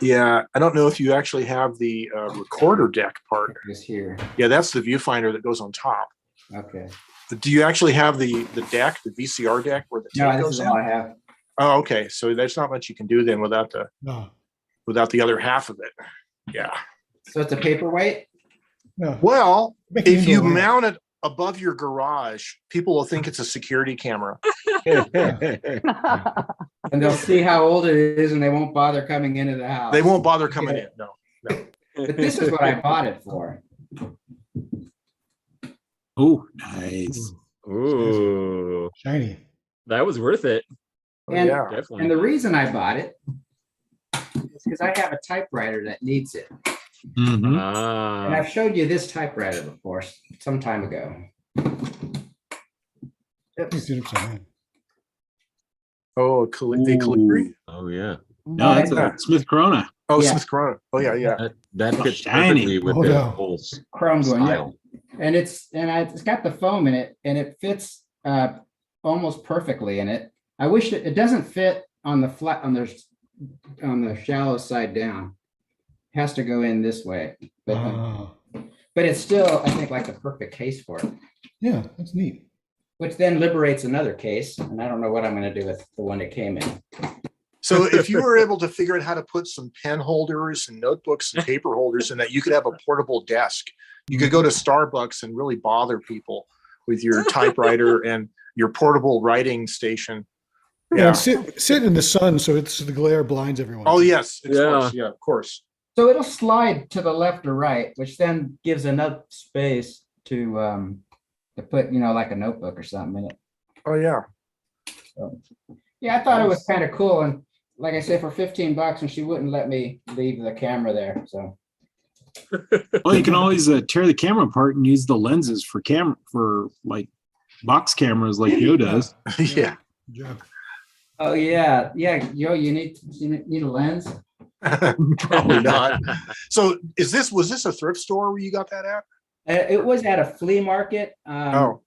Yeah, I don't know if you actually have the recorder deck part. is here. Yeah, that's the viewfinder that goes on top. Okay. Do you actually have the deck, the VCR deck where the No, tape this goes is in? all I have. Oh, okay. So there's not much you can do then without No. the other half of it. Yeah. So it's a paperweight? No. Well, Make it if into you a lamp. mount it above your garage, people will think it's a security camera. And they'll see how old it is and they won't bother coming into the house. They won't bother coming in. No. But this is what I bought it for. Oh, nice. Ooh, Shiny. that was worth it. And, yeah. Definitely. and the reason I bought it is because I have a typewriter that needs it. Mhm. And Ah, I've showed you this typewriter before, some time ago. Please do it upside down. Oh, the Calibri? Oh yeah. No, that's a Smith Corona. Oh, Yeah. Smith Corona. Oh, yeah, yeah. That fits Shiny. perfectly with Oh, the no. whole Chrome going, yeah. style. And it's got the foam in it and it fits almost perfectly in it. I wish it doesn't fit on the flat, on the shallow side down. It has to go in this way, Ah, but it's still, I think, like the perfect case for it, yeah, that's neat. which then liberates another case. And I don't know what I'm gonna do with the one that came in. So if you were able to figure out how to put some pen holders and notebooks and paper holders in that, you could have a portable desk. You could go to Starbucks and really bother people with your typewriter and your portable writing station. Yeah, Yeah. and sit in the sun so it's the glare blinds everyone. Oh, yes. Yeah. Yeah, of course. So it'll slide to the left or right, which then gives enough space to put, like a notebook or something in it. Oh, yeah. So, yeah, I thought it was kind of cool. And like I said, for $15, and she wouldn't let me leave the camera there. So Well, you can always tear the camera apart and use the lenses for like box cameras like Yo does. Yeah. Good job. oh yeah, you need a lens. Probably not. So was this a thrift store where you got that at? It was at a flea market, Oh.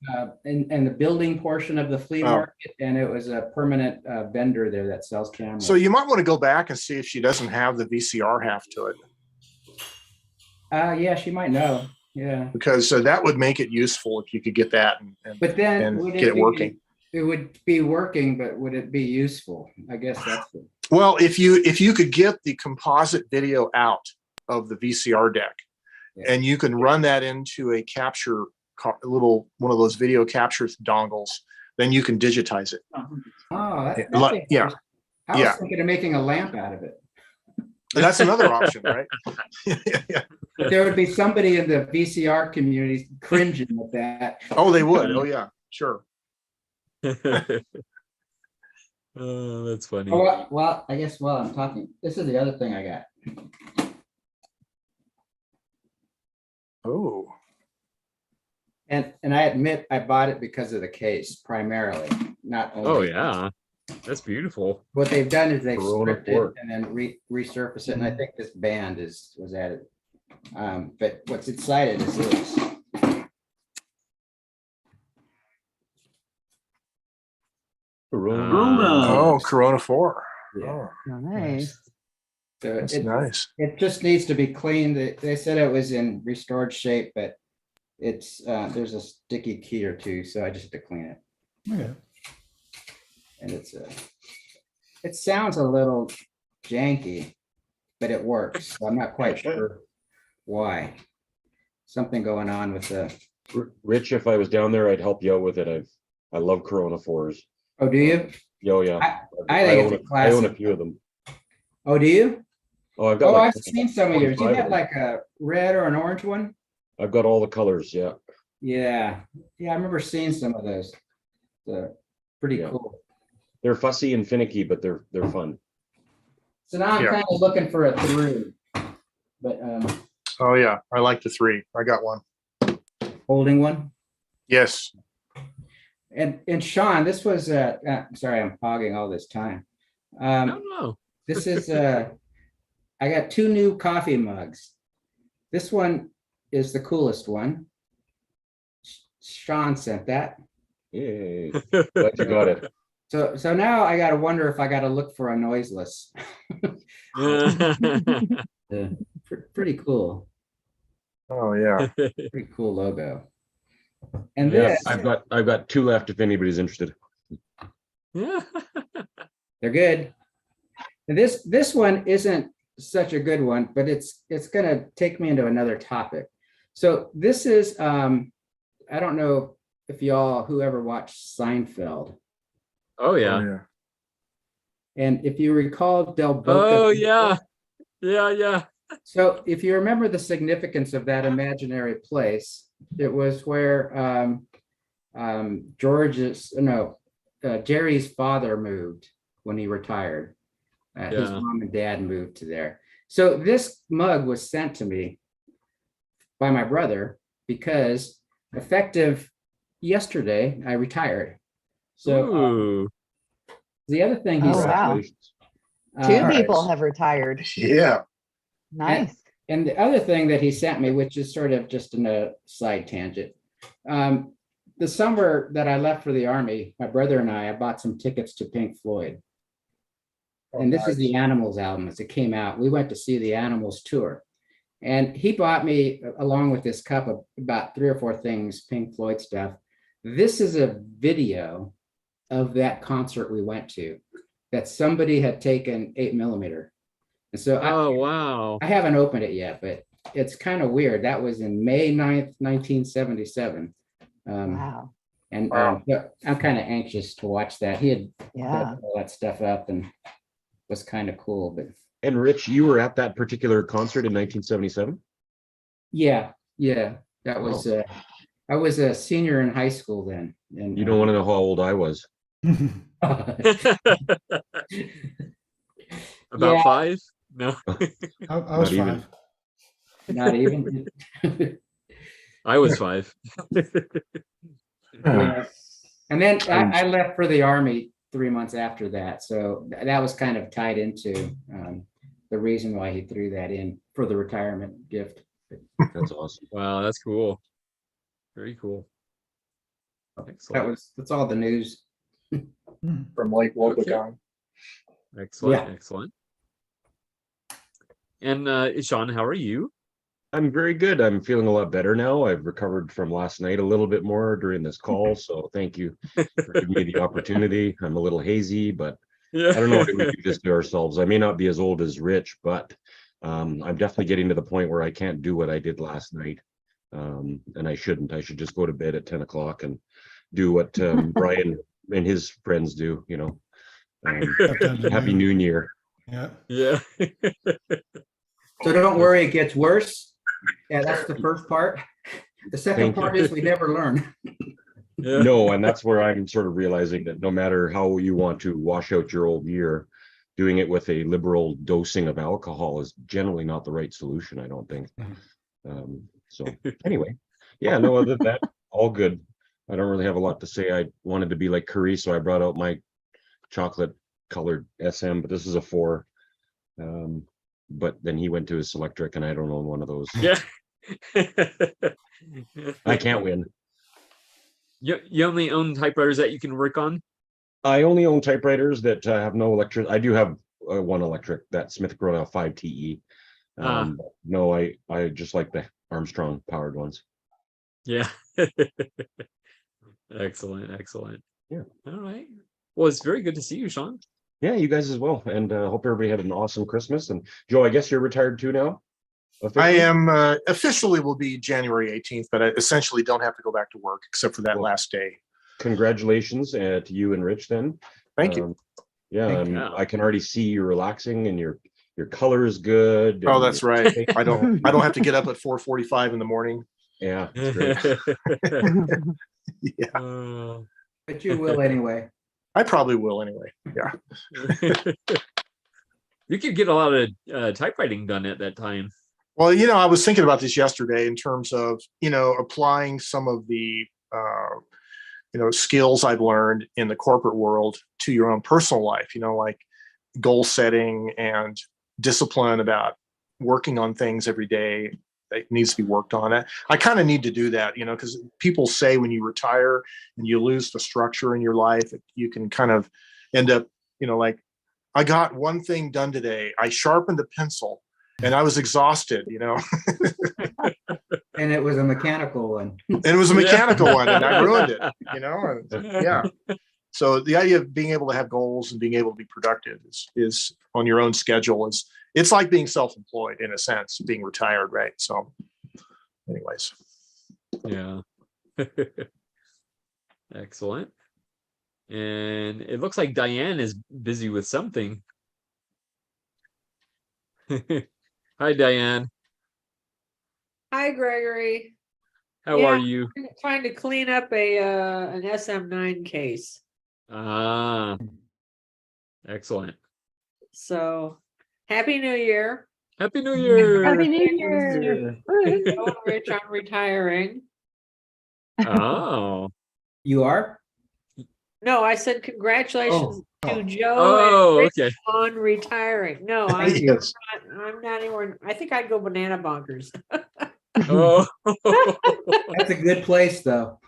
in the building portion of the flea Oh. market, and it was a permanent vendor there that sells cameras. So you might want to go back and see if she doesn't have the VCR half to it, Yeah, she might know. Yeah, because that would make it useful if you could get that and but then and would get it be- working. It would be working, but would it be useful? I guess that's the. Well, if you could get the composite video out of the VCR deck, Yeah. and you can run that into a capture little one of those video capture dongles, then you can digitize it. Oh, that's Yeah, I was yeah. thinking of making a lamp out of it. That's another option, right? Yeah. But there would be somebody in the VCR community cringing at that. Oh, they would. Oh, yeah, sure. oh, that's funny. Oh, well, I guess while I'm talking, this is the other thing I got. Oh, And I admit I bought it because of the case primarily, not only. Oh yeah, that's beautiful. What they've done is they've Corona stripped it port. and then resurface it, and I think this band was added. But what's inside it is this. oh, Corona 4. Yeah. Oh, Nice. So that's nice. it just needs to be cleaned. They said it was in restored shape, but it's there's a sticky key or two, so I just had to clean it. Okay. And it sounds a little janky, but it works. So I'm not quite sure why. Something going on with the Rich, if I was down there, I'd help you out with it. I love Corona 4s. Oh, do you? Oh yeah. I think it's a I own a classic. few of them. Oh, do you? Oh, I've got Oh, like I've seen some of yours. You 25 have of them. like a red or an orange one? I've got all the colors. Yeah. Yeah. Yeah, I remember seeing some of those. Pretty Yeah. cool. They're fussy and finicky, but they're fun. So now I'm Yeah. kind of looking for a 3. But Oh yeah, I like the 3. I got one. holding one. Yes. And Sean, this was sorry, I'm hogging all this time. No. This is I got 2 new coffee mugs. This one is the coolest one. Sean sent that. Yay. Glad you got it. So now I gotta wonder if I gotta look for a noiseless. Pretty cool. Oh yeah. Pretty cool logo. And Yeah, this, I've got 2 left if anybody's interested. they're good. And this one isn't such a good one, but it's gonna take me into another topic. So this is I don't know if y'all whoever watched Seinfeld. Oh yeah. And if you recall Del Boca. Oh yeah. Yeah. So if you remember the significance of that imaginary place, it was where Jerry's father moved when he retired. His mom and dad moved to there. So this mug was sent to me by my brother because effective yesterday, I retired. So the other thing he Oh, wow. 2 people have retired. Yeah. Nice. And the other thing that he sent me, which is sort of just in a side tangent, the summer that I left for the Army, my brother and I bought some tickets to Pink Floyd. And this is the Animals album as it came out. We went to see the Animals tour. And he bought me, along with this cup, of about 3 or 4 things, Pink Floyd stuff. This is a video of that concert we went to that somebody had taken 8mm. And so wow. I haven't opened it yet, but it's kind of weird. That was in May 9th, 1977. Wow. And I'm kind of anxious to watch that. He had put all that stuff up and was kind of cool. But And Rich, you were at that particular concert in 1977? yeah, that was I was a senior in high school then. And You don't want to know how old I was. About 5? No. I was Not even. 5. Not even. I was 5. Yeah. And then I left for the Army 3 months after that. So that was kind of tied into the reason why he threw that in for the retirement gift. That's awesome. Wow, that's cool. Very cool. Excellent. That's all the news. From Lake Wobegon. Excellent. Yeah. Excellent. And Sean, how are you? I'm very good. I'm feeling a lot better now. I've recovered from last night a little bit more during this call. So thank you for giving me the opportunity. I'm a little hazy, but I don't know if we do this to ourselves. I may not be as old as Rich, but I'm definitely getting to the point where I can't do what I did last night. And I shouldn't. I should just go to bed at 10 o'clock and do what Brian and his friends do, you know. Happy New Year. Yeah. So don't worry, it gets worse. Yeah, that's the first part. The second part is we never learn. No, and that's where I'm sort of realizing that no matter how you want to wash out your old year, doing it with a liberal dosing of alcohol is generally not the right solution, I don't think. So anyway, yeah, no, other than that, all good. I don't really have a lot to say. I wanted to be like Curry, so I brought out my chocolate colored SM, but this is a 4. But then he went to his Selectric, and I don't own one of those. Yeah. I can't win. You only own typewriters that you can work on? I only own typewriters that have no electric. I do have one electric, that Smith Corona 5TE. No, I just like the Armstrong powered ones. Yeah. Excellent. Yeah. All right. Well, it's very good to see you, Sean. Yeah, you guys as well. And hope everybody had an awesome Christmas. And Joe, I guess you're retired too now? I officially? am officially will be January 18th, but I essentially don't have to go back to work except for that last day. Congratulations to you and Rich then. Thank you. Yeah, Thank and you. I can already see you relaxing and your color is good. Oh, and that's your- right. I don't have to get up at 4:45 in the morning. Yeah, it's great. Yeah. But you will anyway. I probably will anyway. Yeah. You could get a lot of typewriting done at that time. Well, I was thinking about this yesterday in terms of, applying some of the, skills I've learned in the corporate world to your own personal life, like goal setting and discipline about working on things every day that needs to be worked on. I kind of need to do that, because people say when you retire and you lose the structure in your life, you can kind of end up, like, I got one thing done today. I sharpened a pencil and I was exhausted, And it was a mechanical one. And it was a mechanical one and I ruined it, and, yeah. So the idea of being able to have goals and being able to be productive is on your own schedule. It's like being self-employed in a sense, being retired, right? So anyways. Yeah. Excellent. And it looks like Diane is busy with something. Hi, Diane. Hi, Gregory. How Yeah, are you? I'm trying to clean up an SM9 case. Ah, excellent. So Happy New Year. Happy New Year. Happy New Year. Joe, Rich, I'm retiring. Oh. You are? No, I said congratulations to Joe Oh, and Rich okay. on retiring. No, Yes. I'm not anywhere. I think I'd go banana bonkers. Oh. That's a good place, though.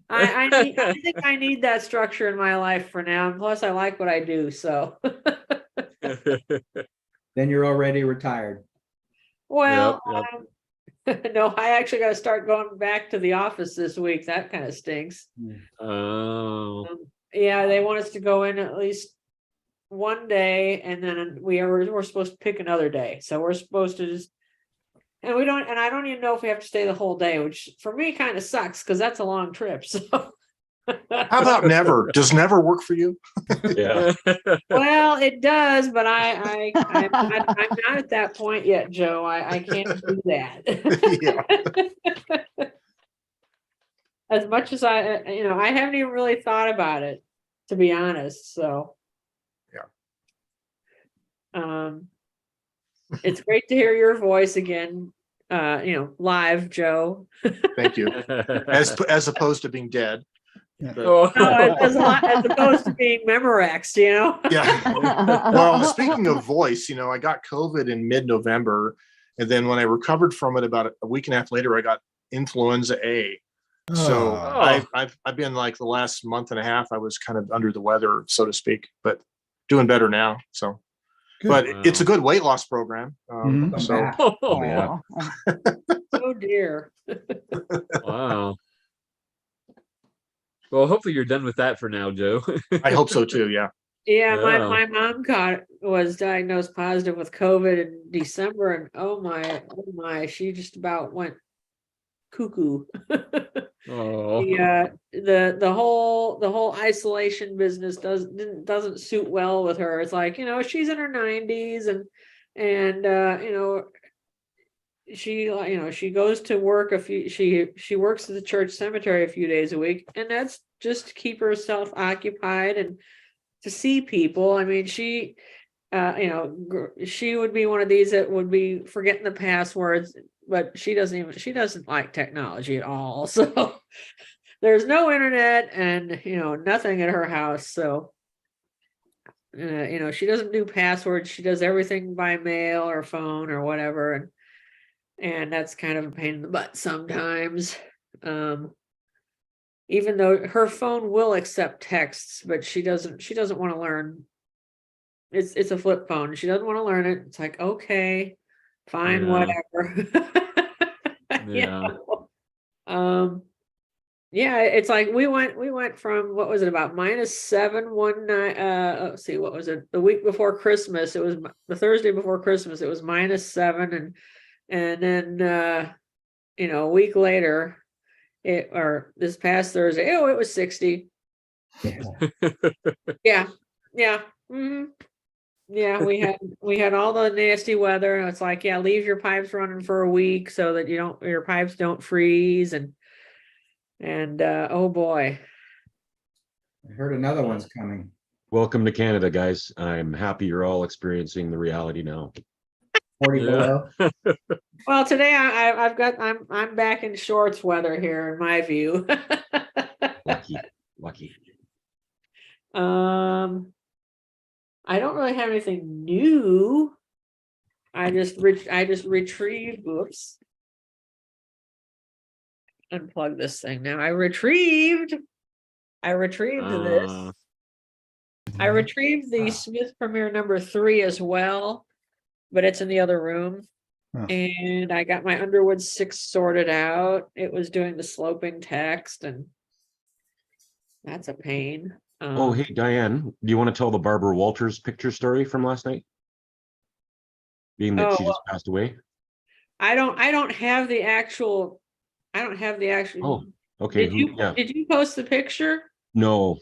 I think I need that structure in my life for now. And plus, I like what I do. So, Then you're already retired. well, Yep. no, I actually got to start going back to the office this week. That kind of stinks. Oh. Yeah, they want us to go in at least one day, and then we're supposed to pick another day. So we're supposed to just, and I don't even know if we have to stay the whole day, which for me kind of sucks because that's a long trip. So How about never? Does never work for you? Yeah. well, it does, but I'm not at that point yet, Joe. I can't do that. Yeah. As much as I haven't even really thought about it, to be honest. So yeah. It's great to hear your voice again, live, Joe. Thank you. As opposed to being dead. Oh. No, as opposed to being Memorex, Yeah. Well, speaking of voice, I got COVID in mid-November, and then when I recovered from it about a week and a half later, I got influenza A. So I've been like the last month and a half, I was kind of under the weather, so to speak, but doing better now. So, but it's a good weight loss program. So, Oh, yeah. Oh dear. Wow. Well, hopefully you're done with that for now, Joe. I hope so too. Yeah. Yeah, Yeah. my mom was diagnosed positive with COVID in December, and oh my, she just about went cuckoo. Oh. The whole isolation business doesn't suit well with her. It's like, she's in her 90s and she goes to work she works at the church cemetery a few days a week, and that's just to keep herself occupied and to see people. I mean, she would be one of these that would be forgetting the passwords, but she doesn't like technology at all. So there's no internet and nothing at her house. So she doesn't do passwords. She does everything by mail or phone or whatever, and that's kind of a pain in the butt sometimes. Even though her phone will accept texts, but she doesn't want to learn. It's a flip phone. She doesn't want to learn it. It's like, okay, fine, whatever. Yeah. Yeah, it's like we went from, what was it, about -7 one night, let's see, what was it, the week before Christmas, it was the Thursday before Christmas, it was -7, And then, a week later, or this past Thursday, it was 60. Yeah. Mhm. Yeah, we had all the nasty weather, and it's like, yeah, leave your pipes running for a week so that your pipes don't freeze, and oh boy. I heard another one's coming. Welcome to Canada, guys. I'm happy you're all experiencing the reality now. 40 below. Well, today I'm back in shorts weather here in my view. Lucky. I don't really have anything new. I just retrieved. Oops. Unplug this thing now. I retrieved this. I retrieved the Smith Premier number 3 as well, but it's in the other room. Huh. And I got my Underwood 6 sorted out. It was doing the sloping text, and that's a pain. Oh, hey, Diane, do you want to tell the Barbara Walters picture story from last night? Being that she just passed away. I don't have the actual. Oh, okay. Did you post the picture? No.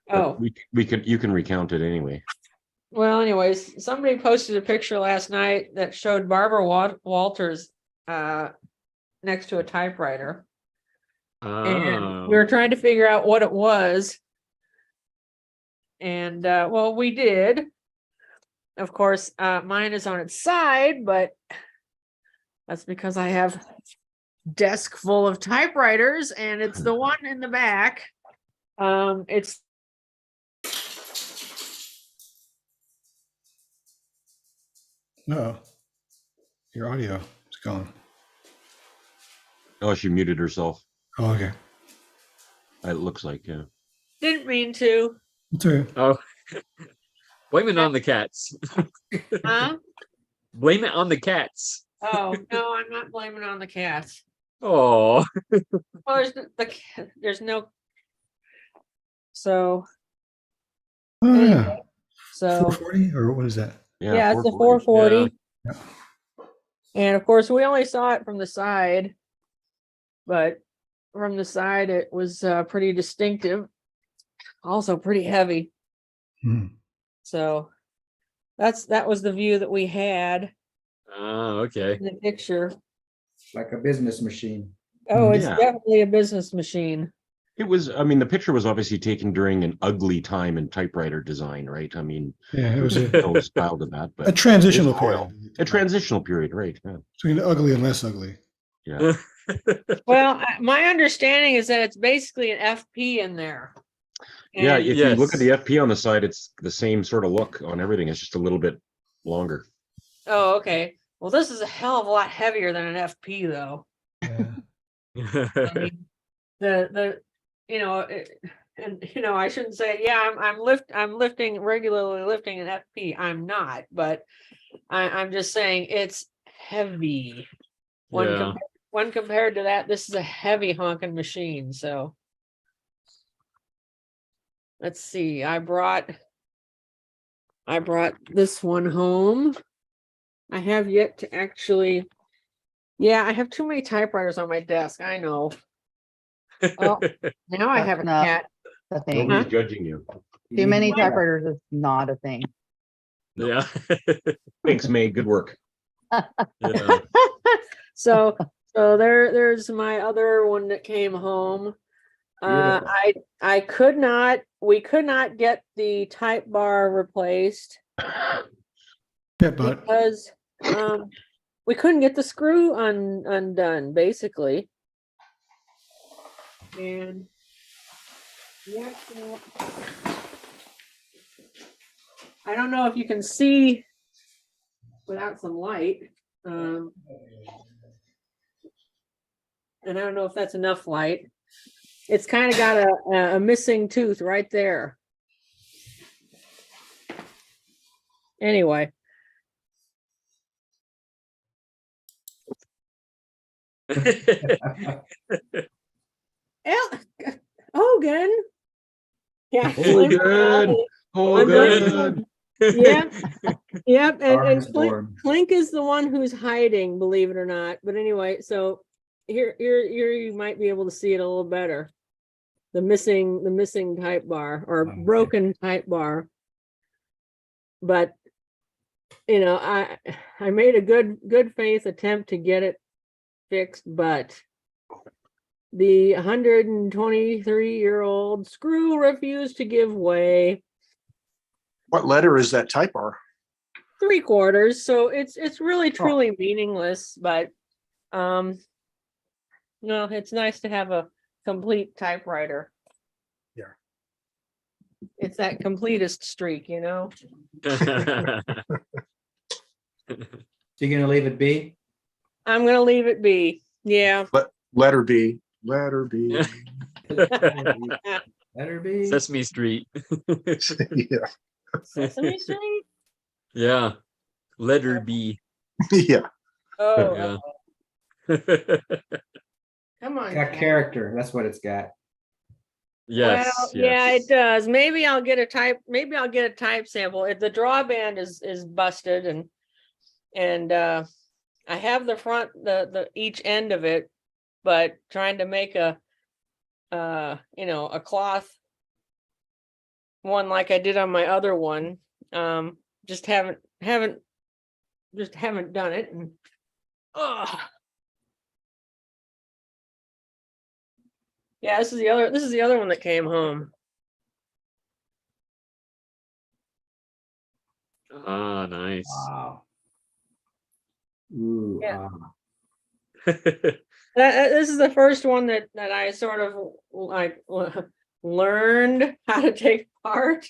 Oh, you can recount it anyway. Well, anyways, somebody posted a picture last night that showed Barbara Walters next to a typewriter. And we were trying to figure out what it was. And well, we did. Of course, mine is on its side, but that's because I have a desk full of typewriters, and it's the one in the back. It's No, your audio is gone. Oh, she muted herself. Oh, okay. It looks like, yeah. didn't mean to. It's okay. Oh, blame it on the cats. Huh? Blame it on the cats. Oh, no, I'm not blaming it on the cats. Oh. Well, there's no. So. Oh, anyway, yeah. So 440 or what is that? yeah, it's a 440. Yeah. And of course, we only saw it from the side, but from the side, it was pretty distinctive. Also pretty heavy. Hmm. So that was the view that we had Oh, okay. in the picture. Like a business machine. Oh, it's Yeah. definitely a business machine. It was, I mean, the picture was obviously taken during an ugly time in typewriter design, right? I mean, Yeah, it was no style to that, but a transitional it's royal. period. A transitional period, right? Yeah. Between ugly and less ugly. Yeah. Well, my understanding is that it's basically an FP in there. Yeah, And- if you look at the FP on the side, it's the same sort of look on everything. It's just a little bit longer. Oh, okay. Well, this is a hell of a lot heavier than an FP, though. Yeah. I mean, I shouldn't say, yeah, I'm regularly lifting an FP. I'm not, but I'm just saying it's heavy. Yeah. When compared to that, this is a heavy honking machine. So let's see. I brought this one home. I have yet to actually. Yeah, I have too many typewriters on my desk. I know. Oh, now I have a not cat. The thing. Nobody's judging you. Too many typewriters is not a thing. Yeah. Thanks, May. Good work. Yeah. So there's my other one that came home. We could not get the type bar replaced Yeah, but because we couldn't get the screw undone, basically. And yeah, I don't know if you can see without some light. And I don't know if that's enough light. It's kind of got a missing tooth right there. Anyway. Hogan. Yeah. Hogan. Hogan. Yep. Yep. Bar And is born. Clink is the one who's hiding, believe it or not. But anyway, so here you might be able to see it a little better. The missing type bar or Okay. broken type bar. But you know, I made a good faith attempt to get it fixed, but the 123-year-old screw refused to give way. What letter is that type bar? 3/4, so it's really truly meaningless, but no, it's nice to have a complete typewriter. Yeah. It's that completist streak, you know. So you're gonna leave it be? I'm gonna leave it be. Yeah. Letter B. Letter B. Better be. Sesame Street. Yeah. Sesame Street? Yeah. Letter B. Yeah. Oh, Yeah. come on. Got Kat. character. That's what it's got. Yes. Well, yes. yeah, it does. Maybe I'll get a type sample. If the drawband is busted and I have the front the each end of it, but trying to make a a cloth one like I did on my other one. Just haven't done it. And yeah, this is the other one that came home. Ah, nice. Wow. Ooh. Yeah. This is the first one that I sort of like learned how to take apart.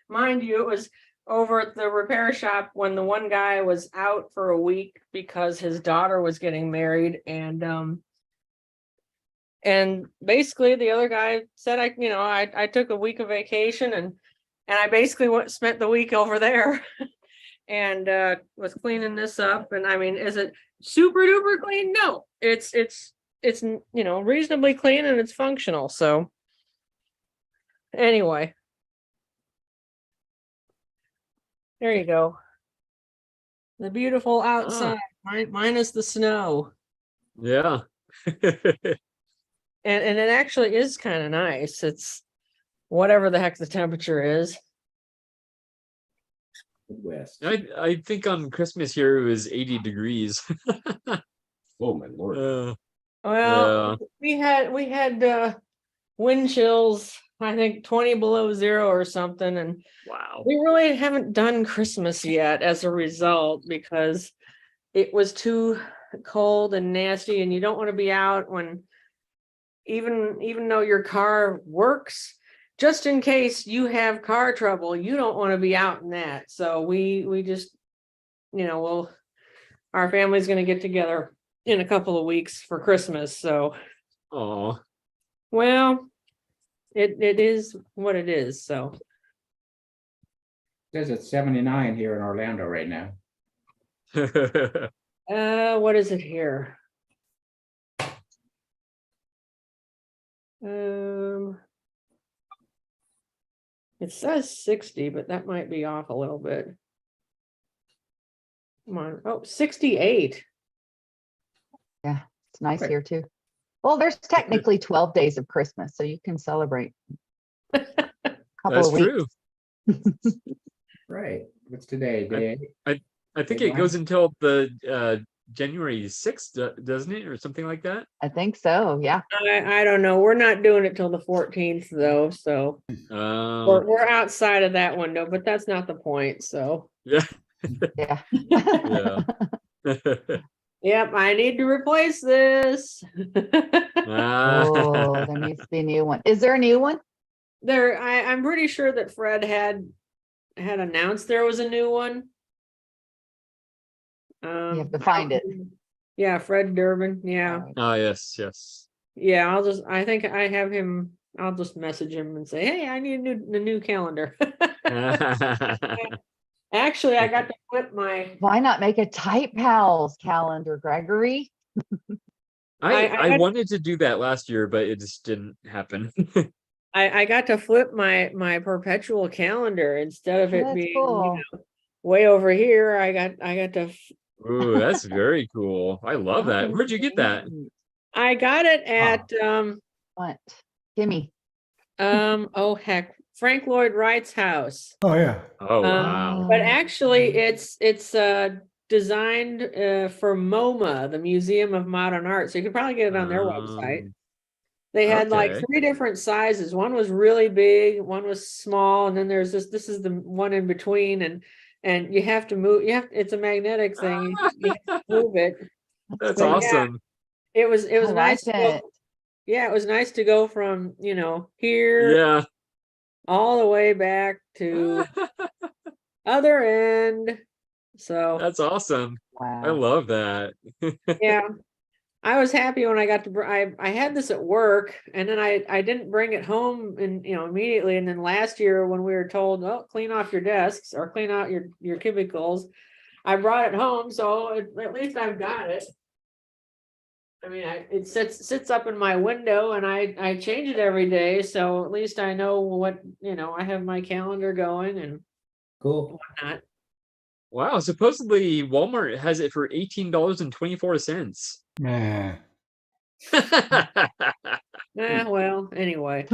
Mind you, it was over at the repair shop when the one guy was out for a week because his daughter was getting married, and basically the other guy said I took a week of vacation and I basically spent the week over there and was cleaning this up. And I mean, is it super duper clean? No, it's reasonably clean and it's functional. So anyway, there you go. The beautiful outside, minus the snow. Yeah. And it actually is kind of nice. It's whatever the heck the temperature is. West. I think on Christmas here it was 80 degrees. Oh my lord. Well, we had wind chills, I think 20 below zero or something, and wow, we really haven't done Christmas yet as a result because it was too cold and nasty, and you don't want to be out when even though your car works, just in case you have car trouble, you don't want to be out in that. So we just our family's going to get together in a couple of weeks for Christmas. So well, it is what it is. So It says it's 79 here in Orlando right now. what is it here? It says 60, but that might be off a little bit. Come on. Oh, 68. Yeah, it's nice Right. here too. Well, there's technically 12 days of Christmas, so you can celebrate. Couple That's of weeks. true. Right. What's today? Day 8? I think Day it goes 9? until the January 6th, doesn't it, or something like that? I think so. Yeah. I don't know. We're not doing it till the 14th though, so we're outside of that window, but that's not the point. So Yeah. Yeah. Yeah. yep, I need to replace this. Oh, there needs to be a new one. Is there a new one? I'm pretty sure that Fred had announced there was a new one. You have to find it. Yeah, Fred Durbin. Yeah. Ah, yes, yes. Yeah, I think I have him. I'll just message him and say, hey, I need a new calendar. Actually, I got to flip my. Why not make a Type Pals calendar, Gregory? I wanted to do that last year, but it just didn't happen. I got to flip my perpetual calendar instead of it That's being, cool. way over here. I got to Ooh, that's very cool. I love that. Where'd you get that? I got it at What? Gimme. oh heck, Frank Lloyd Wright's house. Oh, yeah. Oh, wow. But actually it's designed for MoMA, the Museum of Modern Art. So you could probably get it on their website. They had like okay. 3 different sizes. One was really big, one was small, and then there's this is the one in between, and you have to move, it's a magnetic thing. You have to move it. That's But yeah, awesome. it was I nice like to go, it. yeah, it was nice to go from, here Yeah. all the way back to other end. So That's awesome. I Wow. love that. yeah, I was happy when I got to, I had this at work, and then I didn't bring it home and, immediately. And then last year when we were told, oh, clean off your desks or clean out your cubicles, I brought it home. So at least I've got it. I mean, it sits up in my window, and I change it every day. So at least I know what, I have my calendar going and Cool. whatnot. Wow, supposedly Walmart has it for $18.24. Man. Well, anyway.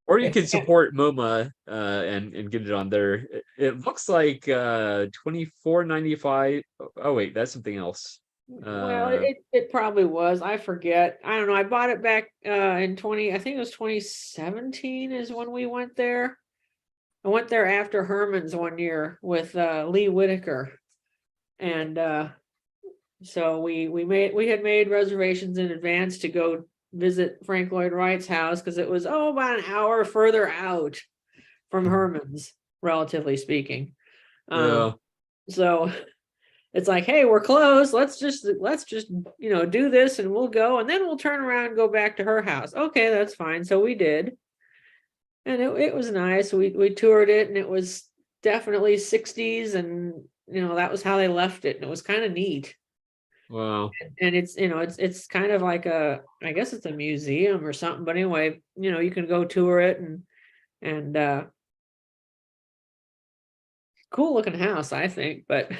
Or you can support MoMA and get it on there. It looks like $24.95. Oh wait, that's something else. Well, it probably was. I forget. I don't know. I bought it back in I think it was 2017 is when we went there. I went there after Herman's one year with Lee Whitaker. And so we had made reservations in advance to go visit Frank Lloyd Wright's house, because it was about an hour further out from Herman's, relatively speaking. Yeah. So it's like, hey, we're close. Let's just do this, and we'll go, and then we'll turn around and go back to her house. Okay, that's fine. So we did, and it was nice. We toured it, and it was definitely 60s, and that was how they left it, and it was kind of neat. Wow. And it's it's kind of like I guess it's a museum or something, but anyway, you can go tour it, and cool looking house, I think. But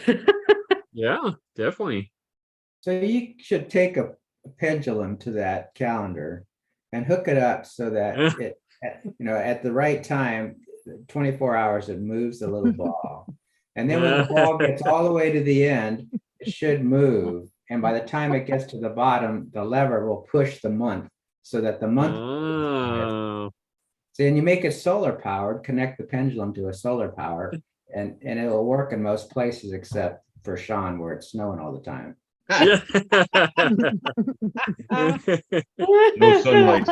Yeah, definitely. So you should take a pendulum to that calendar and hook it up so that it, at the right time, 24 hours, it moves the little ball. And then when the ball gets all the way to the end, it should move. And by the time it gets to the bottom, the lever will push the month so that the month. Oh. So then you make it solar powered, connect the pendulum to a solar power, and it will work in most places except for Sean, where it's snowing all the time. No sunlight.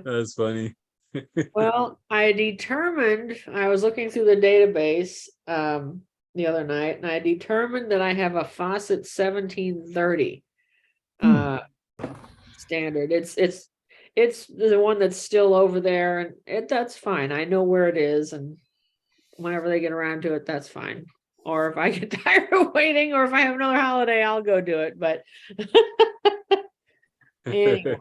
That's funny. Well, I was looking through the database the other night, and I determined that I have a faucet 1730 standard. It's the one that's still over there, and that's fine. I know where it is, and whenever they get around to it, that's fine. Or if I get tired of waiting, or if I have another holiday, I'll go do it. But anyway.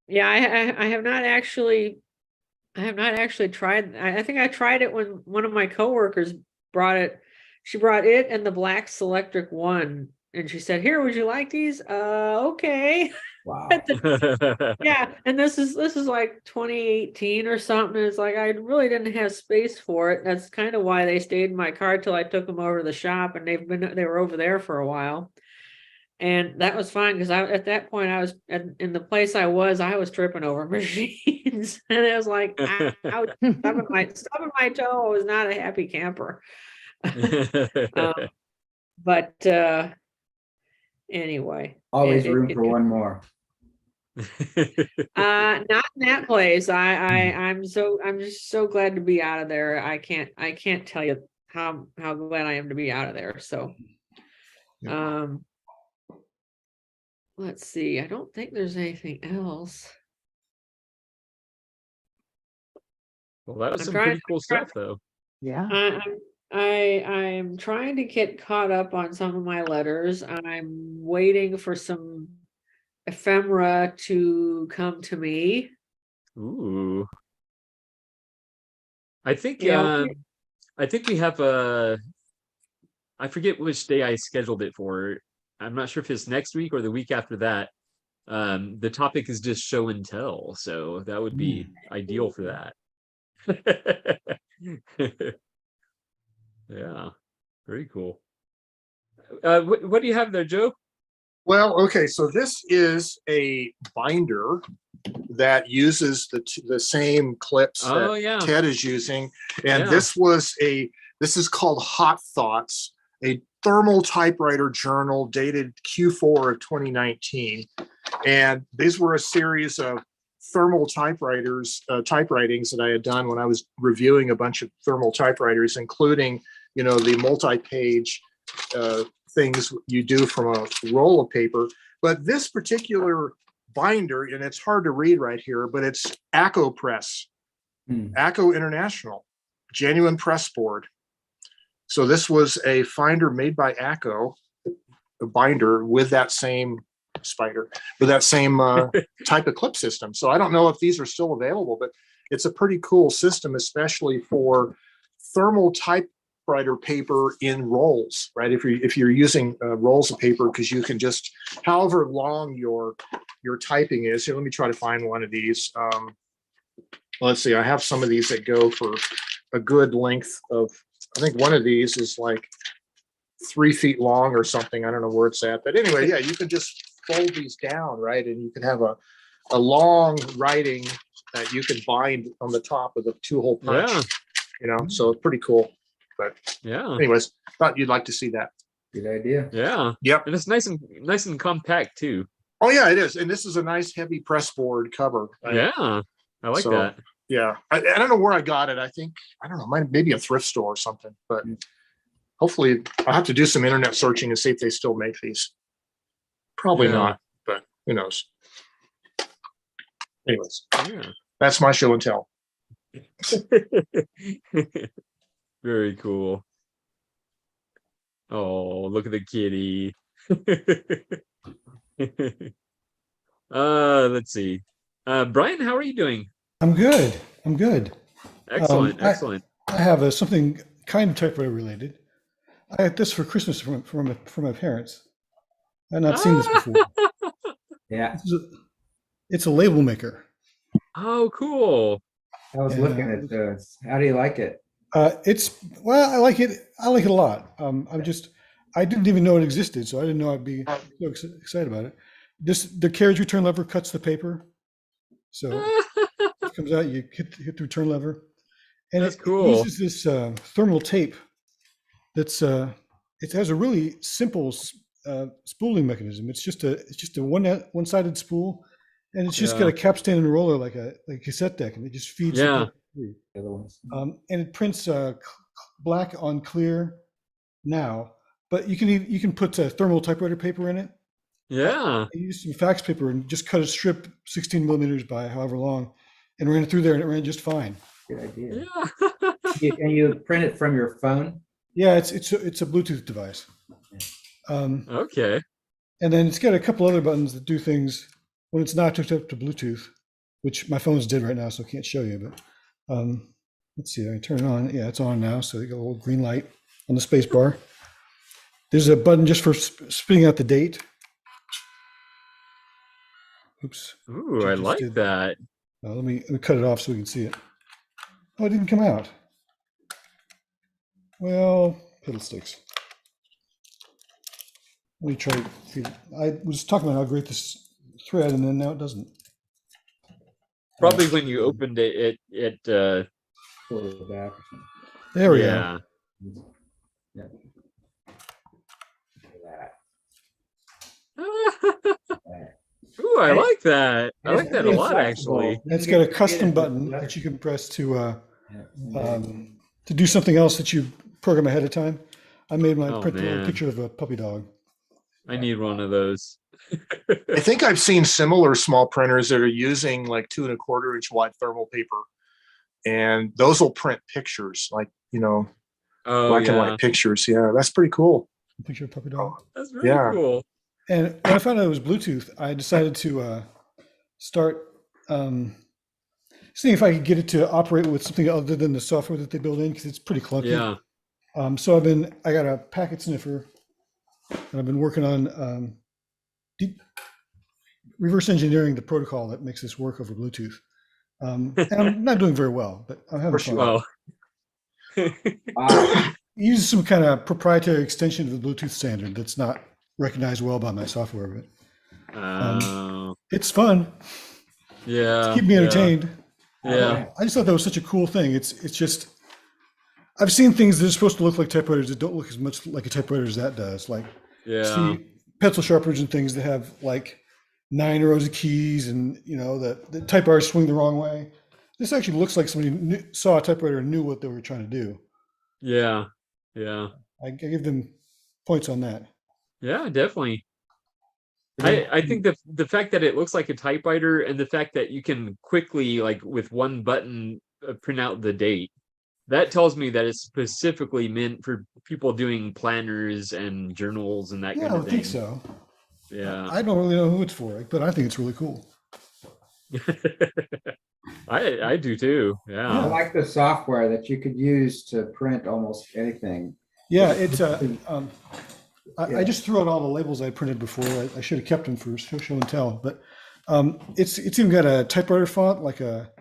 Yeah, I have not actually tried. I think I tried it when one of my coworkers brought it. She brought it and the Black Selectric one, and she said, "Here, would you like these?" Okay. Wow. Yeah, and this is like 2018 or something. It's like I really didn't have space for it. That's kind of why they stayed in my car till I took them over to the shop, and they were over there for a while. And that was fine, because at that point I was in the place I was tripping over machines, and it was like, ouch, stubbing my toe. I was not a happy camper. But anyway, always room for one more. Not in that place. I'm just so glad to be out of there. I can't tell you how glad I am to be out of there. So let's see. I don't think there's anything else. Well, that was some pretty cool stuff, though. Yeah. I'm trying to get caught up on some of my letters. I'm waiting for some ephemera to come to me. Ooh. I think Yeah. I think we have I forget which day I scheduled it for. I'm not sure if it's next week or the week after that. The topic is just show and tell, so that would be ideal for that. Yeah, very cool. What do you have there, Joe? Well, okay, so this is a binder that uses the same clips Oh that yeah, Ted is using, and yeah. this is called Hot Thoughts, a thermal typewriter journal dated Q4 of 2019, and these were a series of thermal typewriters, typewritings that I had done when I was reviewing a bunch of thermal typewriters, including, you know, the multi-page things you do from a roll of paper. But this particular binder, and it's hard to read right here, but it's ACO Press, ACO International, genuine press board. So this was a finder made by ACO, a binder with that same spider, with that same type of clip system. So I don't know if these are still available, but it's a pretty cool system, especially for thermal typewriter paper in rolls, right? If you're using rolls of paper, because you can just, however long your typing is. Here, let me try to find one of these. Let's see, I have some of these that go for a good length of, I think one of these is like 3 feet long or something. I don't know where it's at, but anyway, yeah, you can just fold these down, right? And you can have a long writing that you can bind on the top with a 2-hole punch, Yeah. you know, so it's pretty cool. But Yeah. anyways, thought you'd like to see that. Good idea. Yeah. Yep. And it's nice and compact too. Oh yeah, it is. And this is a nice heavy press board cover. Right? Yeah. I like So, that. Yeah. I don't know where I got it. I think, I don't know, maybe a thrift store or something, but hopefully I'll have to do some internet searching and see if they still make these. Probably Yeah. not, but who knows? Anyways, Yeah. that's my show and tell. Very cool. Oh, look at the kitty. Let's see. Brian, how are you doing? I'm good. I'm good. Excellent, excellent. I have something kind of typewriter related. I had this for Christmas from my parents. I've not seen this before. Yeah. It's a label maker. Oh, cool. I was looking at this. How do you like it? I like it. I like it a lot. I didn't even know it existed, so I didn't know I'd be so excited about it. The carriage return lever cuts the paper, so it comes out. You hit the return lever, and That's it cool. uses this thermal tape. It has a really simple spooling mechanism. It's just a one-sided spool, and it's just got a capstan and roller like a cassette deck, and it just feeds the paper through. And it prints black on clear now, but you can put thermal typewriter paper in it. Yeah. I used some fax paper and just cut a strip 16 millimeters by however long, and ran it through there, and it ran just fine. Good idea. Yeah. And you print it from your phone? Yeah, it's a Bluetooth device. Okay. And then it's got a couple other buttons that do things when it's not hooked up to Bluetooth, which my phone's dead right now, so I can't show you. But let's see, I turn it on. Yeah, it's on now. So you got a little green light on the space bar. There's a button just for spitting out the date. Oops. Ooh, I like that. Let me cut it off so we can see it. Oh, it didn't come out. Well, fiddlesticks. Let me try. I was talking about how great this thread, and then now it doesn't. Probably when you opened it. Pull it back or something. There we go. Yeah. Ooh, I like that. I like that a lot, actually. It's got a custom button that you can press to do something else that you program ahead of time. I made my print a little picture of a puppy dog. I need one of those. I think I've seen similar small printers that are using like 2 1/4 inch wide thermal paper, and those will print pictures, like, you know, black and white pictures. Yeah, that's pretty cool. Picture of a puppy dog. That's really cool. And when I found out it was Bluetooth, I decided to start seeing if I could get it to operate with something other than the software that they build in, because it's pretty clunky. Yeah. So I got a packet sniffer, and I've been working on reverse engineering the protocol that makes this work over Bluetooth. And I'm not doing very well, but I'm having fun. Well, Use some kind of proprietary extension of the Bluetooth standard that's not recognized well by my software, but it's fun. Yeah. Keep me entertained. Yeah. I just thought that was such a cool thing. It's just, I've seen things that are supposed to look like typewriters that don't look as much like a typewriter as that does. Like, see pencil sharpeners and things that have like 9 rows of keys, and the typewriters swing the wrong way. This actually looks like somebody saw a typewriter and knew what they were trying to do. Yeah. I give them points on that. Yeah, definitely. I think the fact that it looks like a typewriter, and the fact that you can quickly, like with one button, print out the date, that tells me that it's specifically meant for people doing planners and journals and that Yeah, kind I of would thing. think so. Yeah. I don't really know who it's for, but I think it's really cool. I do too. I Yeah. like the software that you could use to print almost anything. Yeah, it's I just threw out all the labels I printed before. I should have kept them for show and tell, but it's even got a typewriter font, like a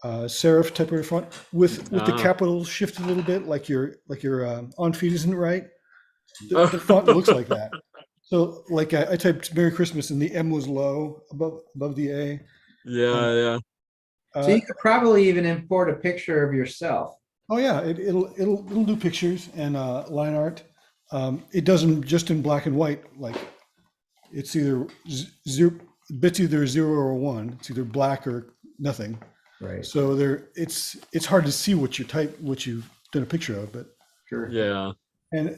serif typewriter font with the capitals shifted a little bit, like your on feed isn't right. The font looks like that. So like I typed Merry Christmas and the M was low above the A. Yeah. So you could probably even import a picture of yourself. Oh yeah, it'll do pictures and line art. It does them just in black and white. Like it's either bits either 0 or 1. It's either black or nothing. Right. So it's hard to see what you've done a picture of, but sure. Yeah. And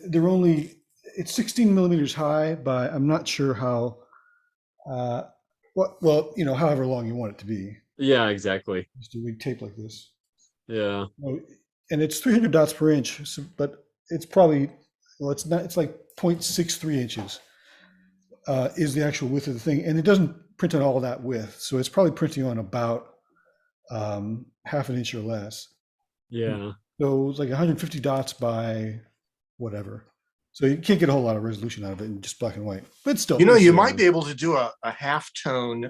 it's 16 millimeters high by, I'm not sure how however long you want it to be. Yeah, exactly. Just a big tape like this. Yeah. And it's 300 dots per inch, but it's probably, it's not, it's like 0.63 inches is the actual width of the thing. And it doesn't print on all that width. So it's probably printing on about half an inch or less. Yeah. So it's like 150 dots by whatever. So you can't get a whole lot of resolution out of it in just black and white, but still. You might be able to do a halftone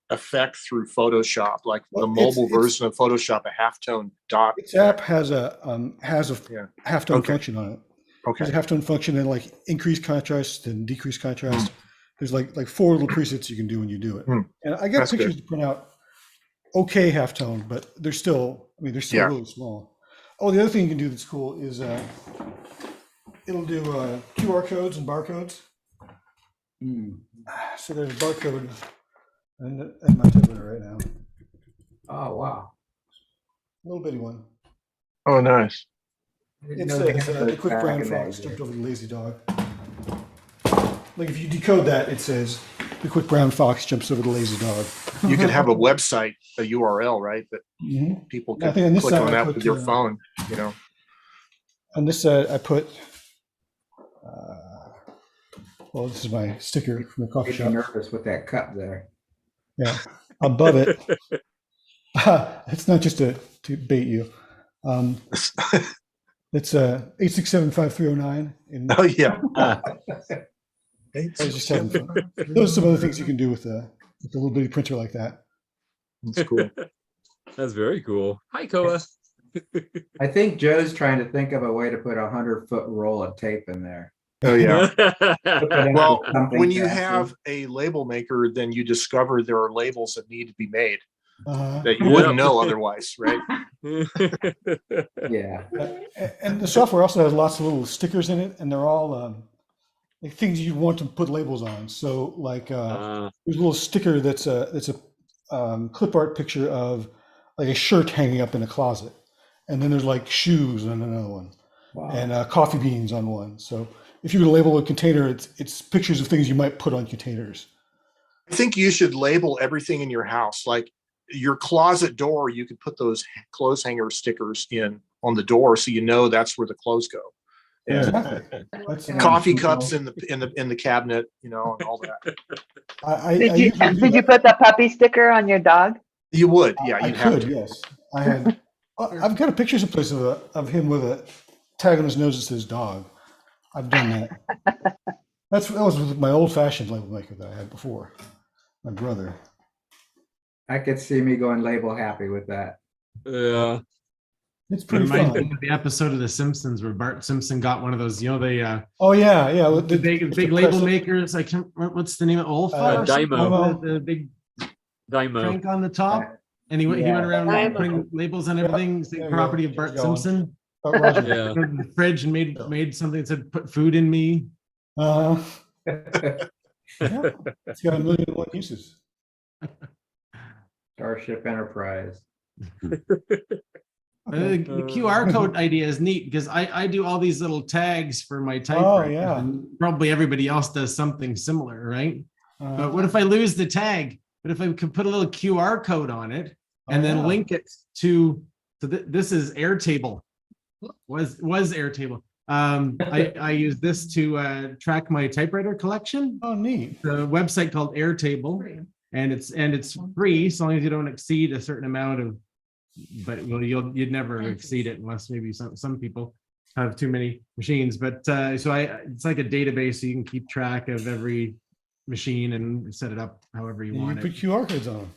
effect through Photoshop, like the mobile version of Photoshop, a halftone dot. Its app has a halftone function on it. Okay. There's a halftone function and like increase contrast and decrease contrast. There's like 4 little presets you can do when you do it. And I got pictures to print out okay halftone, but they're still really small. Oh, the other thing you can do that's cool is it'll do QR codes and barcodes. So there's a barcode and my typewriter right now. Oh wow, little bitty one. Oh, nice. It says the quick brown fox jumped over the lazy dog. Like if you decode that, it says the quick brown fox jumps over the lazy dog. You could have a website, a URL, right? That people can click on that with your phone, On this I put, this is my sticker from the coffee shop. Nervous with that cup there. Yeah, above it. It's not just to bait you. It's 8675309. Oh yeah. I was just having fun. Those are some other things you can do with a little bitty printer like that. That's cool. That's very cool. Hi, Koa. I think Joe's trying to think of a way to put 100-foot roll of tape in there. Oh yeah. Well, when you have a label maker, then you discover there are labels that need to be made that you wouldn't know otherwise, right? Yeah. And the software also has lots of little stickers in it, and they're all like things you want to put labels on. So like there's a little sticker that's a clip art picture of like a shirt hanging up in a closet, and then there's like shoes on another one. Wow. And coffee beans on one. So if you're going to label a container, it's pictures of things you might put on containers. I think you should label everything in your house. Like your closet door, you could put those clothes hanger stickers in on the door so you know that's where the clothes go. Exactly. That's Coffee cups in the cabinet, and all that. Did you usually do did you that. put the puppy sticker on your dog? You would, yeah, I you'd have could, to. yes. I had. I've got a picture someplace of him with a tag on his nose that says dog. I've done that. That was with my old-fashioned label maker that I had before. My brother. I could see me going label happy with that. Yeah. It's pretty Reminds fun. me of the episode of The Simpsons where Bart Simpson got one of those, they Oh yeah. the big label makers. I can't remember what's the name of Olfa or something? Dymo. The big Dymo. crank on the top. And he went around Dymo. putting labels on everything. It's the property of Bart Simpson. Roger. Yeah. Went to the fridge and made something that said "put food in me." Yeah, it's got 1,000,001 uses. Starship Enterprise. The QR code idea is neat because I do all these little tags for my Oh typewriter. yeah. And probably everybody else does something similar, right? But what if I lose the tag? But if I could put a little QR code on it and then link it to this is Airtable. Was Airtable. I use this to track my typewriter collection. Oh, neat. The website called Airtable, and it's free so long as you don't exceed a certain amount of. But you'd never exceed it unless maybe some people have too many machines. But it's like a database so you can keep track of every machine and set it up however you want You put it. QR codes on them.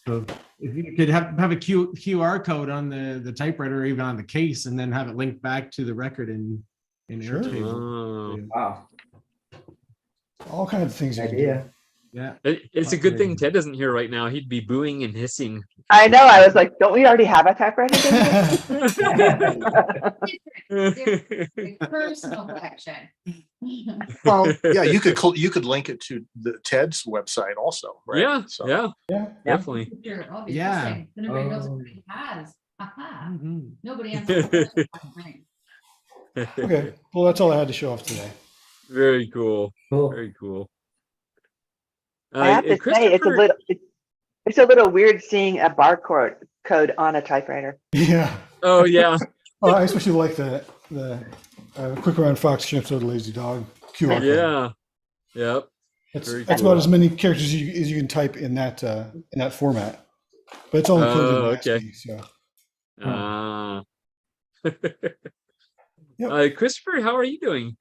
So if you could have a QR code on the typewriter or even on the case and then have it linked back to the record in Sure. Airtable. Wow. All kinds of things. You can do. Idea. Yeah. It's a good thing Ted isn't here right now. He'd be booing and hissing. I know. I was like, don't we already have a typewriter? Personal collection. Well, yeah, you could link it to the Ted's website also, right? Yeah, So, yeah, definitely. Sure, obviously, Yeah. saying, then everybody knows everybody has. Aha. Mhm. Nobody answers. Right. Okay. Well, that's all I had to show off today. Very cool. Cool. Very cool. I have to say, it's a little weird seeing a barcode code on a typewriter. Yeah. Oh yeah. Oh, I especially like the Quick Around Fox, Chimp, Soda, Lazy Dog QR code. Yeah. Yep. That's Very about cool. as many characters as you can type in that format. But it's all included in okay. ASCII, so. Ah. Yep. Christopher, how are you doing?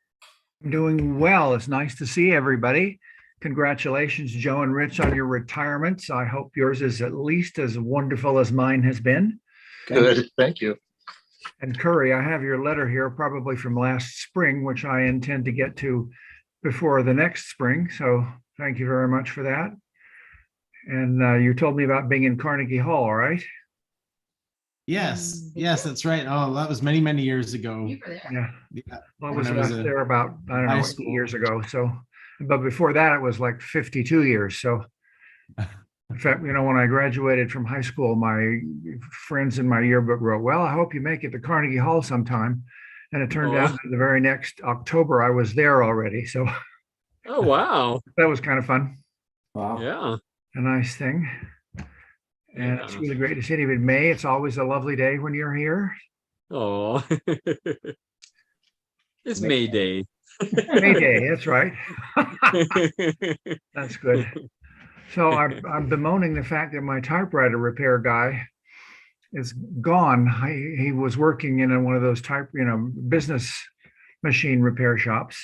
Doing well. It's nice to see everybody. Congratulations, Joe and Rich, on your retirements. I hope yours is at least as wonderful as mine has been. good. Thank you. And Curry, I have your letter here, probably from last spring, which I intend to get to before the next spring. So thank you very much for that. And you told me about being in Carnegie Hall, right? Yes, that's right. Oh, that was many years ago. You were there. Yeah. Yeah. Well, I When was I was last a there about, I don't high know, 8 school. years ago. So, but before that, it was like 52 years. So, in fact, when I graduated from high school, my friends in my yearbook wrote, well, I hope you make it to Carnegie Hall sometime. And it turned out that the very next October, I was there already. So Oh wow. that was kind of fun. Wow. Yeah. A nice thing. And it's really great to see you in May. It's always a lovely day when you're here. Oh. It's May Day. May Day, that's right. That's good. So I'm bemoaning the fact that my typewriter repair guy is gone. He was working in one of those business machine repair shops.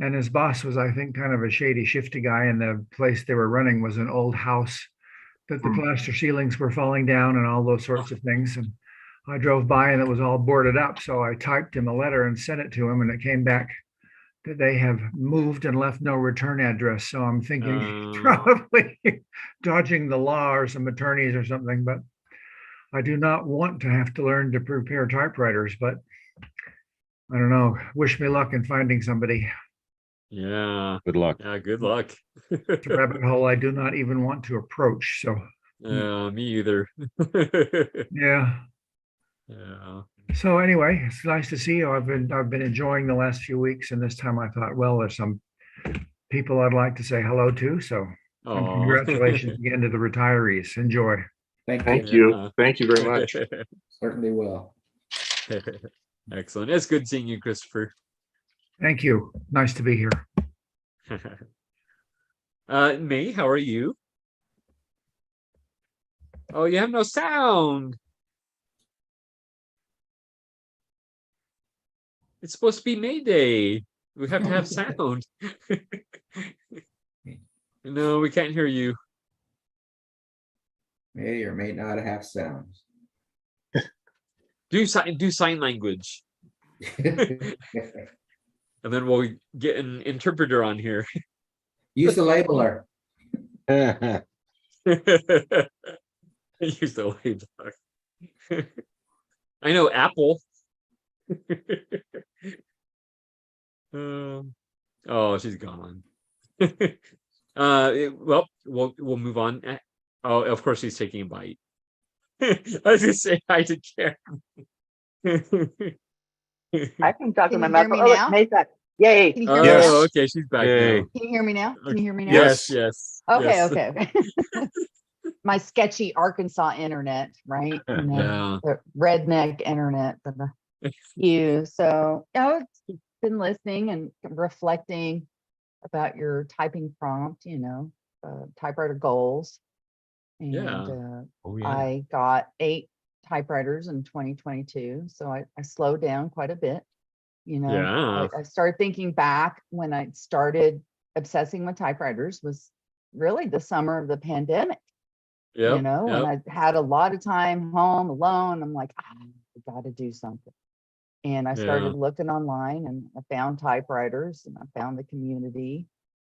And his boss was, I think, kind of a shady, shifty guy. And the place they were running was an old house that the plaster ceilings were falling down and all those sorts of things. And I drove by and it was all boarded up. So I typed him a letter and sent it to him, and it came back that they have moved and left no return address. So I'm thinking probably dodging the law or some attorneys or something, but I do not want to have to learn to prepare typewriters, but I don't know. Wish me luck in finding somebody. Yeah. Good luck. Yeah, good luck. It's a rabbit hole I do not even want to approach. So Me either. yeah. Yeah. So anyway, it's nice to see you. I've been enjoying the last few weeks, and this time I thought, well, there's some people I'd like to say hello to. So and Aw. congratulations again to the retirees. Enjoy. Thank you. Thank you very much. Certainly will. Excellent. It's good seeing you, Christopher. Thank you. Nice to be here. May, how are you? Oh, you have no sound. It's supposed to be May Day. We have to have sound. No, we can't hear you. May or may not have sound. Do sign language. And then we'll get an interpreter on here. Use the labeler. Use the labeler. I know Apple. Oh, she's gone. Well, we'll move on. Oh, of course she's taking a bite. I was gonna say hi to Karen. I can talk to Can my you hear mouth. me Oh, look, now? May's back. Yay. Can you hear me now? Oh, okay, she's back Yay. now. Can you hear me now? Can you hear me now? Yes, yes. Okay, yes. okay. My sketchy Arkansas internet, right? You know, Yeah. the redneck internet that I use. So I've been listening and reflecting about your typing prompt, typewriter goals. And Yeah. Oh, yeah. I got 8 typewriters in 2022. So I slowed down quite a bit. Yeah. I started thinking back when I started obsessing with typewriters was really the summer of the pandemic. Yep. When I had a lot of time home alone, I'm like, I got to do something. And I started Yeah. looking online and I found typewriters and I found the community.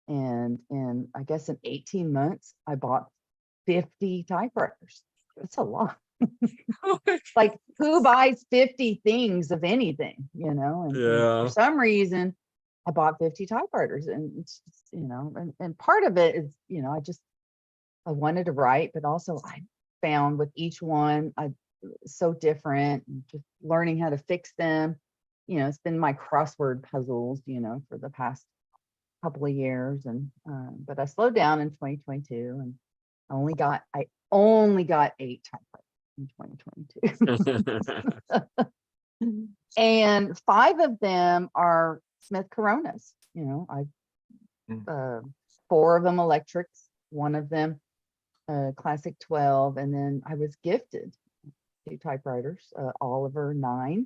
And I guess in 18 months, I bought 50 typewriters. That's a lot. Like, who buys 50 things of anything, And Yeah. for some reason, I bought 50 typewriters. And it's just, and part of it is, I wanted to write, but also I found with each one, so different, and just learning how to fix them. It's been my crossword puzzles, for the past couple of years. And but I slowed down in 2022 and I only got 8 typewriters in 2022. And 5 of them are Smith Coronas. I 4 of them electrics, 1 of them classic 12, and then I was gifted 2 typewriters, Oliver 9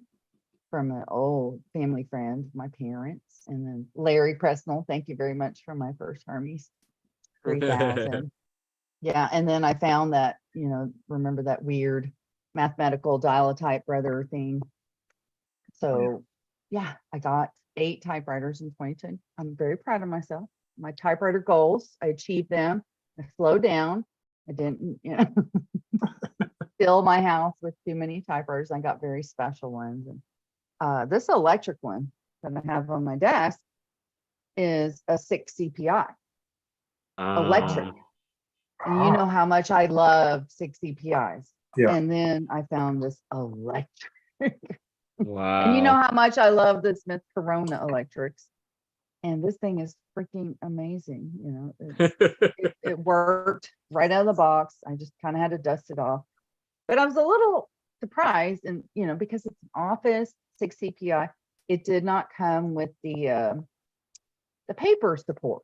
from an old family friend of my parents, and then Larry Presnell, thank you very much, for my first Hermes 3000. Yeah, and then I found that, remember that weird mathematical dial-a-type brother thing. So yeah, I got 8 typewriters in 2010. I'm very proud of myself. My typewriter goals, I achieved them. I slowed down. I didn't, fill my house with too many typewriters. I got very special ones. And this electric one that I have on my desk is a 6 CPI electric. And you know how much I love 6 CPIs. Yeah. And then I found this electric. Wow. And you know how much I love the Smith Corona electrics. And this thing is freaking amazing. It worked right out of the box. I just kind of had to dust it off. But I was a little surprised, and because it's an Office 6 CPI, it did not come with the paper support.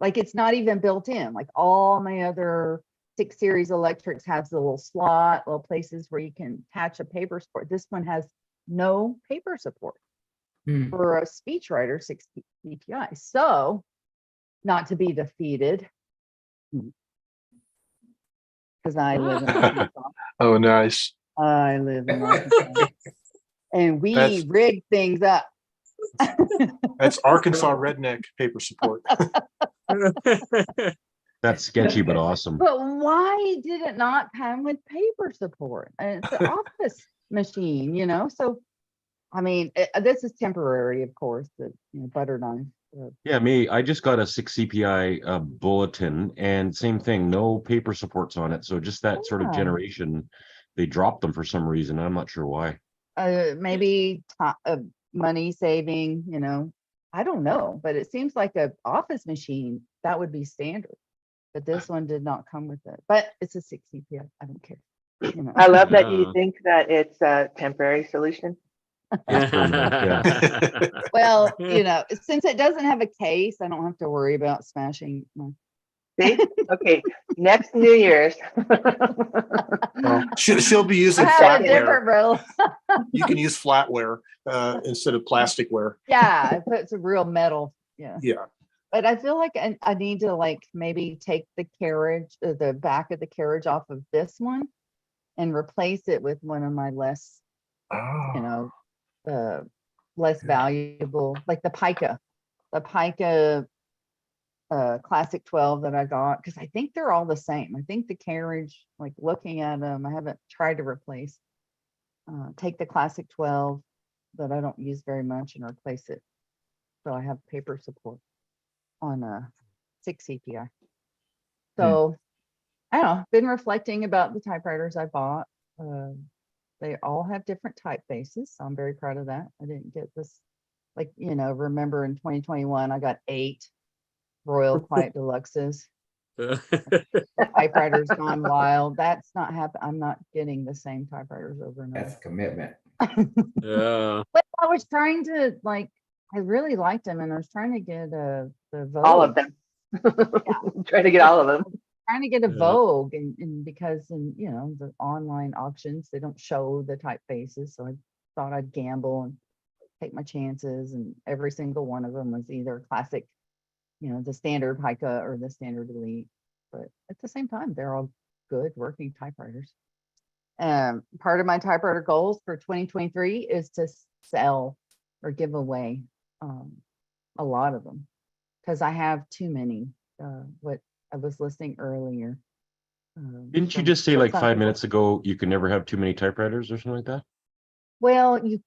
Like, it's not even built in. Like all my other 6 series electrics has the little slot, little places where you can attach a paper support. This one has no paper support for a speechwriter 6 CPI. So, not to be defeated, because I live in Arkansas. Oh, nice. I live in Arkansas. And we That's- rig things up. That's Arkansas redneck paper support. That's sketchy, but awesome. But why did it not come with paper support? And it's an Office machine, So, I mean, this is temporary, of course. The butter knife. Yeah, I just got a 6 CPI bulletin, and same thing, no paper supports on it. So just that sort of generation, they dropped them for some reason. I'm not sure why. Maybe money saving, I don't know, but it seems like a Office machine that would be standard. But this one did not come with it. But it's a 6 CPI. I don't care. I love that you think that it's a temporary solution. That's permanent, yeah. Well, you know, since it doesn't have a case, I don't have to worry about smashing my. See? Okay, next New Year's. Well, she'll be using I have a different flatware. rule. You can use flatware instead of plasticware. Yeah, I put some real metal. Yeah. Yeah. But I feel like I need to like maybe take the carriage, the back of the carriage off of this one and replace it with one of my less, you know, less valuable, like the Pica Classic 12 that I got, because I think they're all the same. I think the carriage, like looking at them, I haven't tried to replace, take the Classic 12 that I don't use very much and replace it. So I have paper support on a 6 CPI. So I don't know, been reflecting about the typewriters I bought. They all have different typefaces, so I'm very proud of that. I didn't get this, like, you know, remember in 2021, I got 8 Royal Quiet Deluxes. Typewriters gone wild. That's not happen. I'm not getting the same typewriters over and over. That's commitment. Yeah. But I was trying to, like, I really liked them, and I was trying to get the Vogue. All of them. Trying to get all of them. Trying to get a Yeah. Vogue, and because in, you know, the online auctions, they don't show the typefaces, so I thought I'd gamble and take my chances, and every single one of them was either classic, you know, the standard Pica or the standard Elite. But at the same time, they're all good working typewriters. Part of my typewriter goals for 2023 is to sell or give away a lot of them, because I have too many. What I was listing earlier. Didn't you just say like 5 minutes ago, you can never have too many typewriters or something like that? Well, you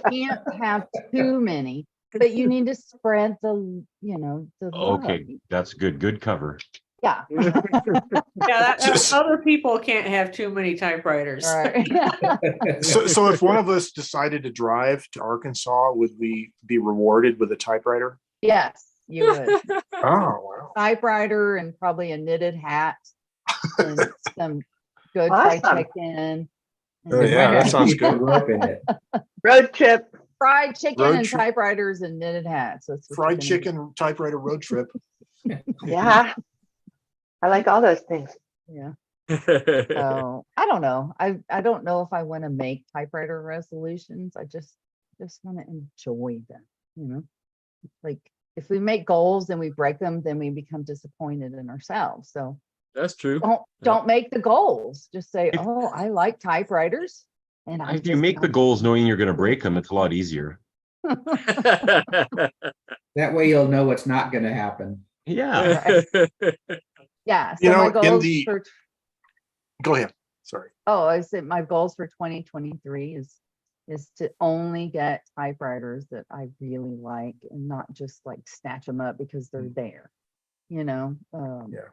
can't have too many, but you need to spread the, you know, the love. Okay, that's good. Good cover. Yeah. Yeah, other people can't have too many typewriters. Right. So if one of us decided to drive to Arkansas, would we be rewarded with a typewriter? Yes, you would. Oh, wow. Typewriter and probably a knitted hat and some good Awesome. fried chicken. Oh, yeah, that sounds good. Road trip. Fried chicken Road and trip. typewriters and knitted hats. That's what Fried you're gonna chicken typewriter road trip. Yeah. I like all those things. do. Yeah. So I don't know. I don't know if I want to make typewriter resolutions. I just want to enjoy them, you know? Like if we make goals and we break them, then we become disappointed in ourselves. So That's true. don't make the goals. Just say, oh, I like typewriters. And I If you make the goals knowing you're going to break them, it's a lot easier. That way you'll know what's not going to happen. Yeah. Yeah. You So my know, in goals the, for go ahead. Sorry. I said my goals for 2023 is to only get typewriters that I really like and not just like snatch them up because they're there, you know? Yeah.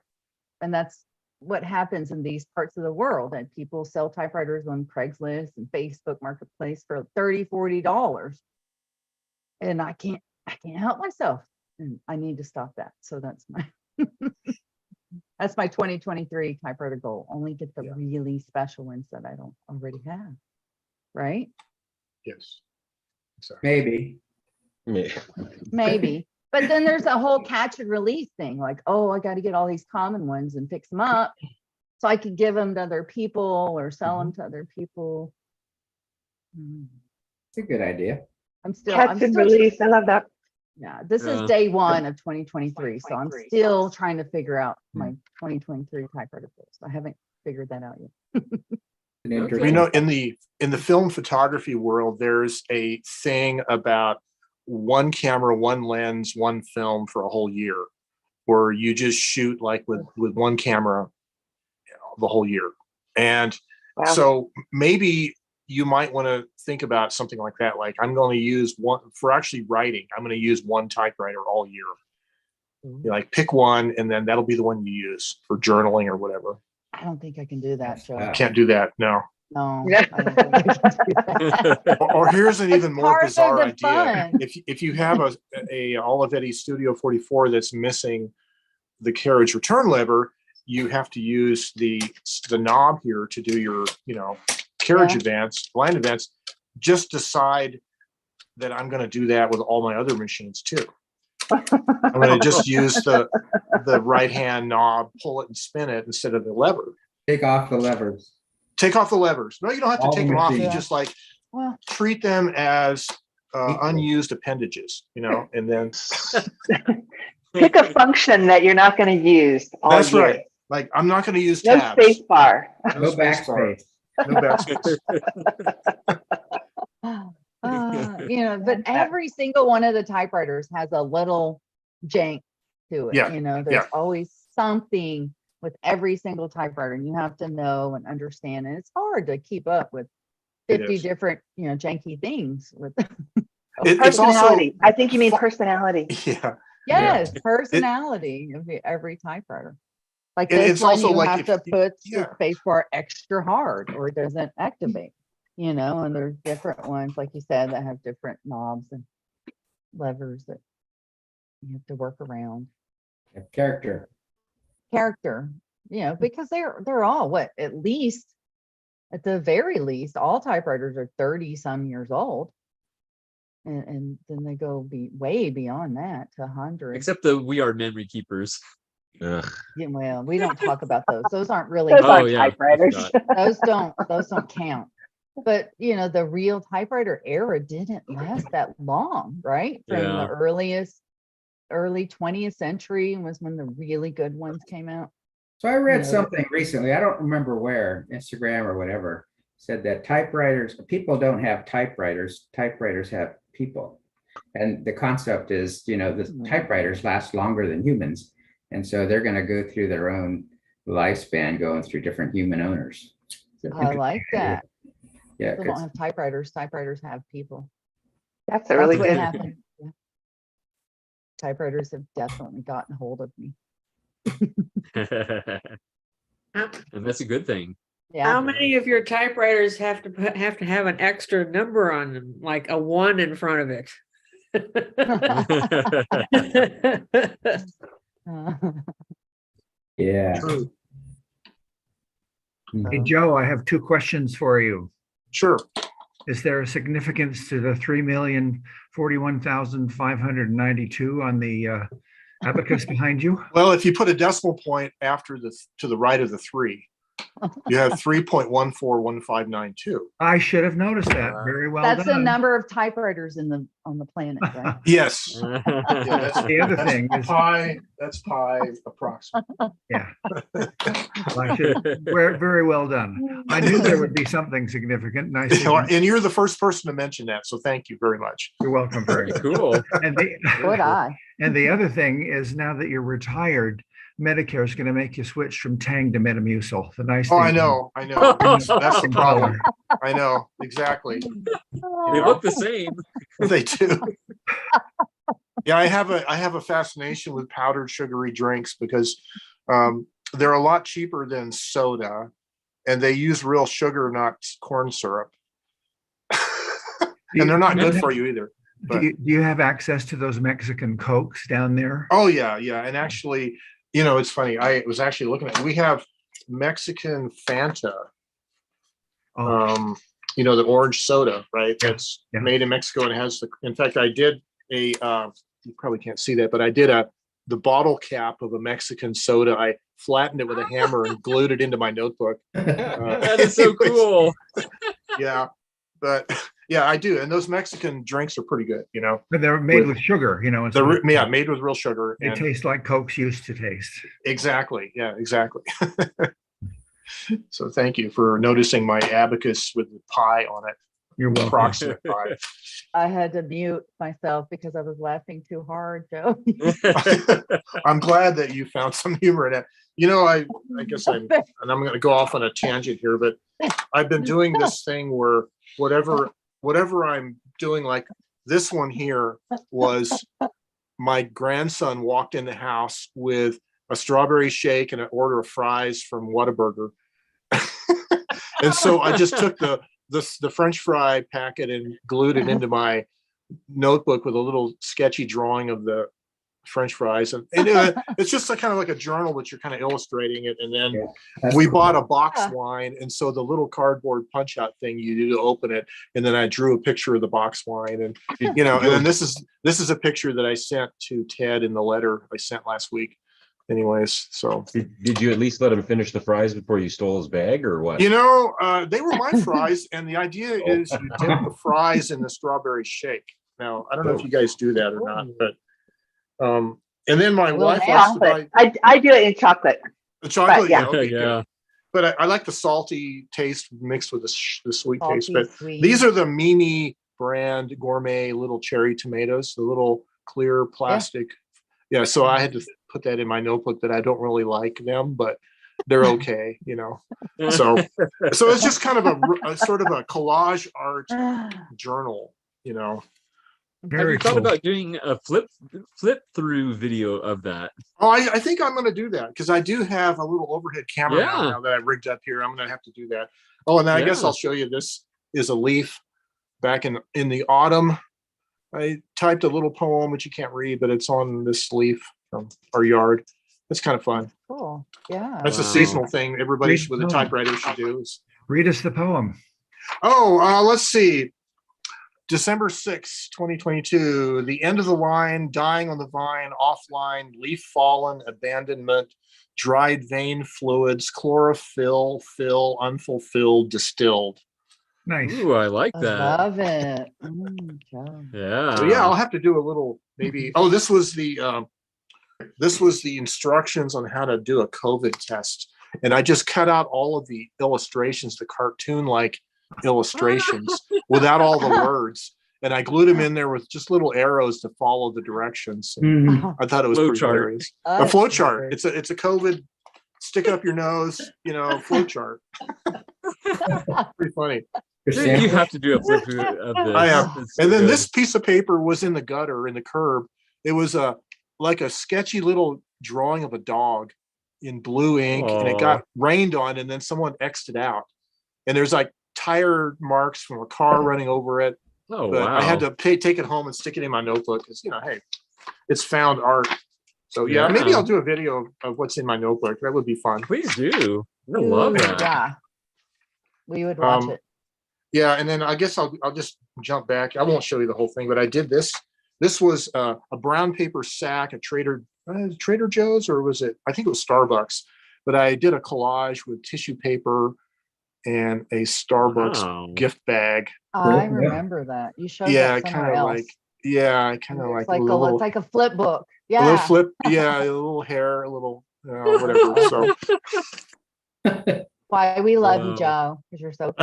And that's what happens in these parts of the world, and people sell typewriters on Craigslist and Facebook Marketplace for $30-$40. And I can't help myself, and I need to stop that. So that's my 2023 typewriter goal. Only get the really special ones that I don't already have. Right? Yes. Maybe. Maybe. But then there's a whole catch and release thing, like, oh, I got to get all these common ones and fix them up so I can give them to other people or sell them to other people. It's a good idea. I'm Catch and still release. I love that. Yeah, this is day one of 2023. So I'm still trying to figure out my 2023 typewriter goals. I haven't figured that out yet. You know, in the film photography world, there's a thing about one camera, one lens, one film for a whole year, where you just shoot like with one camera, you know, the whole year. And so maybe you might want to think about something like that. Like, I'm going to use one for actually writing. I'm going to use one typewriter all year. You like pick one, and then that'll be the one you use for journaling or whatever. I don't think I can do that, Joe. Can't do that. No. No. I don't think I can do that. Or here's an even more part of bizarre the idea. fun. If you have a Olivetti Studio 44 that's missing the carriage return lever, you have to use the knob here to do your, you know, carriage advance, blind advance. Just decide that I'm going to do that with all my other machines too. I'm going to just use the right hand knob, pull it and spin it instead of the lever. Take off the levers. Take off the levers. No, you don't have to All take the them off. You machines. just like Well, treat them as unused appendages, you know, and then Pick a function that you're not going to use all that's year. right. Like I'm not going to use No tabs. space bar. No space bar. backspace. No backspace. You know, but every single one of the typewriters has a little jank to it. Yeah, You know, yeah. there's always something with every single typewriter, and you have to know and understand. And it's hard to keep up with It 50 is. different, you know, janky things with It's also Personality. I think you mean personality. yeah. yes, personality of every typewriter. Like And this it's one, also you like have if to you- put yeah. the space bar extra hard or it doesn't activate, you know, and there's different ones, like you said, that have different knobs and levers that you have to work around. Character. Character, you know, because they're all what, at least, at the very least, all typewriters are 30 some years old. And then they go way beyond that to 100. Except the We Are Memory Keepers. Ugh. Yeah, well, we don't talk about those. Those aren't really Those Oh, aren't yeah, I typewriters. forgot. those don't count. But you know, the real typewriter era didn't last that long, right? From the Yeah. early 20th century was when the really good ones came out. So I read know, something recently, I don't remember where, Instagram or whatever, said that people don't have typewriters, typewriters have people. And the concept is, you know, the typewriters last longer than humans. And so they're going to go through their own lifespan going through different human owners. So I like that. Yeah, People don't have typewriters. Typewriters have people. That's a really what good. happened. Yeah. Typewriters have definitely gotten hold of me. And that's a good thing. Yeah. How many of your typewriters have to have an extra number on them, like a 1 in front of it? Yeah. True. Mhm. Hey, Joe, I have two questions for you. Sure. Is there a significance to the 3,041,592 on the abacus behind you? Well, if you put a decimal point after to the right of the 3, you have 3.141592. I should have noticed that. Very well That's the done. number of typewriters on the planet, right? Yes. The other thing is pi. That's pi approximately. Yeah. Very well done. I knew there would be something significant. Nice. And you're the first person to mention that, so thank you very much. You're welcome. Very cool. And Would I? And the other thing is, now that you're retired, Medicare is going to make you switch from Tang to Metamucil. The nice Oh, thing. I know. That's the problem. I know exactly. They look the same. They do. Yeah, I have a fascination with powdered sugary drinks because they're a lot cheaper than soda, and they use real sugar, not corn syrup. And they're not good for you either. But, Do you have access to those Mexican Cokes down there? oh yeah, yeah. And actually, you know, it's funny. I was actually looking at. We have Mexican Fanta. You know, the orange soda, right? That's made in Mexico and has the. In fact, I did a. You probably can't see that, but I did the bottle cap of a Mexican soda. I flattened it with a hammer and glued it into my notebook. That is so cool. Yeah, but yeah, I do. And those Mexican drinks are pretty good, you know. But they're made with sugar, you know. They're made with real sugar. They taste like Cokes used to taste. Exactly. Yeah, exactly. So thank you for noticing my abacus with the pie on it. You're welcome. Approximate pie. I had to mute myself because I was laughing too hard, Joe. I'm glad that you found some humor in it. You know, I guess I'm going to go off on a tangent here, but I've been doing this thing where whatever I'm doing, like this one here was my grandson walked in the house with a strawberry shake and an order of fries from Whataburger. And so I just took the French fry packet and glued it into my notebook with a little sketchy drawing of the French fries, and it's just kind of like a journal that you're kind of illustrating it. And then that's we cool. bought a box wine, and so the little cardboard punch out thing you do to open it, and then I drew a picture of the box wine, and and then this is a picture that I sent to Ted in the letter I sent last week. Anyways, so did you at least let him finish the fries before you stole his bag, or what? they were my fries, and the idea is you dip the fries in the strawberry shake. Now I don't know if you guys do that or not, but and then my wife likes to buy. I do it in chocolate. The chocolate, but yeah, okay, good. But I like the salty taste mixed with the sweet taste. But these are the Mimi brand gourmet little cherry tomatoes, the little clear plastic. Yeah, so I had to put that in my notebook that I don't really like them, but they're okay, So it's just kind of a sort of a collage art journal, Have you thought about doing a flip through video of that? Oh, I think I'm going to do that because I do have a little overhead camera now that I rigged up here. I'm going to have to do that. Oh, and then I guess I'll show you. This is a leaf back in the autumn. I typed a little poem, which you can't read, but it's on this leaf from our yard. It's kind of fun. Cool. Yeah. That's a seasonal thing. Everybody with a typewriter should do. Read us the poem. Oh, let's see. December 6, 2022, the end of the line, dying on the vine, offline, leaf fallen, abandonment, dried vein fluids, chlorophyll, fill, unfulfilled, distilled. Nice. Ooh, I like that. I love it. Yeah. So I'll have to do a little maybe. Oh, this was the instructions on how to do a COVID test. And I just cut out all of the illustrations, the cartoon-like illustrations without all the words, and I glued them in there with just little arrows to follow the directions. I thought it was pretty hilarious. A flow chart. It's a COVID stick up your nose, flow chart. Pretty funny. You have to do a flip through of this. I am. And then this piece of paper was in the gutter in the curb. It was like a sketchy little drawing of a dog in blue ink, and it got rained on, and then someone X'd it out. And there's like tire marks from a car running over it. Oh, but wow. I had to take it home and stick it in my notebook because, hey, it's found art. So yeah, maybe I'll do a video of what's in my notebook. That would be fun. Please do. I love that. Yeah. We would watch it. Yeah, and then I guess I'll just jump back. I won't show you the whole thing, but I did this. This was a brown paper sack at Trader Joe's, or was it? I think it was Starbucks. But I did a collage with tissue paper and a Starbucks gift bag. I remember that. You showed that somewhere else. It's like a flip book. Yeah. A little flip, a little hair, a little whatever. So why we love you, Joe, because you're so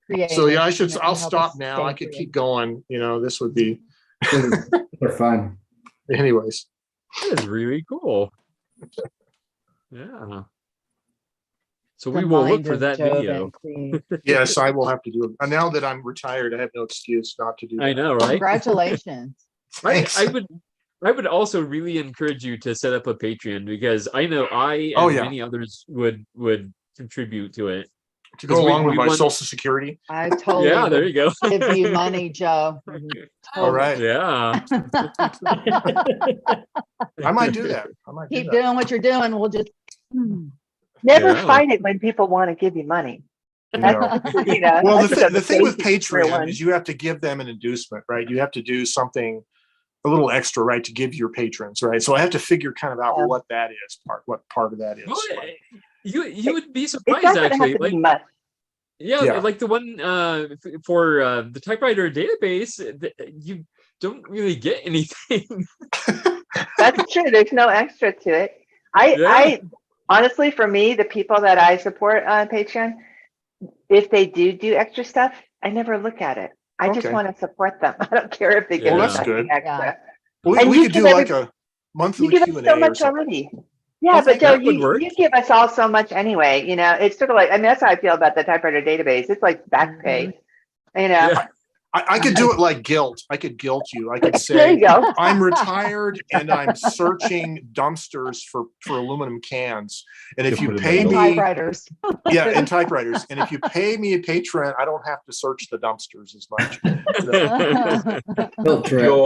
creative. So yeah, I'll stop now. I could keep going. This would be they're fun. Anyways. That is really cool. Yeah. So we will look for that video. Yes, I will have to do it. Now that I'm retired, I have no excuse not to do that. I know, right? Congratulations. I would also really encourage you to set up a Patreon, because I know I and many others would contribute to it. To go along with my Social Security. I totally there you go. give you money, Joe. All right. Yeah. I might do that. Keep doing what you're doing. We'll just never fight it when people want to give you money. Well, the thing with Patreon is you have to give them an inducement, right? You have to do something a little extra, right, to give your patrons, right? So I have to figure kind of out what that is, what part of that is. Well, you would be surprised, actually. Like the one for the typewriter database, you don't really get anything. That's true. There's no extra to it. I honestly, for me, the people that I support on Patreon, if they do extra stuff, I never look at it. I just want to support them. I don't care if they give that's good. extra. Well, we could do like a monthly Q&A. You give us so much already. Yeah, but Joe, you give us all so much anyway. It's sort of like, that's how I feel about the typewriter database. It's like back pay. I could do it like guilt. I could guilt you. I could say, there you go. I'm retired and I'm searching dumpsters for aluminum cans. And if you pay me, typewriters. and typewriters. And if you pay me a Patreon, I don't have to search the dumpsters as much.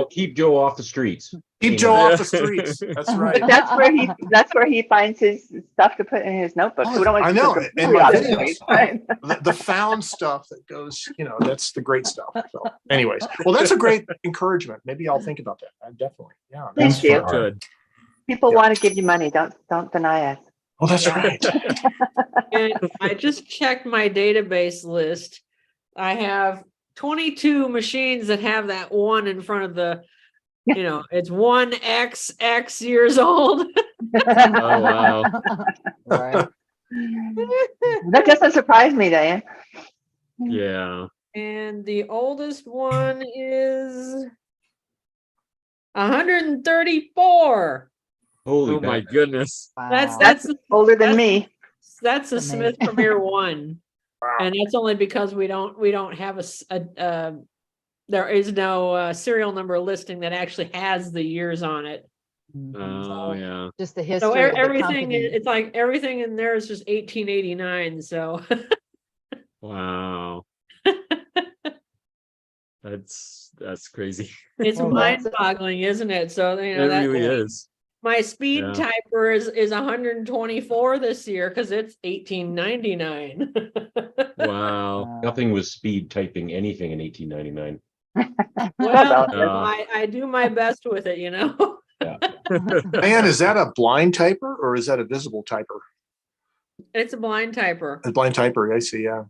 Keep Joe off the streets. Keep Joe off the streets. That's right. But that's where he finds his stuff to put in his notebook. So we don't want I to know, put and completely my out of videos, date, right? the found stuff that goes, that's the great stuff. So, anyways, well, that's a great encouragement. Maybe I'll think about that. I definitely, yeah. Thank you. Good. People want to give you money. Don't deny us. Oh, that's right. And I just checked my database list. I have 22 machines that have that one in front of the, it's 1XX years old. Oh, wow. Right. That doesn't surprise me, Diane. Yeah. And the oldest one is 134. Holy Oh my cow. goodness. That's older than me. That's a Smith Premier 1. And that's only because we don't have there is no serial number listing that actually has the years on it. Oh, yeah. Just the history So of the everything, company. it's like everything in there is just 1889. So Wow. That's crazy. it's Well, that's- mind-boggling, isn't it? So It that really is. my speed Yeah. typer is 124 this year because it's 1899. Wow. Nothing was speed typing anything in 1899. Well, No. I do my best with it, Man, is that a blind typer or is that a visible typer? It's a blind typer. A blind typer, I see, yeah.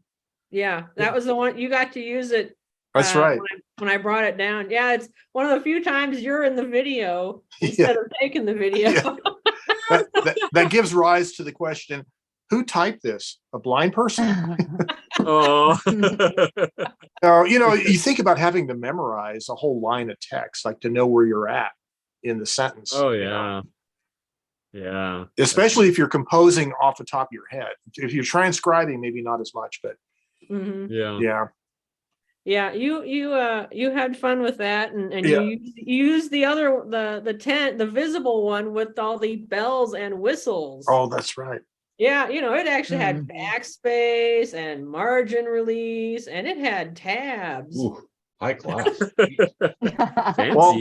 Yeah, that was the one you got to use it. That's right. When I brought it down. Yeah, it's one of the few times you're in the video instead of taking the video. Yeah. That gives rise to the question, who typed this? A blind person? Oh. You think about having to memorize a whole line of text, like to know where you're at in the sentence. Oh, yeah. Yeah. Especially if you're composing off the top of your head. If you're transcribing, maybe not as much, but Mhm. Yeah. Yeah, you had fun with that, and Yeah. you used the other the visible one with all the bells and whistles. Oh, that's right. Yeah, it actually had backspace and margin release, and it had tabs. Ooh, high class. Fancy. Well,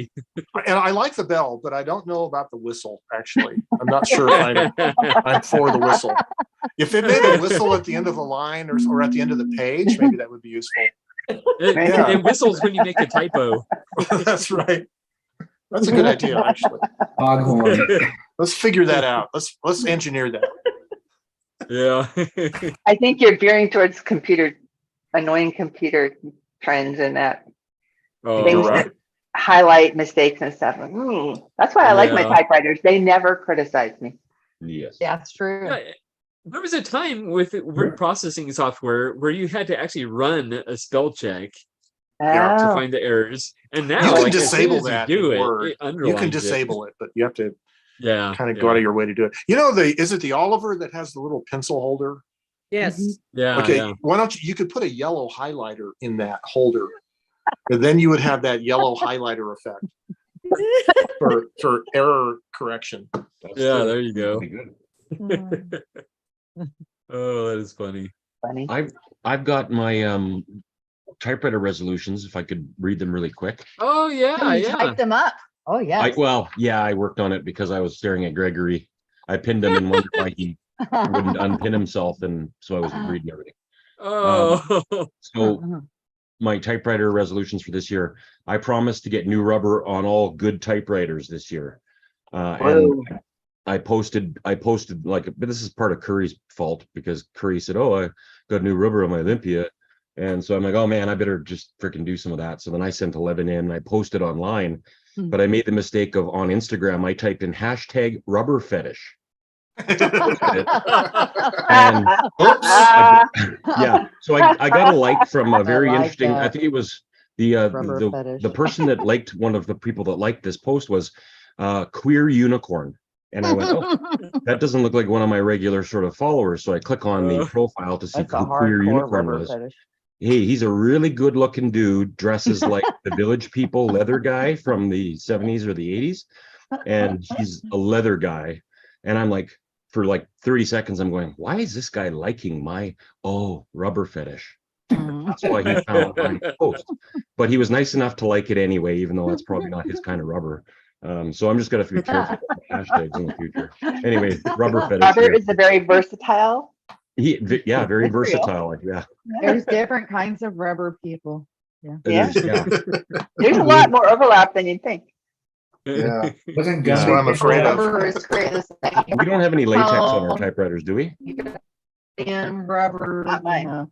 and I like the bell, but I don't know about the whistle, actually. I'm not sure if I'm for the whistle. If it made a whistle at the end of the line or at the end of the page, maybe that would be useful. It whistles when you make a typo. That's right. That's a good idea, actually. Foghorn. Let's figure that out. Let's engineer that. Yeah. I think you're veering towards annoying computer trends and that Oh, things right. that highlight mistakes and stuff. That's why I like my Yeah. typewriters. They never criticize me. Yes. That's true. Yeah, there was a time with word processing software where you had to actually run a spell check to Oh. find the errors. And now, You can like, as soon disable as you that do in it, Word. it You underlines can it. disable it, but you have to Yeah. kind of go out of your way to do it. Is it the Oliver that has the little pencil holder? Yes. Yeah. Okay, Yeah. why don't you could put a yellow highlighter in that holder, and then you would have that yellow highlighter effect for error correction. Yeah, there you go. Pretty good. Oh, that is funny. Funny. I've got my typewriter resolutions, if I could read them really quick. Oh, yeah. Oh, you Yeah. typed them up. Oh, yeah. I worked on it because I was staring at Gregory. I pinned him and wondered why he wouldn't unpin himself, and so I was reading everything. Oh. So my typewriter resolutions for this year, I promised to get new rubber on all good typewriters this year. And I posted like, but this is part of Curry's fault because Curry said, "Oh, I got new rubber on my Olympia." And so I'm like, "Oh man, I better just freaking do some of that." So then I sent 11 in, I posted online, but I made the mistake of on Instagram, I typed in hashtag rubber fetish. And yeah, so I got a like from a very like interesting, I that. think it was the Rubber fetish. the person that liked, one of the people that liked this post was queer unicorn. And I went, oh, that doesn't look like one of my regular sort of followers. So I click on the profile to see That's a who queer hardcore unicorn rubber was. fetish. Hey, he's a really good looking dude, dresses like the Village People leather guy from the 70s or the 80s. And he's a leather guy. And I'm like, for like 30 seconds, I'm going, why is this guy liking my rubber fetish? That's why he found my post. But he was nice enough to like it anyway, even though that's probably not his kind of rubber. So I'm just gonna have to be careful with hashtags in the future. Anyway, rubber fetish. Robert is a very versatile. Yeah, very That's real. versatile. Yeah. There's different kinds of rubber people. Yeah. Yeah. Yeah. There's a lot more overlap than you'd think. Yeah. Wasn't That's gummy what I'm afraid of. Rubber is great. We don't have any latex on our Oh. typewriters, do we? And rubber. Not mine.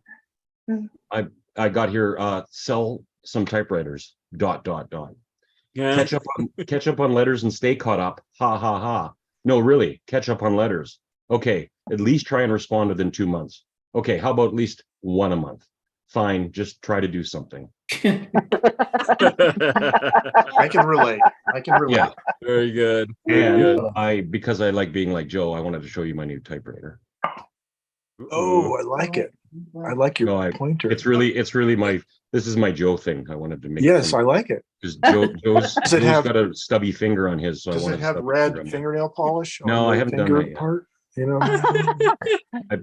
I got here, sell some typewriters, ... Yeah. Catch up on letters and stay caught up. Ha ha ha. No, really, catch up on letters. Okay, at least try and respond within 2 months. Okay, how about at least one a month? Fine, just try to do something. I can relate. Yeah. Very good. Very good. And because I like being like Joe, I wanted to show you my new typewriter. Oh, I like it. I like your pointer. It's really this is my Joe thing. I wanted to make. Yes, I like it. Because Joe's Does it have got a stubby finger on his, so I Does wanted it to have stubby red finger on fingernail polish? on No, I the haven't done finger that yet. part. You know,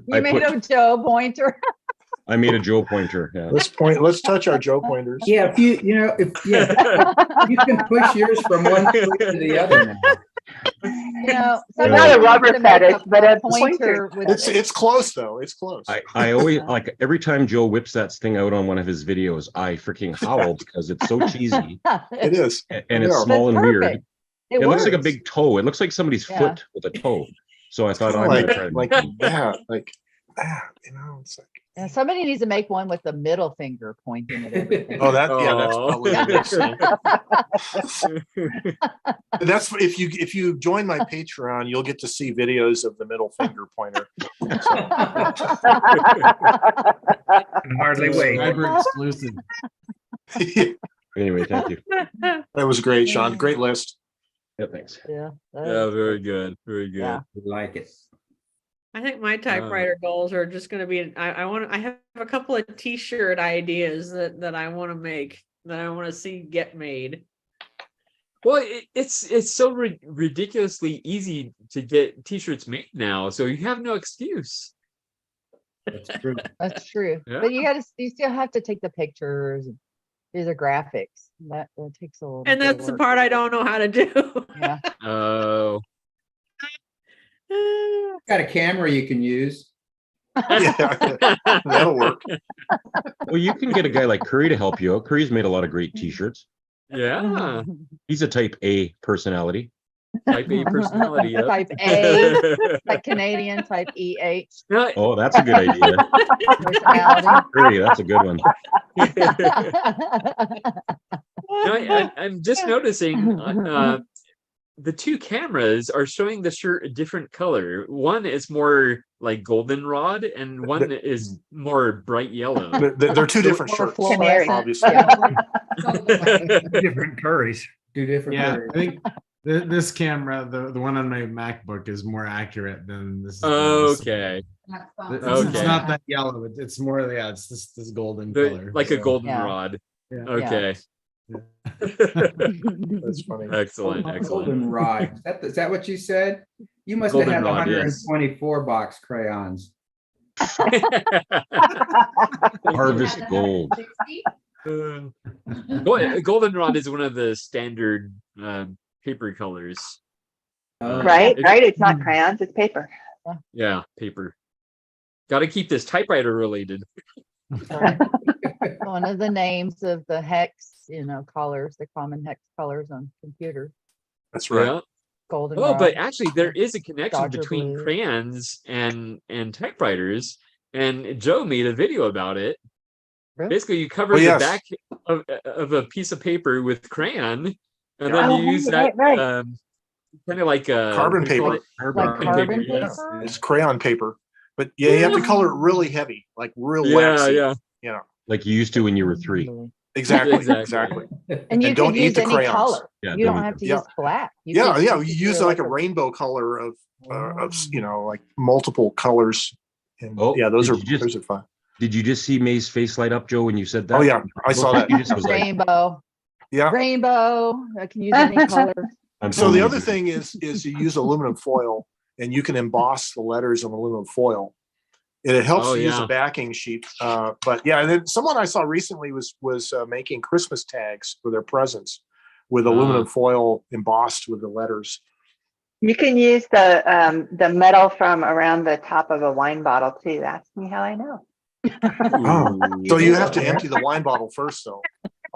You made a Joe pointer. I made a Joe pointer. Yeah. Let's touch our Joe pointers. Yeah, if you you can push yours from one foot to the other now. Not a rubber fetish, but a pointer. It's close though. It's close. I always like every time Joe whips that thing out on one of his videos, I freaking howl because it's so cheesy. It is. And it's small and weird. It looks like a works. big toe. It looks like somebody's foot with a toe. So I thought, I'm gonna try to like that, you know, it's like. Yeah, somebody needs to make one with the middle finger pointing at everything. Oh, that's probably the next thing. That's if you join my Patreon, you'll get to see videos of the middle finger pointer. Can hardly wait. Subscriber exclusive. Anyway, thank you. That was great, Sean. Great list. Yeah, thanks. Yeah. Yeah, very good. Very good. Yeah. Like it. I think my typewriter goals are just going to be. I have a couple of T-shirt ideas that I want to make, that I want to see get made. Well, it's so ridiculously easy to get T-shirts made now, so you have no excuse. That's true. That's true. Yeah. But you still have to take the pictures and do the graphics. That takes a little And bit of that's the work. part I don't know how to do. Yeah. Oh. Got a camera you can use. Yeah, that'll work. Well, you can get a guy like Curry to help you out. Curry's made a lot of great T-shirts. Yeah. He's a type A personality. Type A personality. Yep. Type A, like Canadian, type EH. Oh, that's a good idea. Personality. Curry, that's a good one. I'm just noticing the two cameras are showing the shirt a different color. One is more like goldenrod, and one is more bright yellow. They're two different shirts, obviously. Different curries. Two different. Yeah, colors. I think this camera, the one on my MacBook, is more accurate than this. Okay. It's not that yellow. It's more, it's this golden color. Like a goldenrod. Yeah. Okay. That's funny. Excellent. Golden rod. Is that what you said? You must have had 124 box crayons. Harvest gold. Goldenrod is one of the standard paper colors. Right. It's not crayons, it's paper. Yeah, paper. Got to keep this typewriter related. One of the names of the hex, colors, the common hex colors on computers. That's right. Yeah. Golden. But actually, there is a connection Dodger between blue. crayons and typewriters, and Joe made a video about it. Really? Basically, you cover the back of a piece of paper with crayon, and then you use that kind of like carbon paper. Carbon paper? Yeah. It's crayon paper, but you have to color it really heavy, like real waxy. Yeah. Like you used to when you were 3. Exactly. And you don't can eat use the any crayons. color. Yeah, You don't have to use black. You You use like a rainbow color of like multiple colors. And those are fun. Did you just see May's face light up, Joe, when you said that? Oh yeah, I saw that. She just was like, Rainbow. Yeah. Rainbow. I can use any color. So the other thing is you use aluminum foil, and you can emboss the letters on aluminum foil. And it helps Oh, to use yeah. a backing sheet. But yeah, and then someone I saw recently was making Christmas tags for their presents with aluminum foil embossed with the letters. You can use the metal from around the top of a wine bottle too. Ask me how I know. Oh, so you have to empty the wine bottle first, though.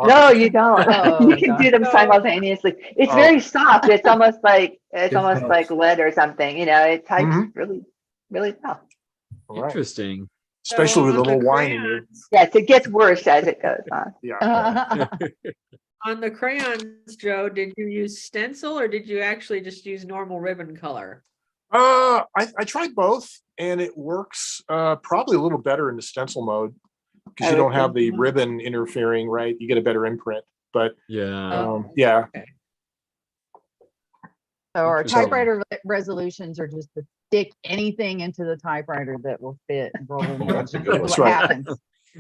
No, you don't. Oh, You can do them simultaneously. It's Oh. very soft. It's almost like helps. lead or something. You know, it types Mhm. really, really well. All right. Interesting. Especially with a on the little wine in you. Yes, it gets worse as it goes on. Yeah. On the crayons, Joe, did you use stencil or did you actually just use normal ribbon color? I tried both, and it works probably a little better in the stencil mode because you don't have the ribbon interfering, right? You get a better imprint. But Yeah. yeah. So our Interesting. typewriter resolutions are just to stick anything into the typewriter that will fit and roll in there. That's a good one. What Right. happens.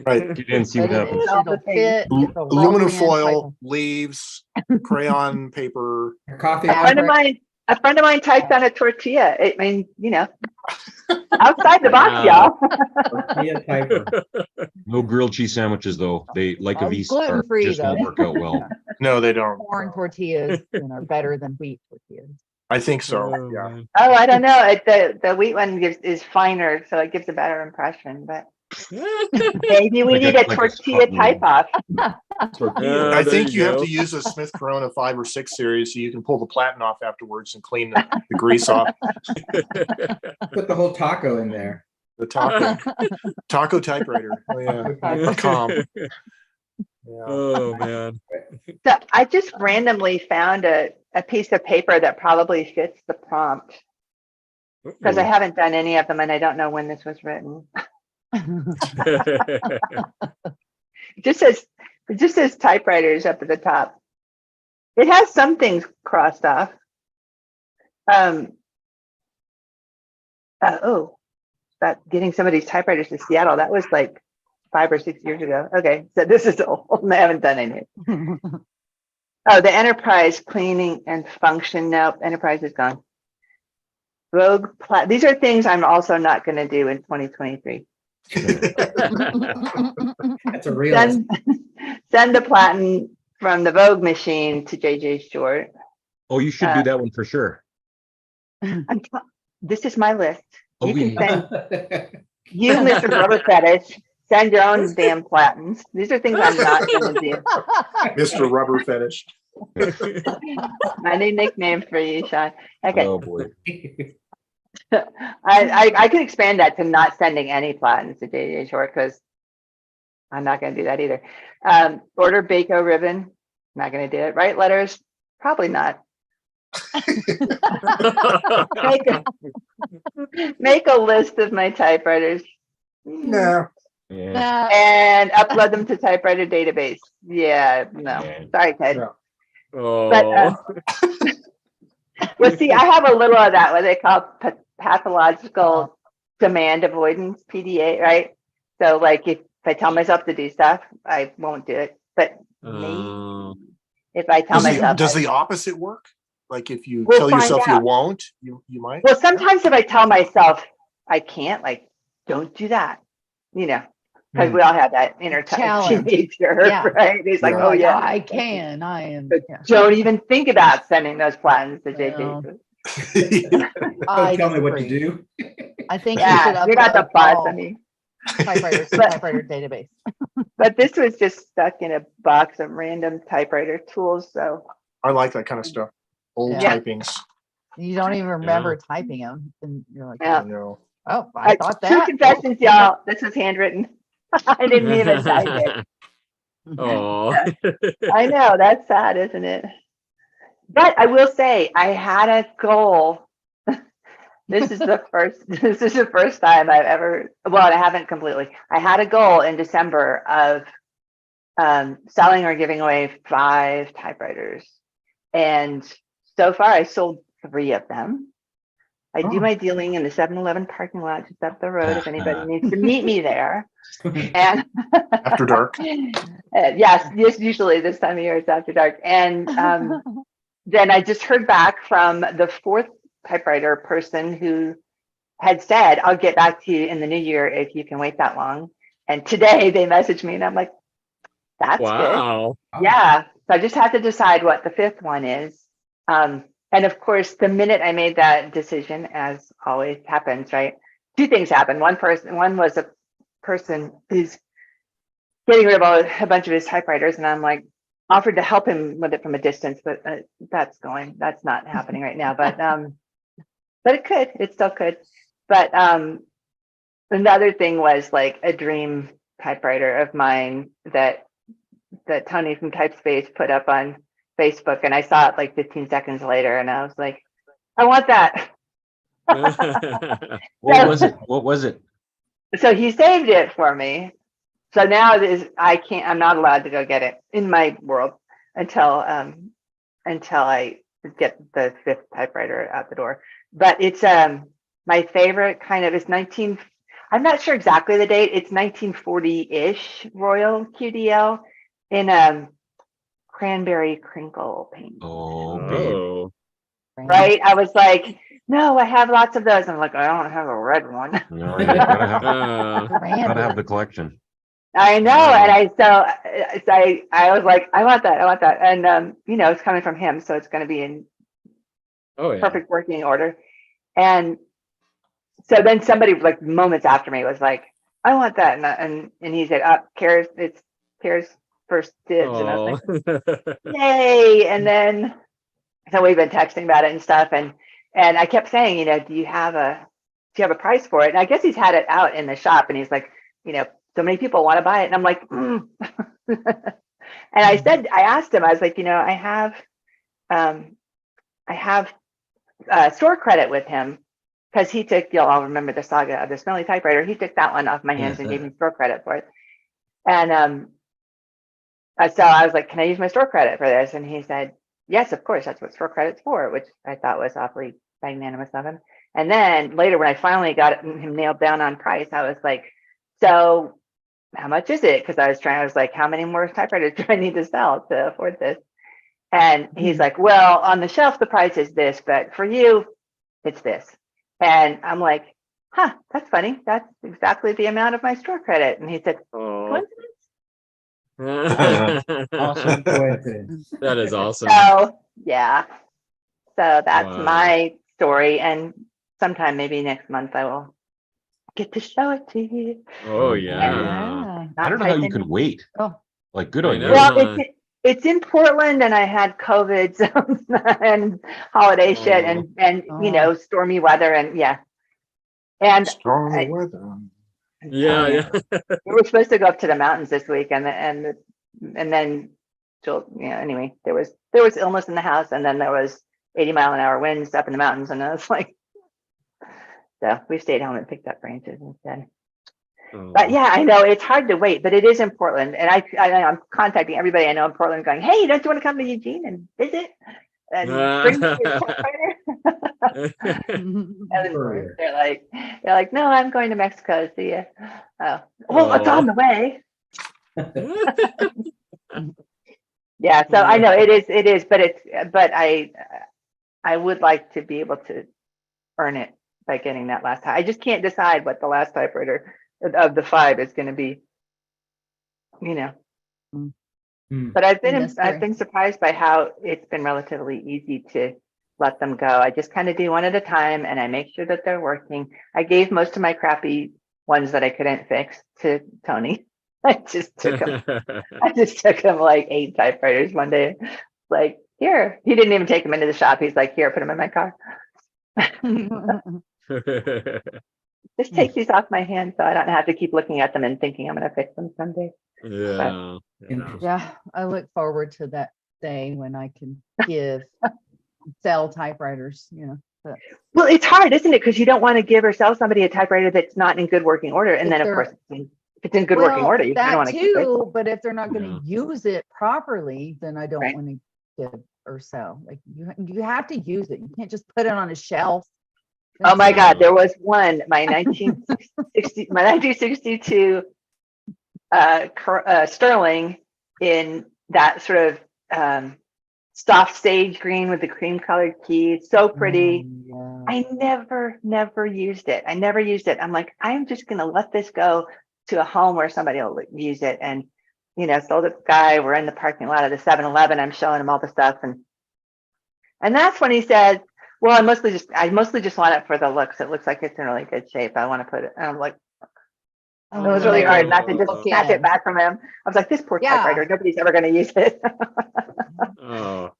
Right. Get in, see what But happens. it'll fit. It'll roll Aluminum in, foil, type- leaves, crayon paper. Coffee. A friend of mine typed on a tortilla. I mean, you know, outside the box, Wow. y'all. Tortilla typer. No grilled cheese sandwiches though. They like a V-Star gluten-free just won't though. work out well. No, they don't. Corn tortillas are better than wheat tortillas. I think so. Oh, Yeah. man. Oh, I don't know. The wheat one is finer, so it gives a better impression. But maybe we Like need a- a like a tortilla spot type off. I there think you you have go. to use a Smith Corona 5 or 6 series so you can pull the platen off afterwards and clean the grease off. Put the whole taco in there. The taco typewriter. Oh yeah. Calm. Yeah. Oh man. So I just randomly found a piece of paper that probably fits the prompt because I haven't done any of them and I don't know when this was written. It just says typewriters up at the top. It has some things crossed off. About getting some of these typewriters to Seattle. That was like 5 or 6 years ago. Okay, so this is old. I haven't done any. Oh, the enterprise cleaning and function. Nope, enterprise is gone. Vogue. These are things I'm also not going to do in 2023. That's a real. Send the platen from the Vogue machine to JJ Short. Oh, you should do that one for sure. This is my list. Oh, You we- can send you, Mr. Rubber Fetish, send your own damn platens. These are things I'm not going to do. Mr. Rubber Fetish. My new nickname for you, Sean. Okay. Oh boy. I can expand that to not sending any platens to JJ Short because I'm not going to do that either. Order Baco ribbon. Not going to do it. Write letters. Probably not. Make a list of my typewriters. No. Yeah. And upload them to typewriter database. Yeah, no. Sorry, Ted. No. Oh. But well, see, I have a little of that, what they call pathological demand avoidance, PDA, right? So, like, if I tell myself to do stuff, I won't do it. But maybe if I tell myself, does the opposite work? Like, if you We'll tell find yourself you out. won't, you might. well, sometimes if I tell myself I can't, like, don't do that, you know, because we all have that inner Challenge. teenager, Yeah. right? He's like, You're oh yeah, I can. I am. Yeah. don't even think about sending those platens to JJ. No. I Don't tell me what to disagree. do. I think you should Yeah, you're not the upload boss. all I mean, typewriters to But- typewriter database. but this was just stuck in a box of random typewriter tools. So I like that kind of stuff. Old Yeah. typings. You don't even remember typing them, and you're like, yeah. I know. oh, I thought Two that. confessions, y'all. This was handwritten. I didn't even type it. Oh. I know, that's sad, isn't it? But I will say, I had a goal. This is the first time I've ever, well, I haven't completely. I had a goal in December of selling or giving away 5 typewriters. And so far I sold 3 of them. I do my dealing in the 7-Eleven parking lot just up the road if anybody needs to meet me there. And After dark. yes, usually this time of year it's after dark. And then I just heard back from the 4th typewriter person who had said, I'll get back to you in the new year if you can wait that long. And today they messaged me and I'm like, that's good. Wow. Yeah. So I just have to decide what the fifth one is. And of course, the minute I made that decision, as always happens, right? Two things happened. One was a person who's getting rid of a bunch of his typewriters, and I'm like, offered to help him with it from a distance, but that's not happening right now. But it still could. But another thing was like a dream typewriter of mine that Tony from Typespace put up on Facebook, and I saw it like 15 seconds later, and I was like, I want that. What was it? So he saved it for me. So now I'm not allowed to go get it in my world until I get the fifth typewriter out the door. But it's my favorite kind of is I'm not sure exactly the date. It's 1940-ish Royal QDL in cranberry crinkle paint. Oh, babe. Right? I was like, no, I have lots of those. I'm like, I don't have a red one. No, you gotta have the collection. I know, and I was like, I want that, and it's coming from him, so it's going to be in perfect working order. And so then somebody like moments after me was like, I want that, and he said, it's Kara's first dibs, and I was like, yay! And then so we've been texting about it and stuff, and I kept saying, do you have a price for it? And I guess he's had it out in the shop, and he's like, so many people want to buy it. And I'm like, and I asked him, I was like, I have store credit with him because he took, you'll all remember the saga of the smelly typewriter. He took that one off my hands and gave me store credit for it. And so I was like, can I use my store credit for this? And he said, yes, of course, that's what store credit's for, which I thought was awfully magnanimous of him. And then later when I finally got him nailed down on price, I was like, so how much is it? Because I was like, how many more typewriters do I need to sell to afford this? And he's like, well, on the shelf, the price is this, but for you, it's this. And I'm like, that's funny. That's exactly the amount of my store credit. And he said, coincidence? Awesome coincidence. That is awesome. So, yeah. So that's my story. And sometime maybe next month, I will get to show it to you. Oh yeah. I don't know how you could wait. Oh. Like, good on you. Well, it's in Portland, and I had COVID and holiday shit, and stormy weather, and and stormy weather. Yeah. We were supposed to go up to the mountains this week, and then anyway, there was illness in the house, and then there was 80-mile-an-hour winds up in the mountains, and I was like, so we stayed home and picked up branches instead. But yeah, I know it's hard to wait, but it is in Portland, and I'm contacting everybody I know in Portland, going, "Hey, don't you want to come to Eugene and visit and bring your typewriter?" And they're like, "No, I'm going to Mexico. See ya." Oh, well, it's on the way. Yeah, so I know it is, but I would like to be able to earn it by getting that last time. I just can't decide what the last typewriter of the 5 is going to be, But I've been surprised by how it's been relatively easy to let them go. I just kind of do one at a time, and I make sure that they're working. I gave most of my crappy ones that I couldn't fix to Tony. I just took him like 8 typewriters one day. Like, here, he didn't even take them into the shop. He's like, here, put them in my car. Just take these off my hand so I don't have to keep looking at them and thinking I'm going to fix them someday. Yeah, I look forward to that day when I can sell typewriters, But well, it's hard, isn't it? Because you don't want to give or sell somebody a typewriter that's not in good working order. And then, of course, if it's in good working order, you kind of want to keep it. But if they're not going to use it properly, then I don't want to give or sell. Like you have to use it. You can't just put it on a shelf. Oh my God, there was one, my 1962 Sterling in that sort of soft sage green with the cream colored keys. So pretty. Yeah. I never used it. I never used it. I'm like, I'm just going to let this go to a home where somebody will use it. And, you know, so the guy, we're in the parking lot of the 7-Eleven. I'm showing him all the stuff. And that's when he said, well, I mostly just want it for the looks. It looks like it's in really good shape. I want to put it. And I'm like, it was really hard not to just snatch it back from him. I was like, this poor typewriter, nobody's ever going to use it. Oh,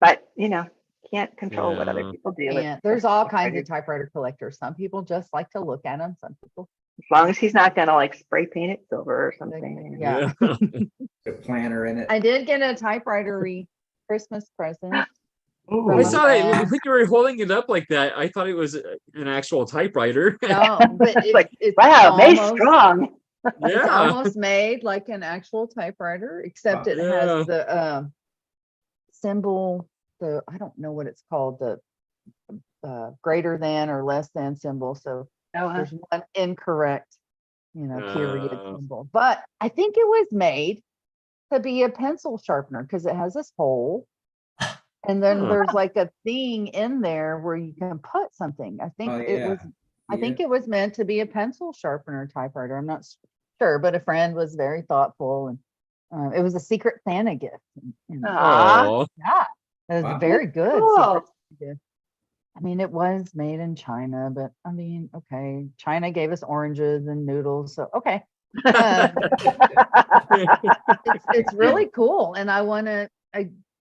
But, you know, can't control what other people do. And there's all kinds of typewriter collectors. Some people just like to look at them. Some people, as long as he's not going to like spray paint it silver or something. yeah. A planner in it. I did get a typewriter Christmas present. I saw that when you were holding it up like that. I thought it was an actual typewriter. No, but it's wow, made almost strong. It's Yeah. almost made like an actual typewriter, except it has the symbol. I don't know what it's called, the greater than or less than symbol. So there's one incorrect, period symbol. But I think it was made to be a pencil sharpener because it has this hole. And then there's like a thing in there where you can put something. I think I think it was meant to be a pencil sharpener typewriter. I'm not sure, but a friend was very thoughtful, and it was a Secret Santa gift. Aw. Yeah, it was very good. Cool. Secret Santa gift. I mean, it was made in China, but I mean, okay, China gave us oranges and noodles, so okay. It's really cool, and I want to.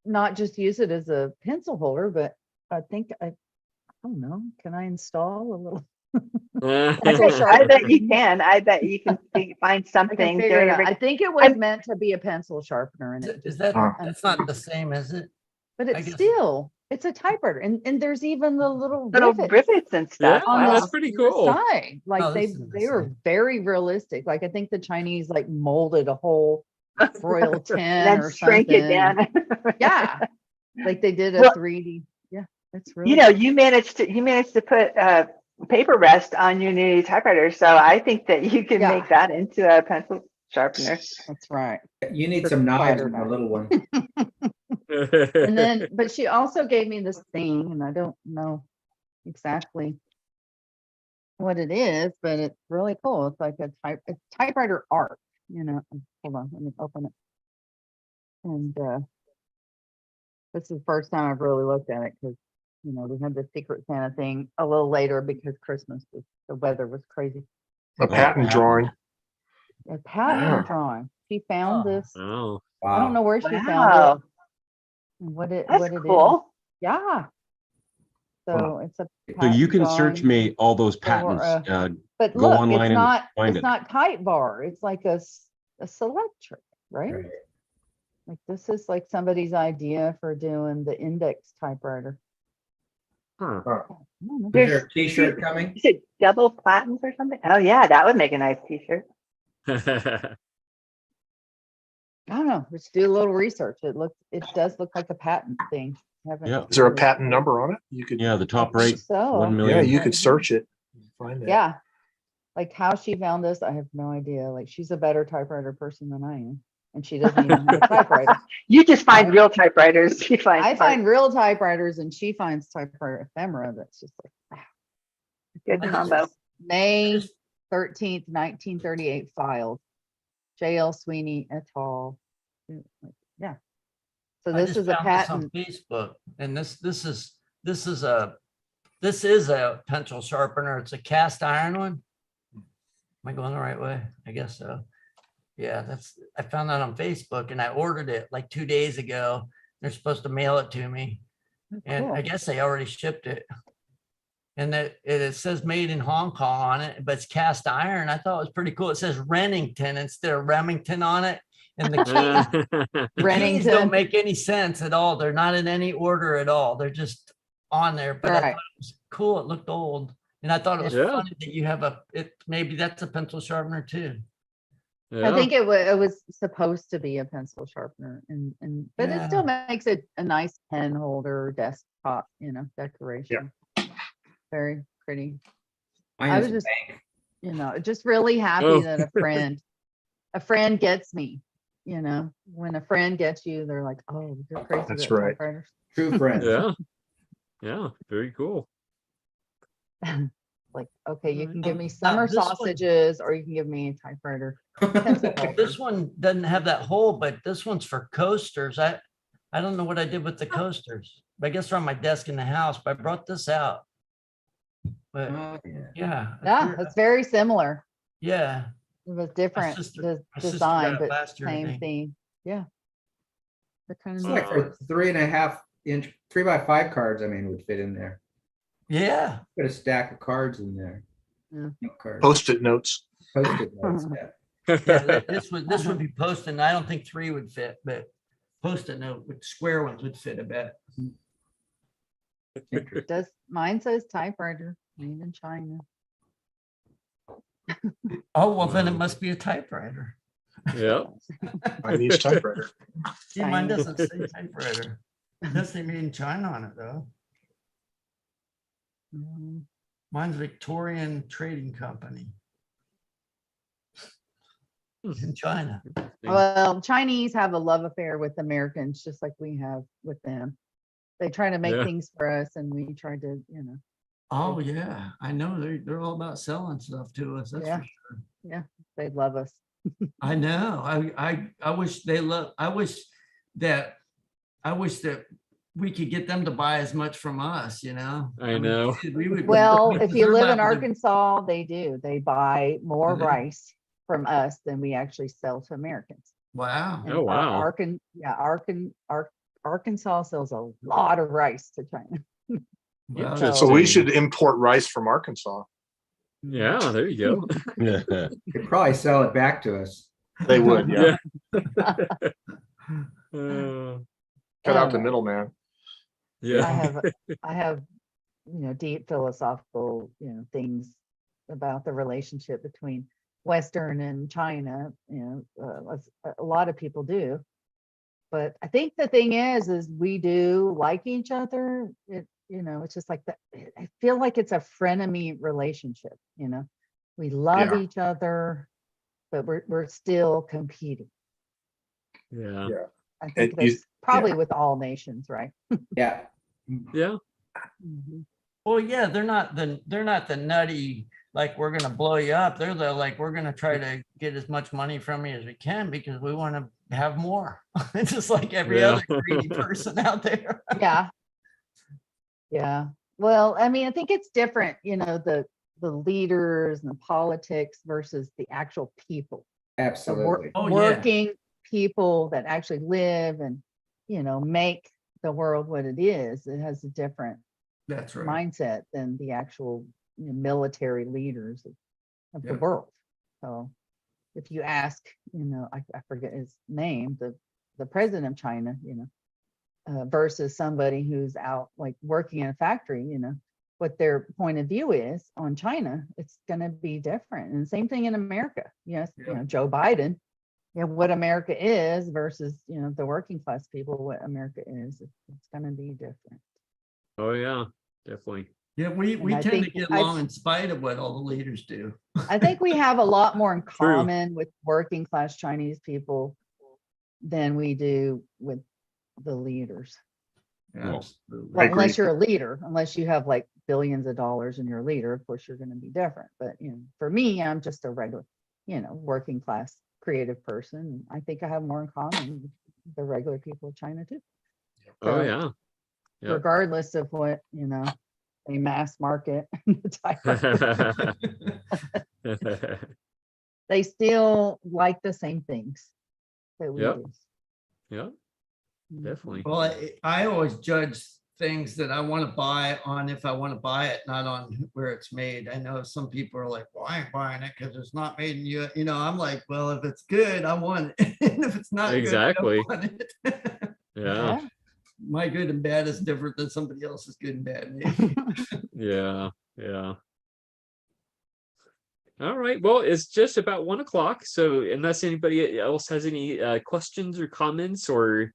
Not just use it as a pencil holder, but I think I don't know. Can I install a little? I bet you can. I bet you can find something. I think it was meant to be a pencil sharpener, and Is that that's not the same, is it? But it's a typewriter, and there's even the little rivets and stuff. on that's the pretty cool. side. Like they were very realistic. Like I think the Chinese like molded a whole royal tin then or shrink something. it down. Yeah, like they did a Well, 3D. Yeah, that's really. You know, you managed to put paper rest on your new typewriter, so I think that you can make that into a pencil sharpener. That's right. You need some knives in a little one. And then, but she also gave me this thing, and I don't know exactly what it is, but it's really cool. It's like a typewriter art. Hold on, let me open it. And this is the first time I've really looked at it because, we had the Secret Santa thing a little later because the weather was crazy. A patent drawing. A patent drawing. She found this. Oh, I don't know where she found it. What it cool. is. Yeah. So it's a. So you can patent search drawing me all those for, patents. but go look, online it's and find it's it. not Type Bar. It's like a selectric, right? Like this is like somebody's idea for doing the index typewriter. Is there a t-shirt coming? Is it double platens or something? Oh yeah, that would make a nice t-shirt. I don't know. Let's do a little research. It does look like a patent thing. Yeah. Is there a patent number on it? You could. Yeah, the top right. So. 1 million. Yeah, you could search it. Find that. Yeah. Like how she found this, I have no idea. Like she's a better typewriter person than I am. And she doesn't even have a typewriter. You just find real typewriters. I find real typewriters, and she finds typewriter ephemera. That's just like, wow. Good combo. May 13th, 1938 filed. J.L. Sweeney et al. Yeah. So I this just is a found this patent. on Facebook, and this is a pencil sharpener. It's a cast iron one. Am I going the right way? I guess so. Yeah, I found that on Facebook, and I ordered it like 2 days ago. They're supposed to mail it to me, and I guess they already shipped it. And it says made in Hong Kong on it, but it's cast iron. I thought it was pretty cool. It says Remington instead of Remington on it. And the keys don't make any sense at all. They're not in any order at all. They're just on there. But I thought it was cool. It looked old. And I thought it was funny that you have maybe that's a pencil sharpener too. I think it was supposed to be a pencil sharpener, but it still makes it a nice pen holder, desktop, decoration. Yeah. Very pretty. I was just, just really happy that a friend gets me you know, when a friend gets you, they're like, oh, you're crazy That's about right. typewriters. True friends. Yeah. Yeah. Very cool. Like, okay, you can give me Now, summer this one- sausages or you can give me a typewriter. Pencil holder. This one doesn't have that hole, but this one's for coasters. I don't know what I did with the coasters. I guess they're on my desk in the house, but I brought this out. But Oh, yeah. Yeah, it's very similar. Yeah. It was different my sister design, got it but last year, I same think. theme. Yeah. They're kind It's of like for 3.5-inch 3x5 cards, I mean, would fit in there. Yeah. Put a stack of cards in there. Yeah. Cards. Post-it notes. Post-it notes, yeah. Yeah, this would be posted. I don't think 3 would fit, but post-it note with square ones would fit a bit. does mine says typewriter made in China. Oh, well, then it must be a typewriter. Yeah. Chinese typewriter. See, mine doesn't say typewriter. It does say made in China on it, though. Mine's Victorian Trading Company in China. Well, Chinese have a love affair with Americans, just like we have with them. They try to make Yeah. things for us, and we try to, you know. Oh yeah, I know they're all about selling stuff to us. That's Yeah. for sure. Yeah, they love us. I know. I wish they love. I wish that we could get them to buy as much from us. You know. I know. We would. Well, we if you deserve live that in with a- Arkansas, they do. They buy more Do they? rice from us than we actually sell to Americans. Wow. And Oh, wow. Arkansas sells a lot of rice to China. So we should import rice from Arkansas. Yeah, there you go. Could probably sell it back to us. They would, yeah. Uh, Cut out the middleman. Yeah. I have, you know, deep philosophical, you know, things about the relationship between Western and China. You know, a lot of people do, but I think the thing is we do like each other. You know, it's just like that. I feel like it's a frenemy relationship. You know, we love Yeah. each other, but we're still competing. Yeah. Yeah. I think And you- that's probably with all nations, right? Yeah. Yeah. Well, yeah, they're not the nutty, like, we're gonna blow you up. They're the like, we're gonna try to get as much money from you as we can because we want to have more. It's just like every Yeah. other greedy person out there. Yeah. Yeah. Well, I mean, I think it's different, you know, the leaders and the politics versus the actual people. The Absolutely. Oh, yeah. working people that actually live and, you know, make the world what it is. It has a different That's right. mindset than the actual, you know, military leaders of the Yeah. world. So if you ask, you know, I forget his name, the president of China, you know, versus somebody who's out like working in a factory, you know, what their point of view is on China, it's going to be different. And same thing in America. Yes, you know, Joe Biden, you know, what America is versus, you know, the working class people, what America is, it's going to be different. Oh yeah, definitely. Yeah, we And I tend to think get along in spite of what all the leaders do. I think we have a lot more in True. common with working class Chinese people than we do with the leaders. Yeah, Well, I agree. unless you're a leader, unless you have like billions of dollars and you're a leader, of course you're going to be different. But you know, for me, I'm just a regular, you know, working class creative person. I think I have more in common with the regular people of China too. Oh So, yeah. Yep. regardless of what, you know, a mass market type of- they still like the same things that we Yep. do. Yeah, definitely. Well, I always judge things that I want to buy on if I want to buy it, not on where it's made. I know some people are like, well, I ain't buying it because it's not made in you. You know, I'm like, well, if it's good, I want it. And if it's not Exactly. good, I don't want it. Yeah. My good and bad is different than somebody else's good and bad. Maybe. Yeah. Yeah. All right. Well, it's just about 1 o'clock. So unless anybody else has any questions or comments or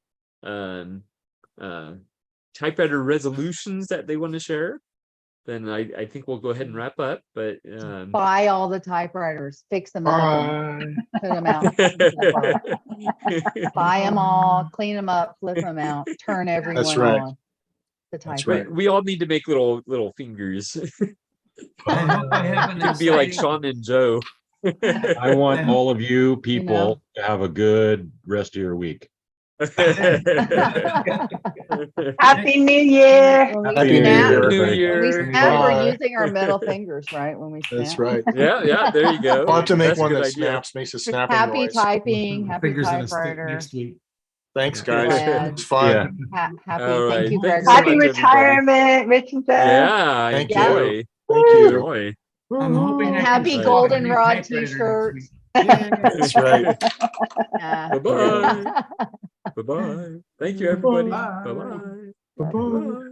typewriter resolutions that they want to share, then I think we'll go ahead and wrap up. But Buy all the typewriters, fix them up, and put them out. Buy them all, clean them up, flip them out, turn everyone right. on. The That's typewriter. we all need to make little fingers. I hope I have an You can be like exciting- Shaman Joe. I want all of you people to have a good rest of your week. Happy New Year. When we Happy New snap, Year, New everybody. when we Year. snap, we're Bye. using our middle fingers, right? When we snap. That's right. Yeah, there you go. I'll have to make That's a one good that idea. snaps, makes a snapping Happy noise. typing, happy Fingers in a stick typewriter. next week. Thanks, Glad. guys. It's fun. Yeah. Happy, All thank right. you, Thanks Gregory. so Happy much, everybody. retirement, Rich and Beth. Yeah, Thank enjoy. you. Thank you. Enjoy. I'm hoping I can Happy sell a goldenrod new typewriter next t-shirts. week. That's right. Bye-bye. Bye-bye. Thank you, everybody. Bye. Bye-bye. Bye-bye.